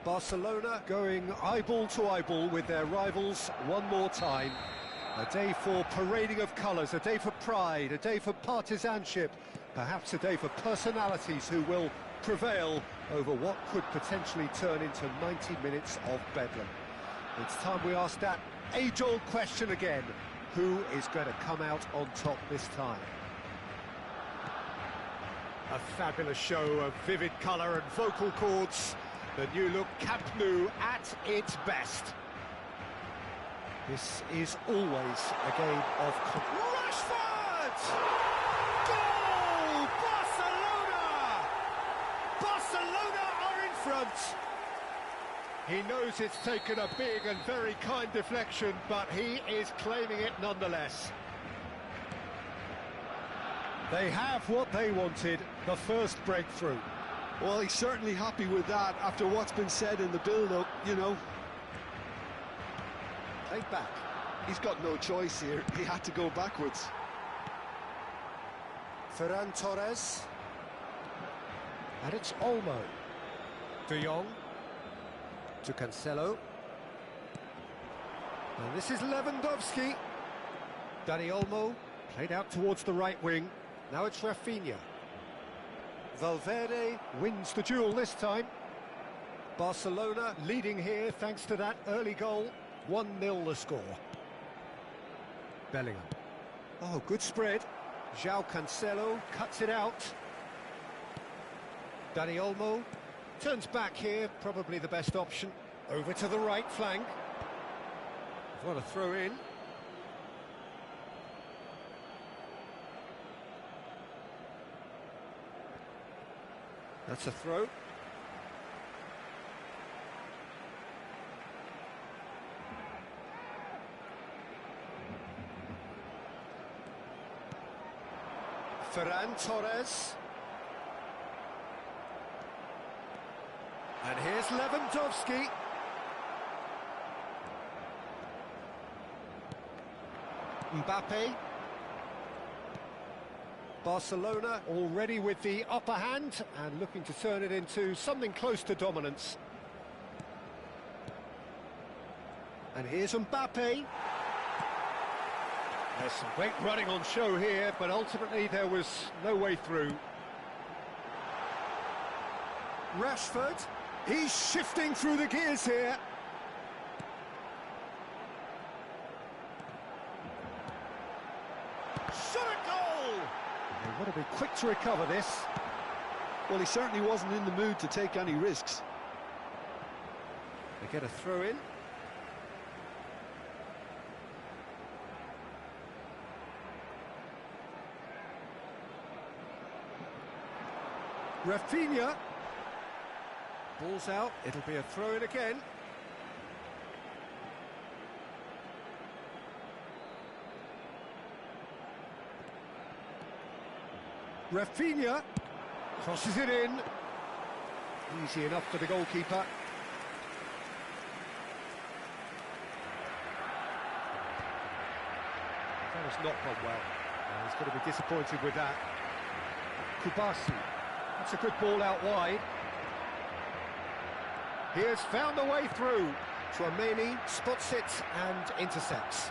Speaker 4: Barcelona going eyeball to eyeball with their rivals one more time. A day for parading of colours, a day for pride, a day for partisanship, perhaps a day for personalities who will prevail over what could potentially turn into 90 minutes of bedlam. It's time we ask that age-old question again. Who is going to come out on top this time?
Speaker 1: A fabulous show of vivid colour and vocal cords. The new look Camp Nou at its best.
Speaker 4: This is always a game of...
Speaker 1: Rashford! Goal! Barcelona! Barcelona are in front. He knows it's taken a big and very kind deflection, but he is claiming it nonetheless.
Speaker 4: They have what they wanted, the first breakthrough.
Speaker 2: Well, he's certainly happy with that after what's been said in the build-up, you know.
Speaker 4: Played back.
Speaker 2: He's got no choice here. He had to go backwards.
Speaker 4: Ferran Torres. And it's Olmo. De Jong. To Cancelo. And this is Lewandowski. Dani Olmo played out towards the right wing. Now it's Rafinha. Valverde wins the duel this time. Barcelona leading here thanks to that early goal. 1-0 the score. Bellingham. Oh, good spread. João Cancelo cuts it out. Dani Olmo turns back here, probably the best option. Over to the right flank. What a throw in. That's a throw. Ferran Torres. And here's Lewandowski. Mbappe. Barcelona already with the upper hand and looking to turn it into something close to dominance. And here's Mbappe.
Speaker 1: There's some great running on show here, but ultimately there was no way through.
Speaker 4: Rashford. He's shifting through the gears here.
Speaker 1: Shot a goal!
Speaker 4: They want to be quick to recover this.
Speaker 2: Well, he certainly wasn't in the mood to take any risks.
Speaker 4: They get a throw in. Rafinha. Ball's out, it'll be a throw in again. Rafinha crosses it in. Easy enough for the goalkeeper. That has not gone well. He's going to be disappointed with that. Kubasi. That's a good ball out wide. He has found a way through. Tchouaméni spots it and intercepts.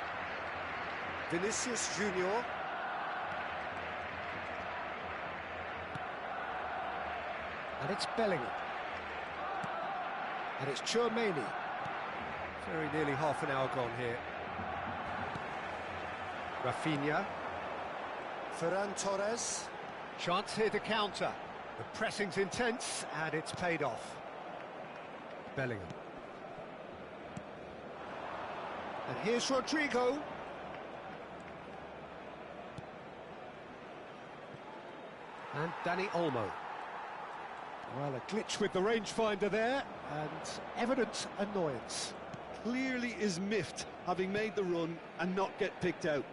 Speaker 4: Vinicius Junior. And it's Bellingham. And it's Tchouaméni. Very nearly half an hour gone here. Rafinha. Ferran Torres. Chance here to counter. The pressing's intense and it's paid off. Bellingham. And here's Rodrigo. And Dani Olmo. Well, a glitch with the rangefinder there, and evident annoyance.
Speaker 2: Clearly is miffed, having made the run and not get picked out.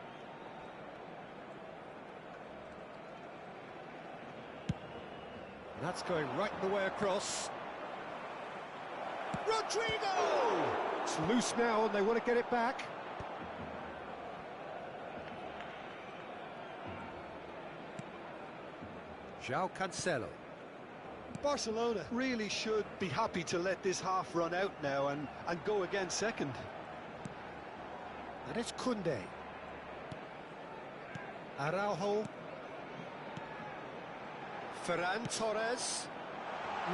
Speaker 4: And that's going right the way across. Rodrigo! It's loose now and they want to get it back. João Cancelo.
Speaker 2: Barcelona really should be happy to let this half run out now and go again second.
Speaker 4: And it's Koundé. Araujo. Ferran Torres.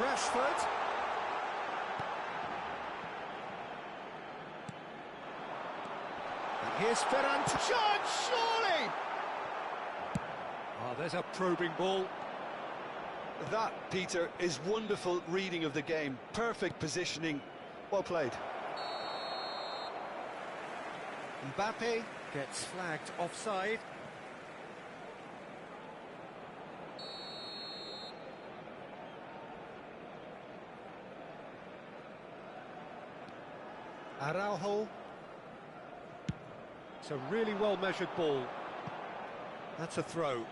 Speaker 4: Rashford. And here's Ferran.
Speaker 1: Chance, surely!
Speaker 4: Oh, there's a probing ball.
Speaker 2: That, Peter, is wonderful reading of the game. Perfect positioning. Well played.
Speaker 4: Mbappe gets flagged offside. Araujo. It's a really well-measured ball. That's a throw.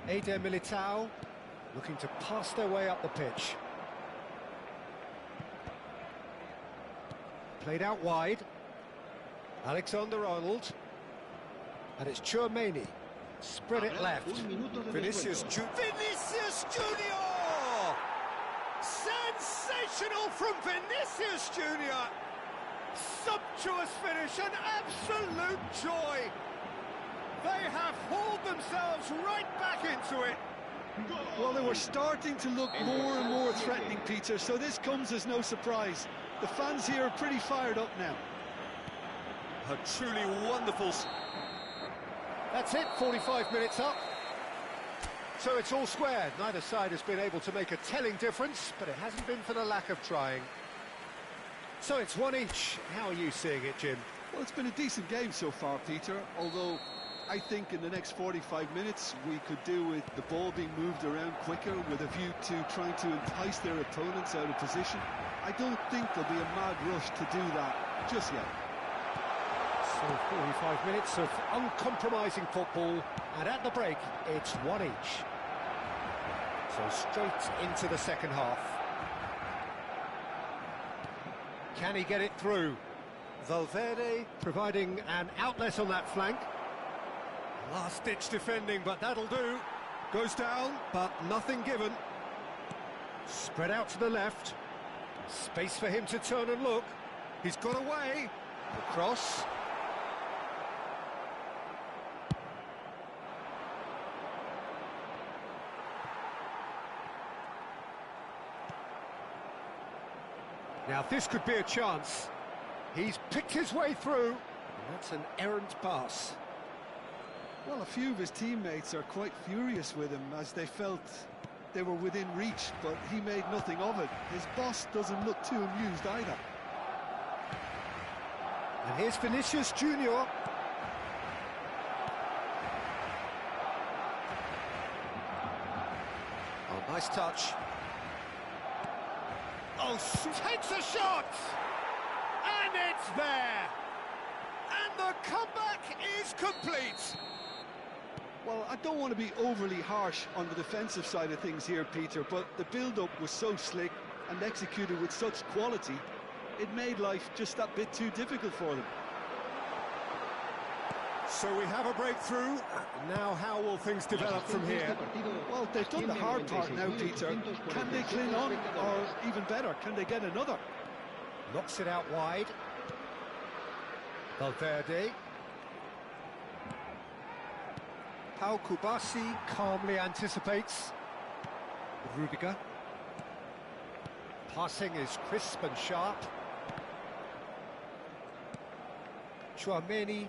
Speaker 4: Eder Militao looking to pass their way up the pitch. Played out wide. Alexander-Arnold. And it's Chouameni. Spread it left. Vinicius Junior.
Speaker 1: Sensational from Vinicius Junior. Sumptuous finish, an absolute joy. They have hauled themselves right back into it.
Speaker 2: Well, they were starting to look more and more threatening, Peter, so this comes as no surprise. The fans here are pretty fired up now.
Speaker 1: A truly wonderful...
Speaker 4: That's it, 45 minutes up. So it's all square. Neither side has been able to make a telling difference, but it hasn't been for the lack of trying. So it's one each. How are you seeing it, Jim?
Speaker 2: Well, it's been a decent game so far, Peter, although I think in the next 45 minutes we could do with the ball being moved around quicker with a view to trying to entice their opponents out of position. I don't think there'll be a mad rush to do that just yet.
Speaker 4: So 45 minutes of uncompromising football, and at the break, it's one each. So straight into the second half. Can he get it through? Valverde providing an outlet on that flank. Last-ditch defending, but that'll do. Goes down, but nothing given. Spread out to the left. Space for him to turn and look. He's got away. The cross. Now this could be a chance. He's picked his way through. And that's an errant pass.
Speaker 2: Well, a few of his teammates are quite furious with him as they felt they were within reach, but he made nothing of it. His boss doesn't look too amused either.
Speaker 4: And here's Vinicius Junior. Oh, nice touch.
Speaker 1: Oh, takes a shot! And it's there! And the comeback is complete!
Speaker 2: Well, I don't want to be overly harsh on the defensive side of things here, Peter, but the build-up was so slick and executed with such quality, it made life just that bit too difficult for them.
Speaker 4: So we have a breakthrough. Now how will things develop from here?
Speaker 2: Well, they've done the hard part now, Peter. Can they cling on, or even better, can they get another?
Speaker 4: Knocks it out wide. Valverde. Pau Kubasi calmly anticipates. Rudiger. Passing is crisp and sharp. Chouameni.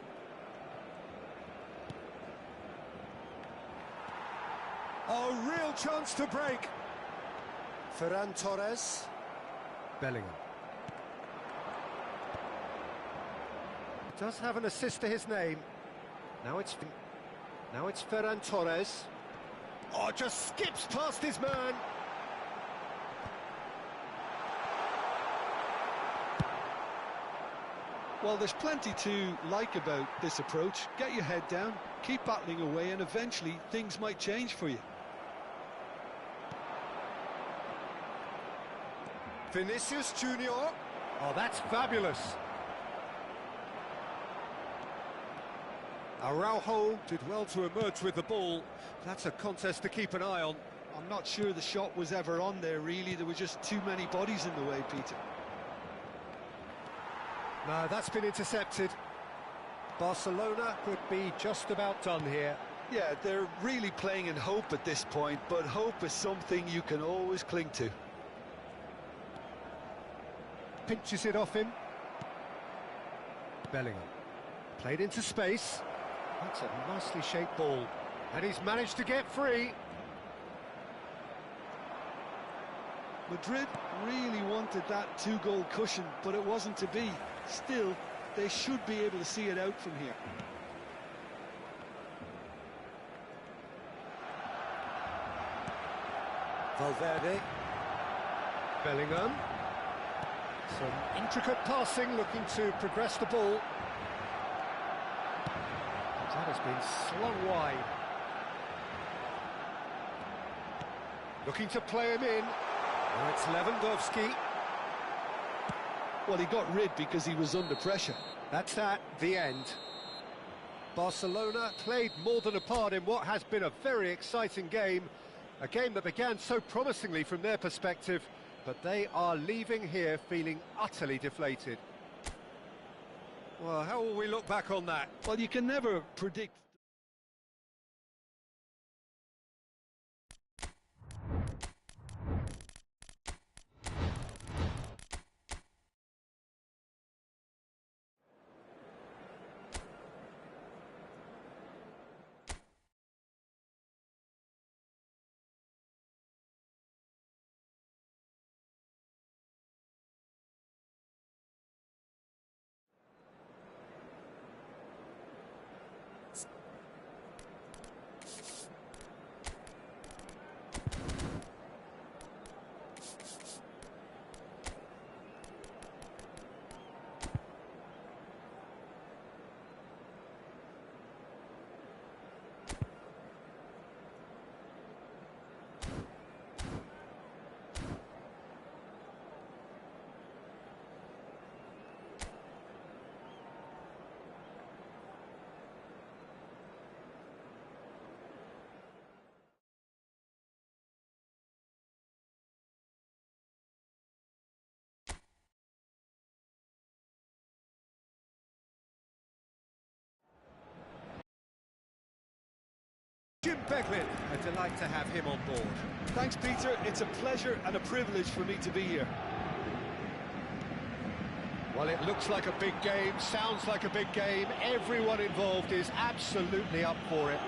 Speaker 4: A real chance to break. Ferran Torres. Bellingham. Does have an assist to his name. Now it's Ferran Torres. Oh, just skips past his man.
Speaker 2: Well, there's plenty to like about this approach. Get your head down, keep battling away, and eventually things might change for you.
Speaker 4: Vinicius Junior. Oh, that's fabulous. Araujo did well to emerge with the ball. That's a contest to keep an eye on.
Speaker 2: I'm not sure the shot was ever on there, really. There were just too many bodies in the way, Peter.
Speaker 4: No, that's been intercepted. Barcelona could be just about done here.
Speaker 2: Yeah, they're really playing in hope at this point, but hope is something you can always cling to.
Speaker 4: Pinches it off him. Bellingham. Played into space. That's a nicely shaped ball. And he's managed to get free.
Speaker 2: Madrid really wanted that two-goal cushion, but it wasn't to be. Still, they should be able to see it out from here.
Speaker 4: Valverde. Bellingham. Some intricate passing, looking to progress the ball. That has been slung wide. Looking to play him in. Now it's Lewandowski.
Speaker 2: Well, he got rid because he was under pressure.
Speaker 4: That's the end. Barcelona played more than a part in what has been a very exciting game. A game that began so promisingly from their perspective, but they are leaving here feeling utterly deflated. Well, how will we look back on that?
Speaker 2: Well, you can never predict.
Speaker 4: Jim Beglin, a delight to have him on board.
Speaker 2: Thanks, Peter. It's a pleasure and a privilege for me to be here.
Speaker 4: Well, it looks like a big game, sounds like a big game. Everyone involved is absolutely up for it.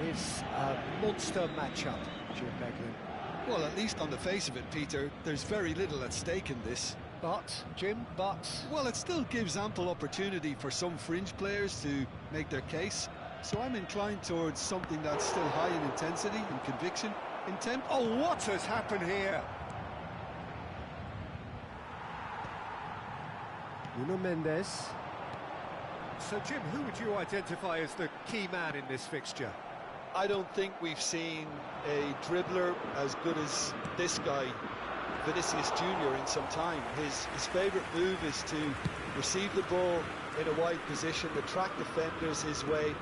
Speaker 4: It is a monster matchup, Jim Beglin.
Speaker 2: Well, at least on the face of it, Peter, there's very little at stake in this.
Speaker 4: But, Jim,
Speaker 2: well, it still gives ample opportunity for some fringe players to make their case. So I'm inclined towards something that's still high in intensity and conviction, in tempo.
Speaker 4: Oh, what has happened here? Nuno Mendes. So, Jim, who would you identify as the key man in this fixture?
Speaker 2: I don't think we've seen a dribbler as good as this guy, Vinicius Jr., in some time. His favourite move is to receive the ball in a wide position, attract defenders his way,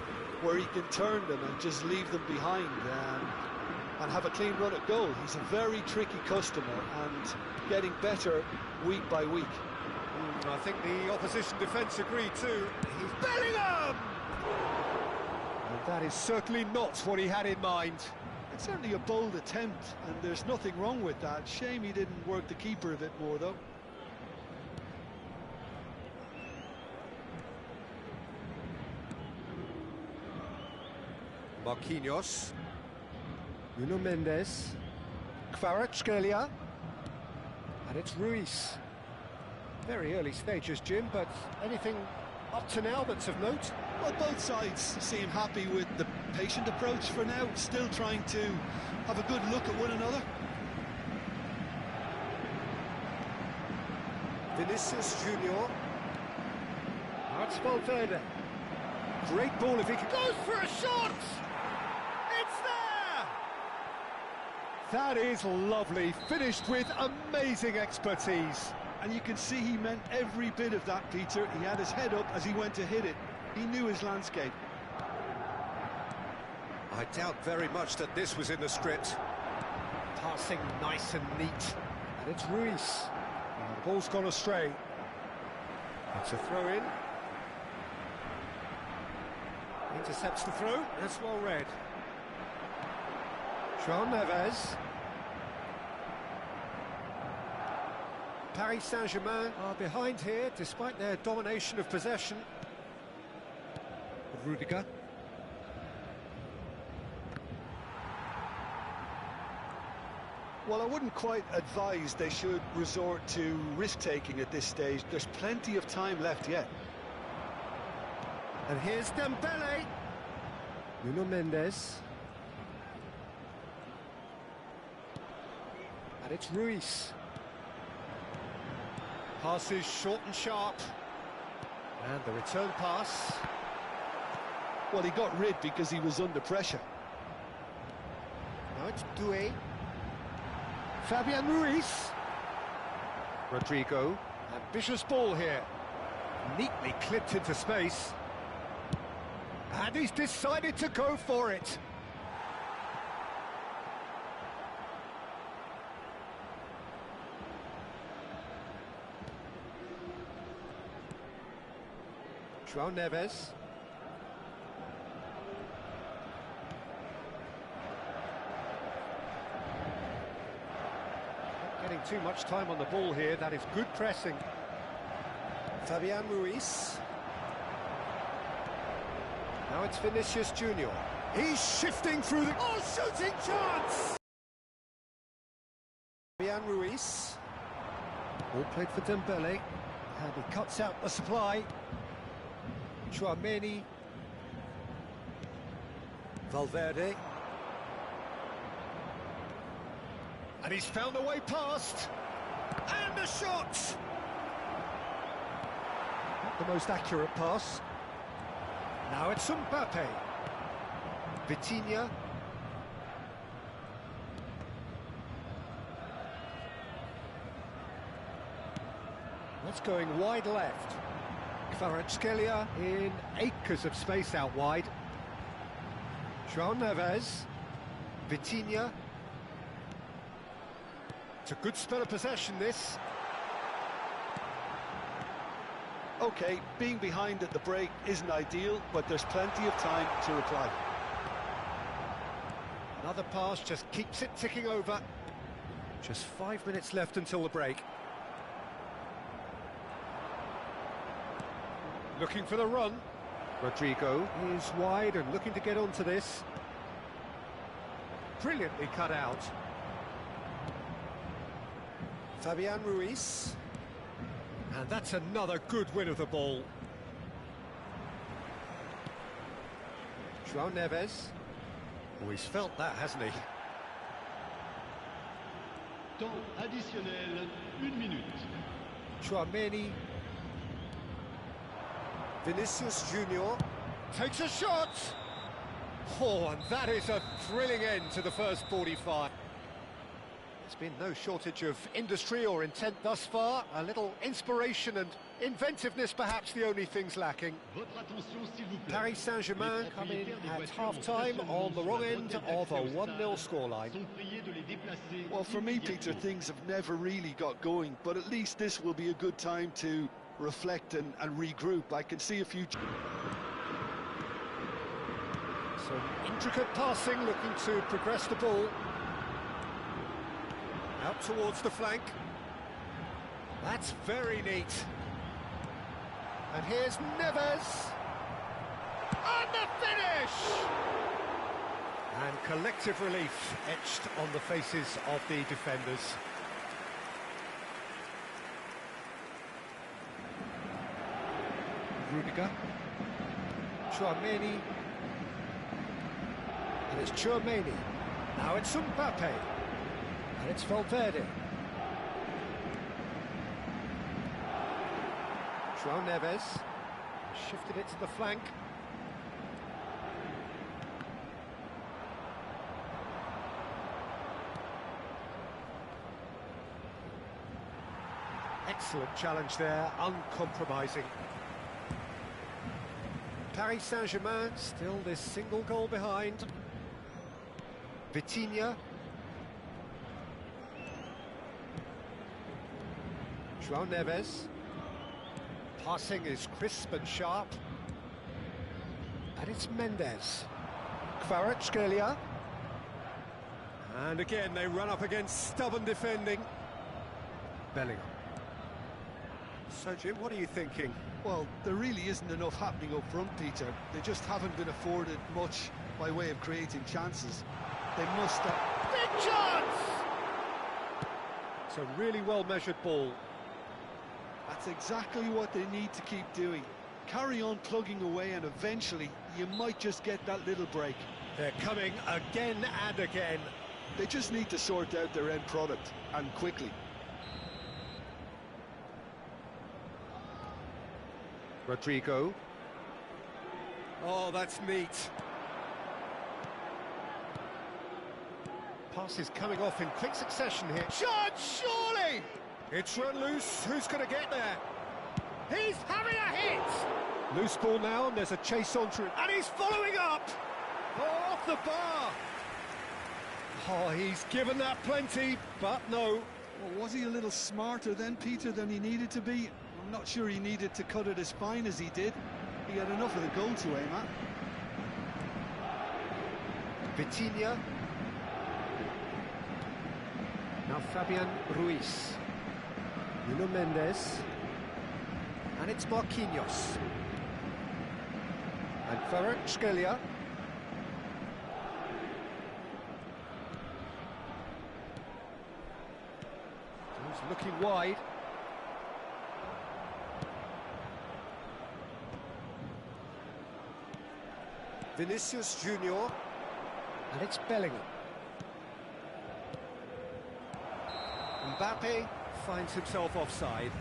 Speaker 2: where he can turn them and just leave them behind and have a clean run at goal. He's a very tricky customer and getting better week by week.
Speaker 4: I think the opposition defence agree too. He's Bellingham! And that is certainly not what he had in mind.
Speaker 2: It's certainly a bold attempt, and there's nothing wrong with that. Shame he didn't work the keeper a bit more, though.
Speaker 4: Marquinhos. Nuno Mendes. Kvaratskhelia. And it's Ruiz. Very early stages, Jim, but anything up to now that's of note?
Speaker 2: Well, both sides seem happy with the patient approach for now, still trying to have a good look at one another.
Speaker 4: Vinicius Junior. That's Valverde. Great ball if he could...
Speaker 1: Goes for a shot! It's there!
Speaker 4: That is lovely, finished with amazing expertise.
Speaker 2: And you can see he meant every bit of that, Peter. He had his head up as he went to hit it. He knew his landscape.
Speaker 4: I doubt very much that this was in the script. Passing nice and neat. And it's Ruiz. And the ball's gone astray. It's a throw-in. Intercepts the throw. That's well read. João Neves. Paris Saint-Germain are behind here, despite their domination of possession. Rudiger.
Speaker 2: Well, I wouldn't quite advise they should resort to risk-taking at this stage. There's plenty of time left yet.
Speaker 4: And here's Dembele. Nuno Mendes. And it's Ruiz. Passes short and sharp. And the return pass.
Speaker 2: Well, he got rid because he was under pressure.
Speaker 4: Now it's Doué. Fabian Ruiz. Rodrigo. Ambitious ball here. Neatly clipped into space. And he's decided to go for it. João Neves. Not getting too much time on the ball here. That is good pressing. Fabian Ruiz. Now it's Vinicius Junior. He's shifting through the... Oh, shooting chance! Fabian Ruiz. Ball played for Dembele. And he cuts out the supply. Chouameni. Valverde. And he's found a way past. And a shot! Not the most accurate pass. Now it's Mbappe. Vitinha. That's going wide left. Kvaratskhelia in acres of space out wide. João Neves. Vitinha. It's a good spell of possession, this.
Speaker 2: OK, being behind at the break isn't ideal, but there's plenty of time to reply.
Speaker 4: Another pass just keeps it ticking over. Just 5 minutes left until the break. Looking for the run. Rodrigo is wide and looking to get onto this. Brilliantly cut out. Fabian Ruiz. And that's another good win of the ball. João Neves. Oh, he's felt that, hasn't he?
Speaker 3: Temps additionnel, 1 minute.
Speaker 4: Chouameni. Vinicius Junior takes a shot. Oh, and that is a thrilling end to the first 45. There's been no shortage of industry or intent thus far. A little inspiration and inventiveness, perhaps the only things lacking.
Speaker 3: Votre attention, s'il vous plaît.
Speaker 4: Paris Saint-Germain come in at half-time on the wrong end of a 1-0 scoreline.
Speaker 3: Sont priés de les déplacer.
Speaker 2: Well, for me, Peter, things have never really got going, but at least this will be a good time to reflect and regroup. I can see a few...
Speaker 4: Some intricate passing, looking to progress the ball. Out towards the flank. That's very neat. And here's Neves. And the finish! And collective relief etched on the faces of the defenders. Rudiger. Chouameni. And it's Chouameni. Now it's Mbappe. And it's Valverde. João Neves. Shifted it to the flank. Excellent challenge there, uncompromising. Paris Saint-Germain still this single goal behind. Vitinha. João Neves. Passing is crisp and sharp. And it's Mendes. Kvaratskhelia. And again they run up against stubborn defending. Bellingham. So Jim, what are you thinking?
Speaker 2: Well, there really isn't enough happening up front, Peter. They just haven't been afforded much by way of creating chances. They must stop.
Speaker 1: Big chance!
Speaker 4: It's a really well-measured ball.
Speaker 2: That's exactly what they need to keep doing. Carry on plugging away and eventually you might just get that little break.
Speaker 4: They're coming again and again.
Speaker 2: They just need to sort out their end product, and quickly.
Speaker 4: Rodrigo. Oh, that's neat. Pass is coming off in quick succession here.
Speaker 1: Chance, surely!
Speaker 4: It's run loose. Who's going to get there?
Speaker 1: He's having a hit!
Speaker 4: Loose ball now, and there's a chase on through.
Speaker 1: And he's following up!
Speaker 4: Oh, off the bar! Oh, he's given that plenty, but no.
Speaker 2: Well, was he a little smarter then, Peter, than he needed to be? I'm not sure he needed to cut it as fine as he did. He had enough of the goal to aim at.
Speaker 4: Vitinha. Now Fabian Ruiz. Nuno Mendes. And it's Marquinhos. And Kvaratskhelia. He's looking wide. Vinicius Junior. And it's Bellingham. Mbappe finds himself offside.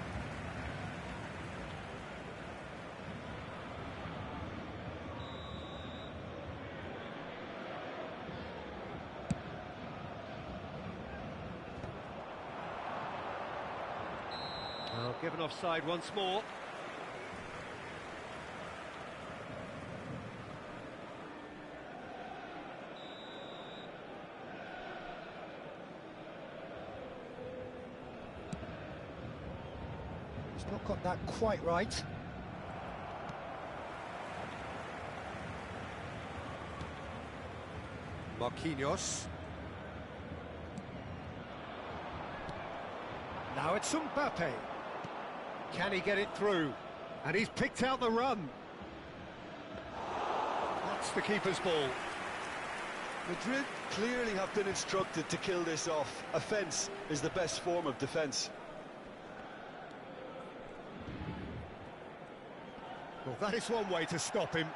Speaker 4: Well, given offside once more. He's not got that quite right. Marquinhos. Now it's Mbappe. Can he get it through? And he's picked out the run. That's the keeper's ball.
Speaker 2: Madrid clearly have been instructed to kill this off. Offence is the best form of defence.
Speaker 4: Well, that is one way to stop him.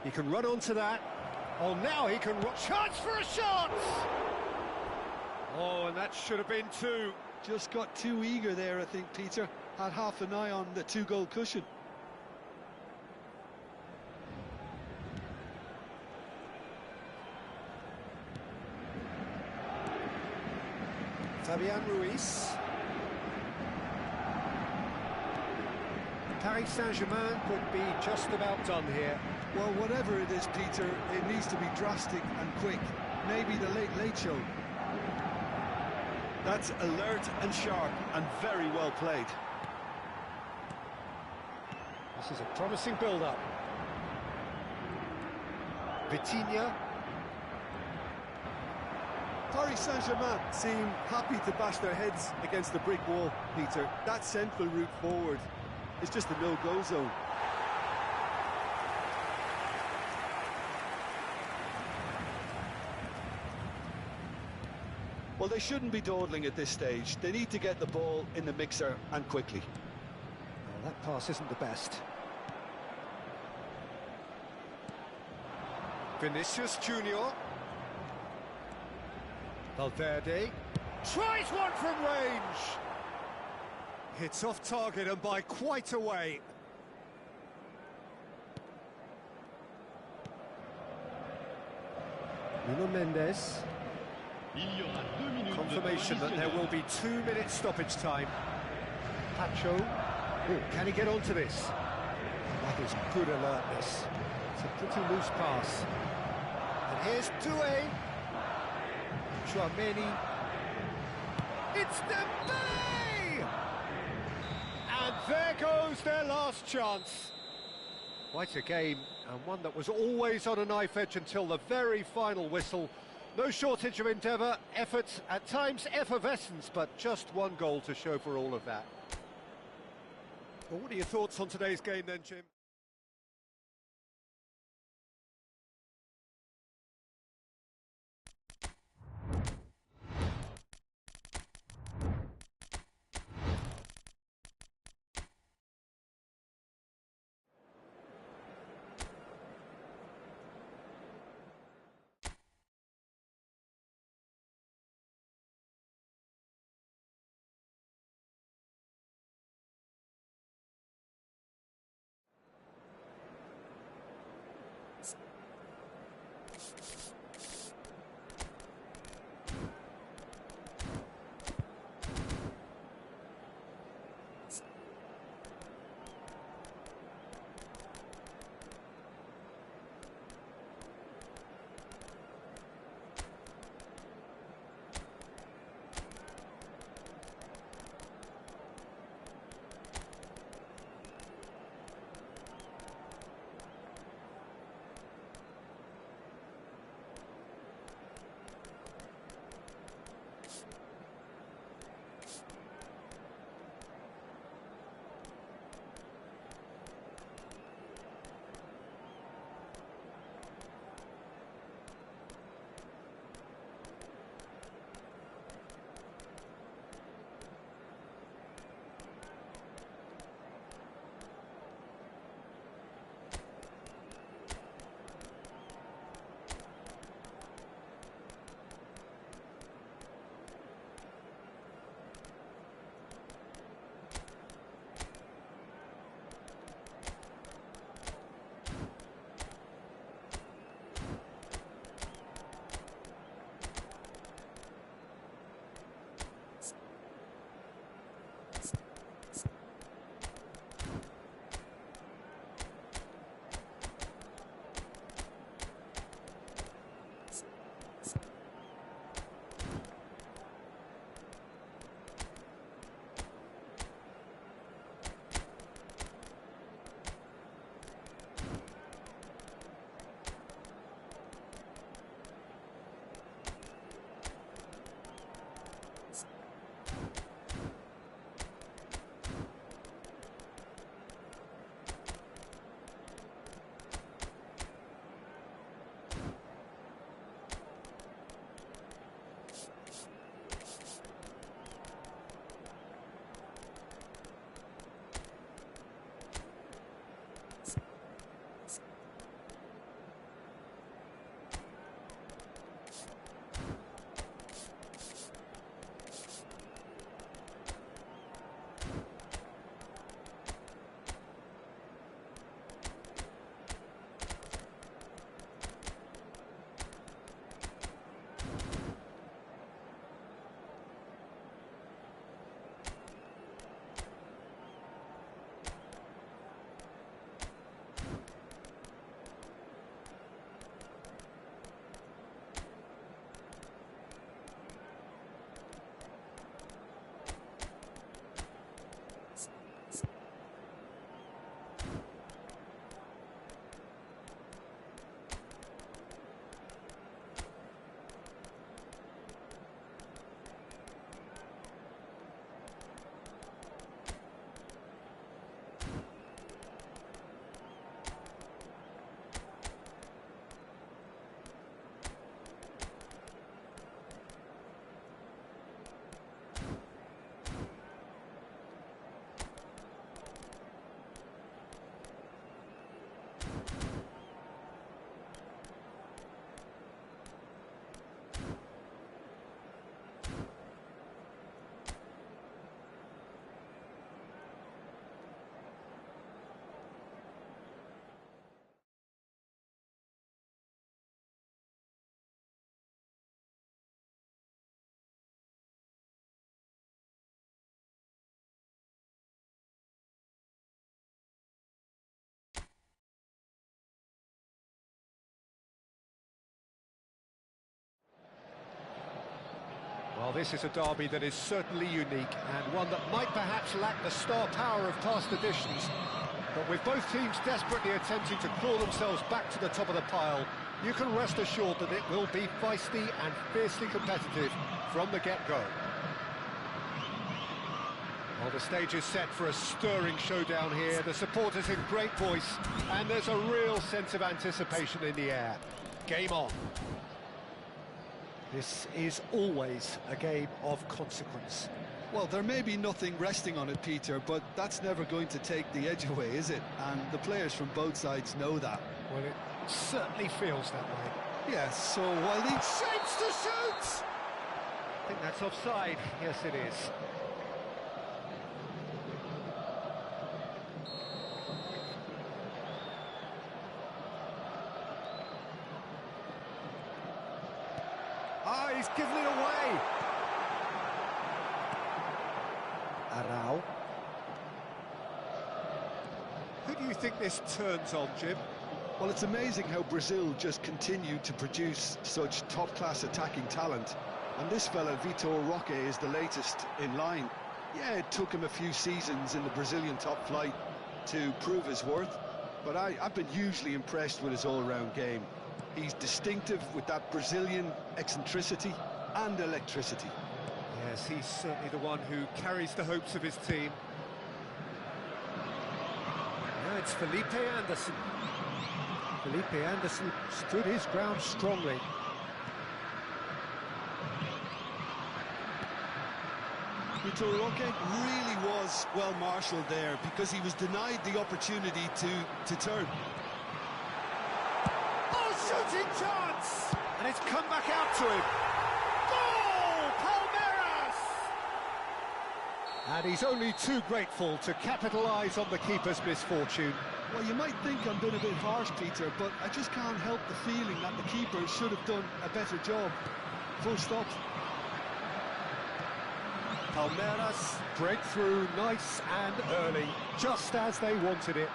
Speaker 4: He can run onto that. Oh, now he can run.
Speaker 1: Chance for a shot!
Speaker 4: Oh, and that should have been two.
Speaker 2: Just got too eager there, I think, Peter. Had half an eye on the two-goal cushion.
Speaker 4: Fabian Ruiz. Paris Saint-Germain could be just about done here.
Speaker 2: Well, whatever it is, Peter, it needs to be drastic and quick. Maybe the late show. That's alert and sharp and very well played.
Speaker 4: This is a promising build-up. Vitinha.
Speaker 2: Paris Saint-Germain seem happy to bash their heads against the brick wall, Peter. That central route forward is just a no-go zone. Well, they shouldn't be dawdling at this stage. They need to get the ball in the mixer and quickly.
Speaker 4: Well, that pass isn't the best. Vinicius Junior. Valverde.
Speaker 1: Tries one from range!
Speaker 4: Hits off target and by quite a way. Nuno Mendes. Confirmation that there will be 2 minutes stoppage time. Pacho. Oh, can he get onto this? That is good alertness. It's a pretty loose pass. And here's Doué. Chouameni.
Speaker 1: It's Dembele! And there goes their last chance.
Speaker 4: Quite a game, and one that was always on a knife edge until the very final whistle. No shortage of endeavour, effort, at times effervescence, but just one goal to show for all of that.
Speaker 1: Well, what are your thoughts on today's game then, Jim?
Speaker 4: this is a derby that is certainly unique, and one that might perhaps lack the star power of past editions. But with both teams desperately attempting to claw themselves back to the top of the pile, you can rest assured that it will be feisty and fiercely competitive from the get-go. Well, the stage is set for a stirring showdown here. The supporters in great voice, and there's a real sense of anticipation in the air. Game on. This is always a game of consequence.
Speaker 2: Well, there may be nothing resting on it, Peter, but that's never going to take the edge away, is it? And the players from both sides know that.
Speaker 4: Well, it certainly feels that way.
Speaker 2: Yes, so while he
Speaker 1: Shapes to shoot!
Speaker 4: I think that's offside. Yes, it is.
Speaker 1: Ah, he's given it away.
Speaker 4: Arau. Who do you think this turns on, Jim?
Speaker 2: Well, it's amazing how Brazil just continue to produce such top-class attacking talent. And this fella, Vitor Roque, is the latest in line. Yeah, it took him a few seasons in the Brazilian top flight to prove his worth, but I've been hugely impressed with his all-round game. He's distinctive with that Brazilian eccentricity and electricity.
Speaker 4: Yes, he's certainly the one who carries the hopes of his team. Now it's Felipe Anderson. Felipe Anderson stood his ground strongly.
Speaker 2: Vitor Roque really was well marshalled there because he was denied the opportunity to turn.
Speaker 1: Oh, shooting chance!
Speaker 4: And it's come back out to him.
Speaker 1: Goal! Palmeiras!
Speaker 4: And he's only too grateful to capitalise on the keeper's misfortune.
Speaker 2: Well, you might think I'm being a bit harsh, Peter, but I just can't help the feeling that the keeper should have done a better job. Full stop.
Speaker 4: Palmeiras break through nice and early, just as they wanted it.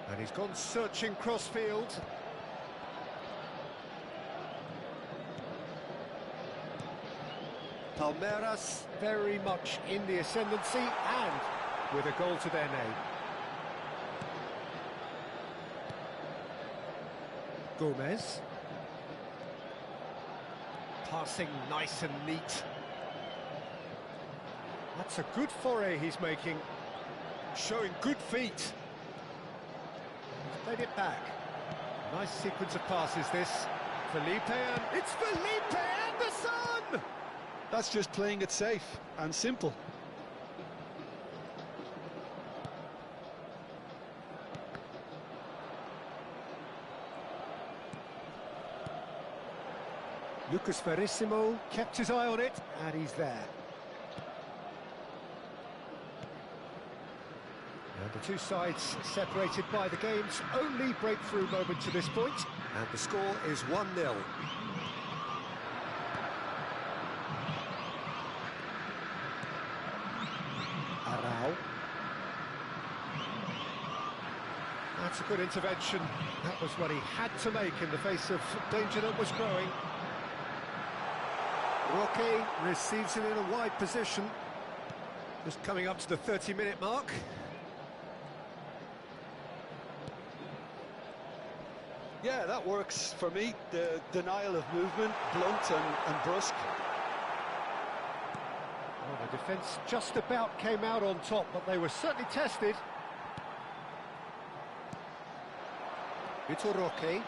Speaker 4: And he's gone searching crossfield. Palmeiras very much in the ascendancy and with a goal to their name. Gomez. Passing nice and neat. That's a good foray he's making. Showing good feet. He's played it back. Nice sequence of passes this. Felipe and
Speaker 1: It's Felipe Anderson!
Speaker 2: That's just playing it safe and simple.
Speaker 4: Lucas Verissimo kept his eye on it, and he's there. And the two sides separated by the game's only breakthrough moment to this point, and the score is 1-0. Arau. That's a good intervention. That was what he had to make in the face of danger that was growing. Roque receives it in a wide position. Just coming up to the 30-minute mark.
Speaker 2: Yeah, that works for me. The denial of movement, blunt and brusque.
Speaker 4: Well, the defence just about came out on top, but they were certainly tested. Vitor Roque.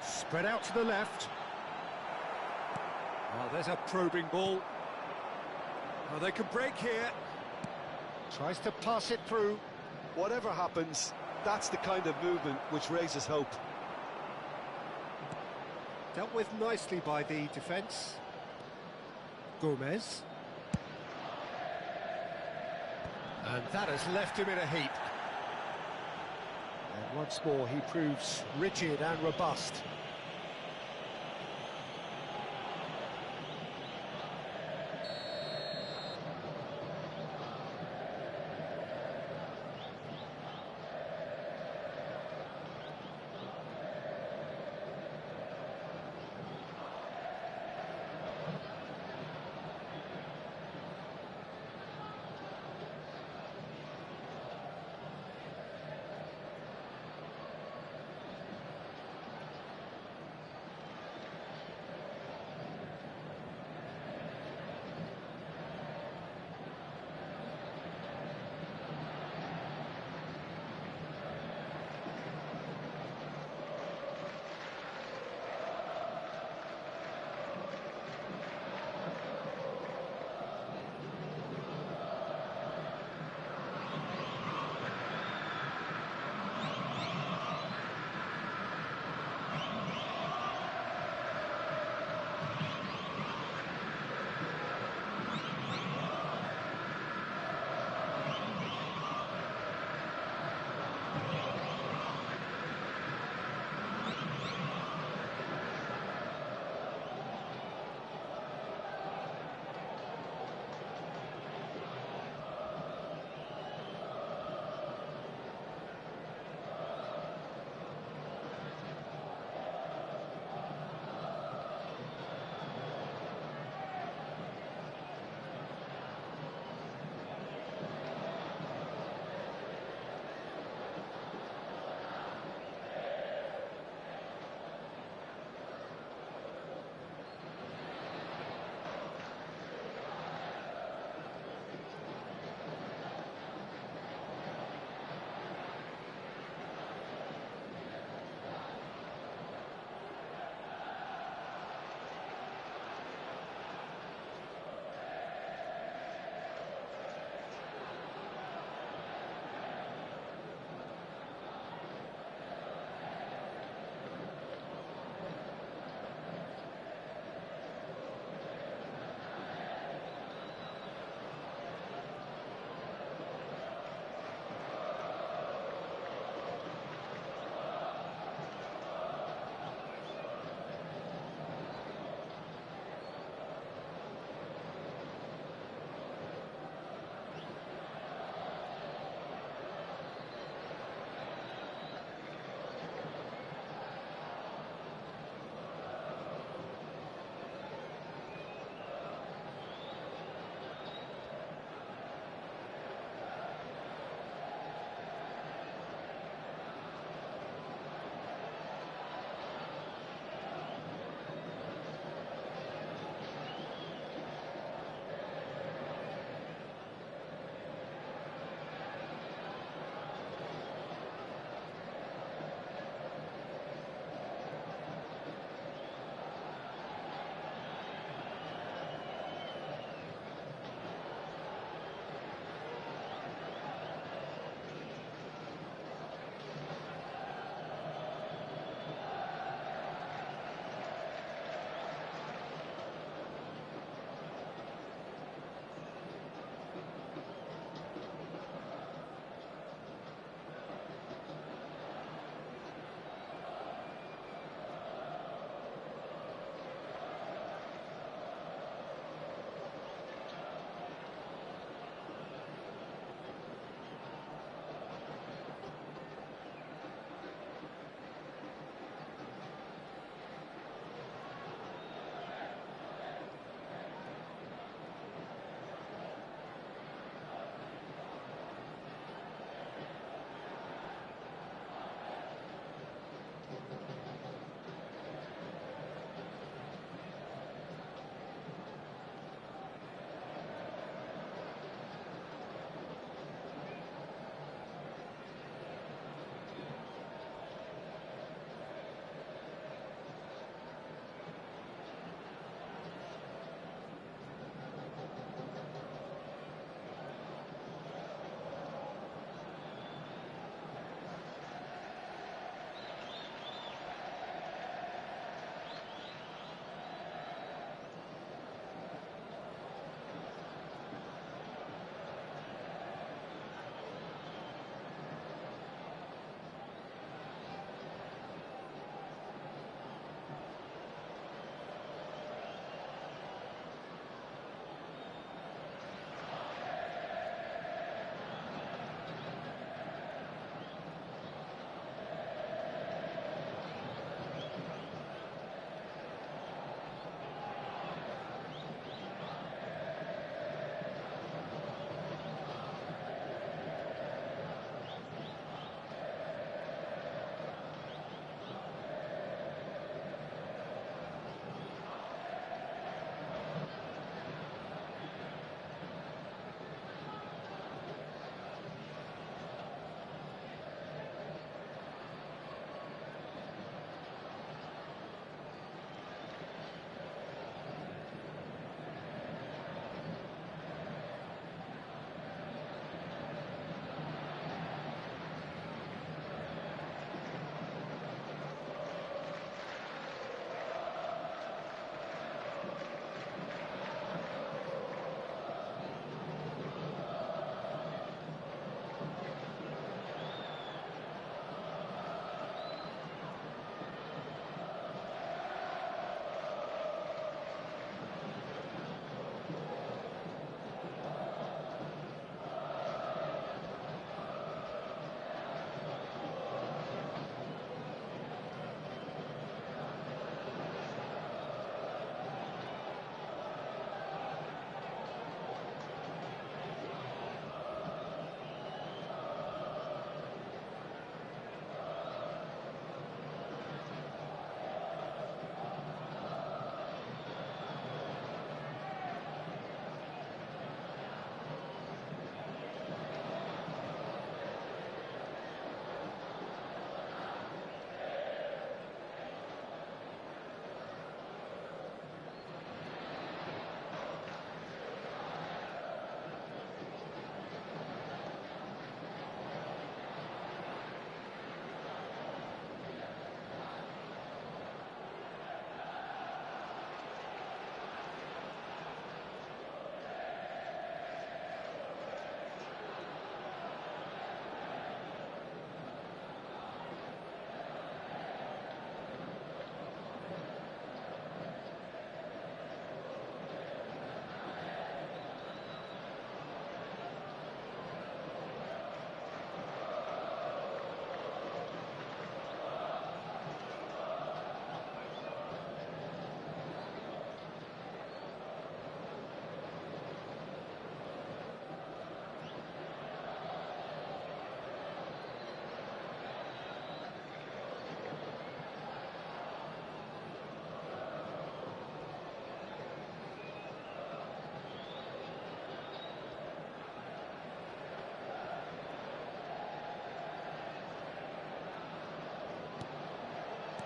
Speaker 4: Spread out to the left. Oh, there's a probing ball. Oh, they can break here. Tries to pass it through.
Speaker 2: Whatever happens, that's the kind of movement which raises hope.
Speaker 4: Dealt with nicely by the defence. Gomez. And that has left him in a heap. And once more he proves rigid and robust.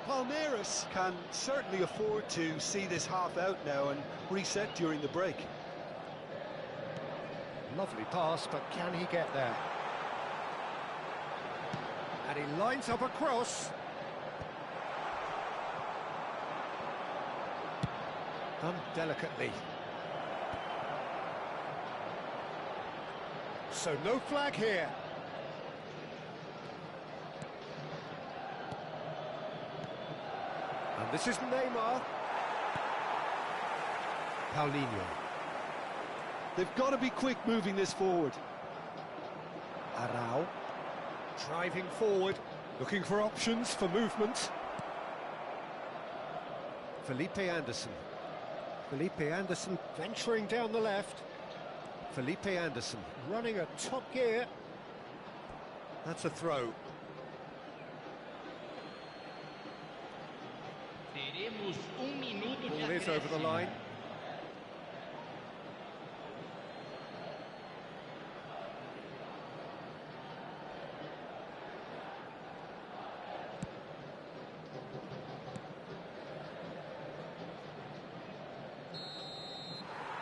Speaker 2: Palmeiras can certainly afford to see this half out now and reset during the break.
Speaker 4: Lovely pass, but can he get there? And he lines up a cross. Done delicately. So no flag here. And this is Neymar. Paulinho.
Speaker 2: They've got to be quick moving this forward.
Speaker 4: Arau. Driving forward, looking for options for movement. Felipe Anderson. Felipe Anderson venturing down the left. Felipe Anderson running at top gear. That's a throw. Ball is over the line.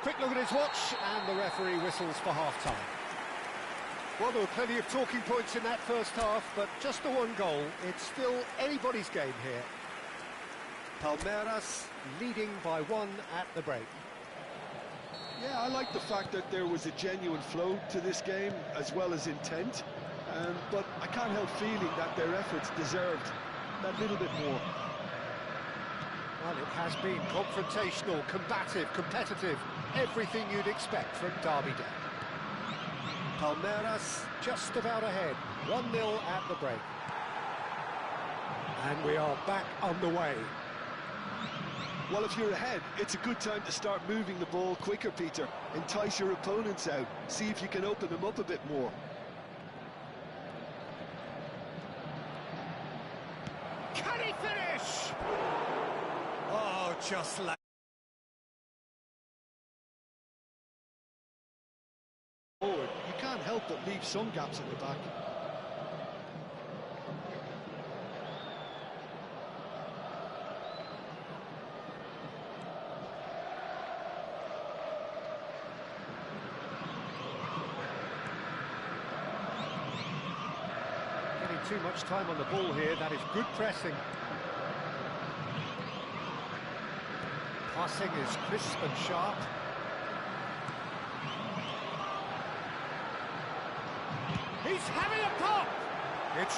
Speaker 4: Quick look at his watch, and the referee whistles for half-time. Well, there were plenty of talking points in that first half, but just the one goal. It's still anybody's game here. Palmeiras leading by 1 at the break.
Speaker 2: Yeah, I like the fact that there was a genuine flow to this game, as well as intent. But I can't help feeling that their efforts deserved that little bit more.
Speaker 4: Well, it has been confrontational, combative, competitive, everything you'd expect from Derby Day. Palmeiras just about ahead, 1-0 at the break. And we are back on the way.
Speaker 2: Well, if you're ahead, it's a good time to start moving the ball quicker, Peter. Entice your opponents out, see if you can open them up a bit more.
Speaker 1: Can he finish?
Speaker 4: Oh, just like...
Speaker 2: Forward, you can't help but leave some gaps at the back.
Speaker 4: Too much time on the ball here. That is good pressing. Passing is crisp and sharp.
Speaker 1: He's having a pop!
Speaker 4: It's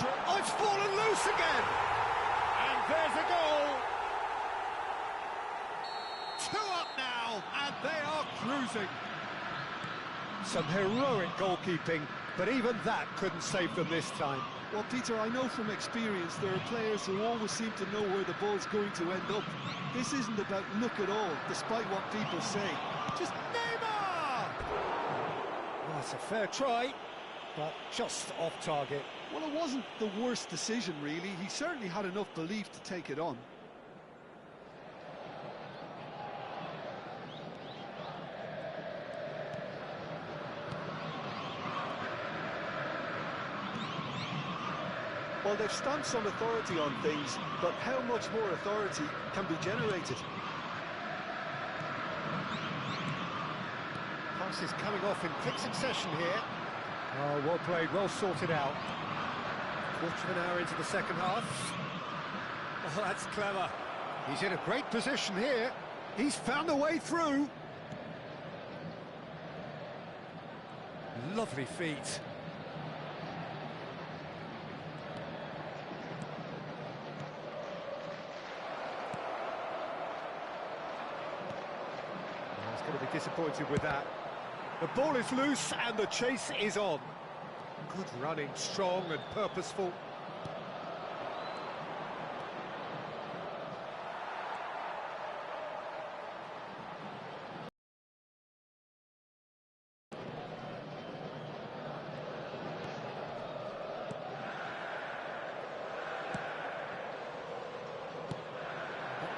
Speaker 4: fallen loose again!
Speaker 1: And there's a goal! 2 up now, and they are cruising.
Speaker 4: Some heroic goalkeeping, but even that couldn't save them this time.
Speaker 2: Well, Peter, I know from experience there are players who always seem to know where the ball's going to end up. This isn't about luck at all, despite what people say.
Speaker 1: Just Neymar!
Speaker 4: Well, it's a fair try, but just off target.
Speaker 2: Well, it wasn't the worst decision, really. He certainly had enough belief to take it on. Well, they've stamped some authority on things, but how much more authority can be generated?
Speaker 4: Passes coming off in quick succession here. Oh, well played, well sorted out. Quarter of an hour into the second half. Oh, that's clever. He's in a great position here. He's found a way through. Lovely feet. Going to be disappointed with that. The ball is loose and the chase is on. Good running, strong and purposeful.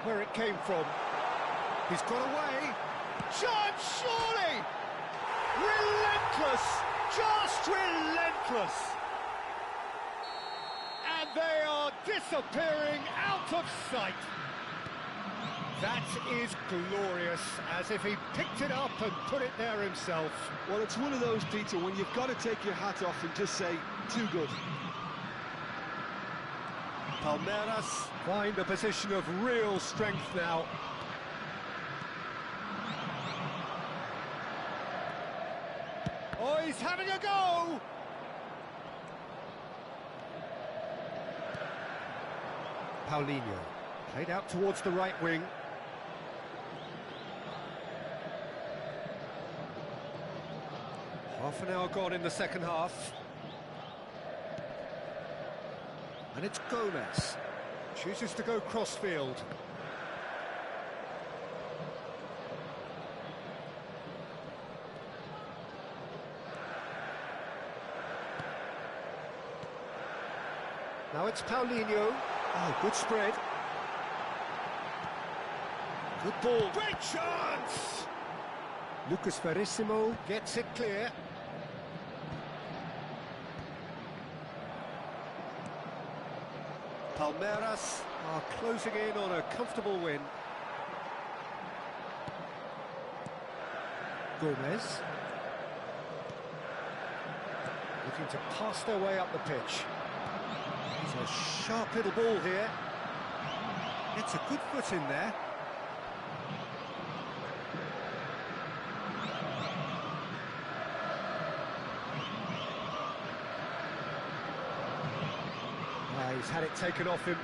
Speaker 4: Where it came from. He's got away.
Speaker 1: Chance, surely! Relentless! Just relentless! And they are disappearing out of sight.
Speaker 4: That is glorious, as if he picked it up and put it there himself.
Speaker 2: Well, it's one of those, Peter, when you've got to take your hat off and just say, too good.
Speaker 4: Palmeiras find a position of real strength now.
Speaker 1: Oh, he's having a go!
Speaker 4: Paulinho, played out towards the right wing. Half an hour gone in the second half. And it's Gomez. Chooses to go crossfield. Now it's Paulinho. Oh, good spread. Good ball.
Speaker 1: Great chance!
Speaker 4: Lucas Verissimo gets it clear. Palmeiras are closing in on a comfortable win. Gomez. Looking to pass their way up the pitch. He's a sharp little ball here. Gets a good foot in there. He's had it taken off him.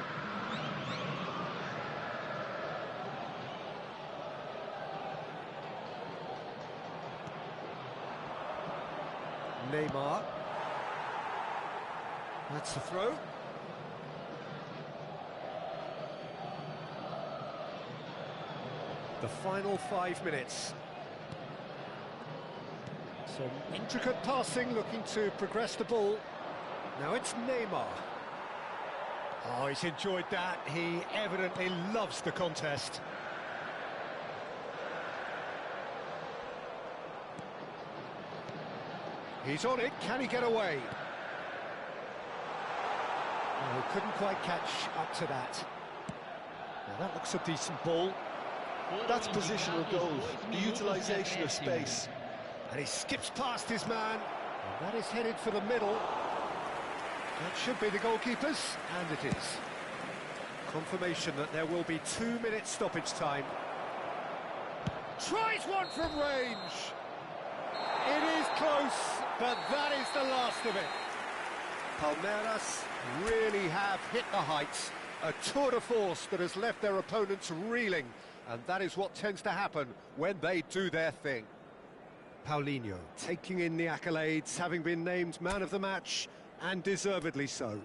Speaker 4: Neymar. That's the throw. The final 5 minutes. Some intricate passing, looking to progress the ball. Now it's Neymar. Oh, he's enjoyed that. He evidently loves the contest. He's on it. Can he get away? No, couldn't quite catch up to that. Now that looks a decent ball.
Speaker 2: That's positional goals, the utilisation of space.
Speaker 4: And he skips past his man. And that is headed for the middle. That should be the goalkeeper's, and it is. Confirmation that there will be 2 minutes stoppage time.
Speaker 1: Tries one from range. It is close, but that is the last of it.
Speaker 4: Palmeiras really have hit the heights. A tour de force that has left their opponents reeling, and that is what tends to happen when they do their thing. Paulinho taking in the accolades, having been named man of the match, and deservedly so.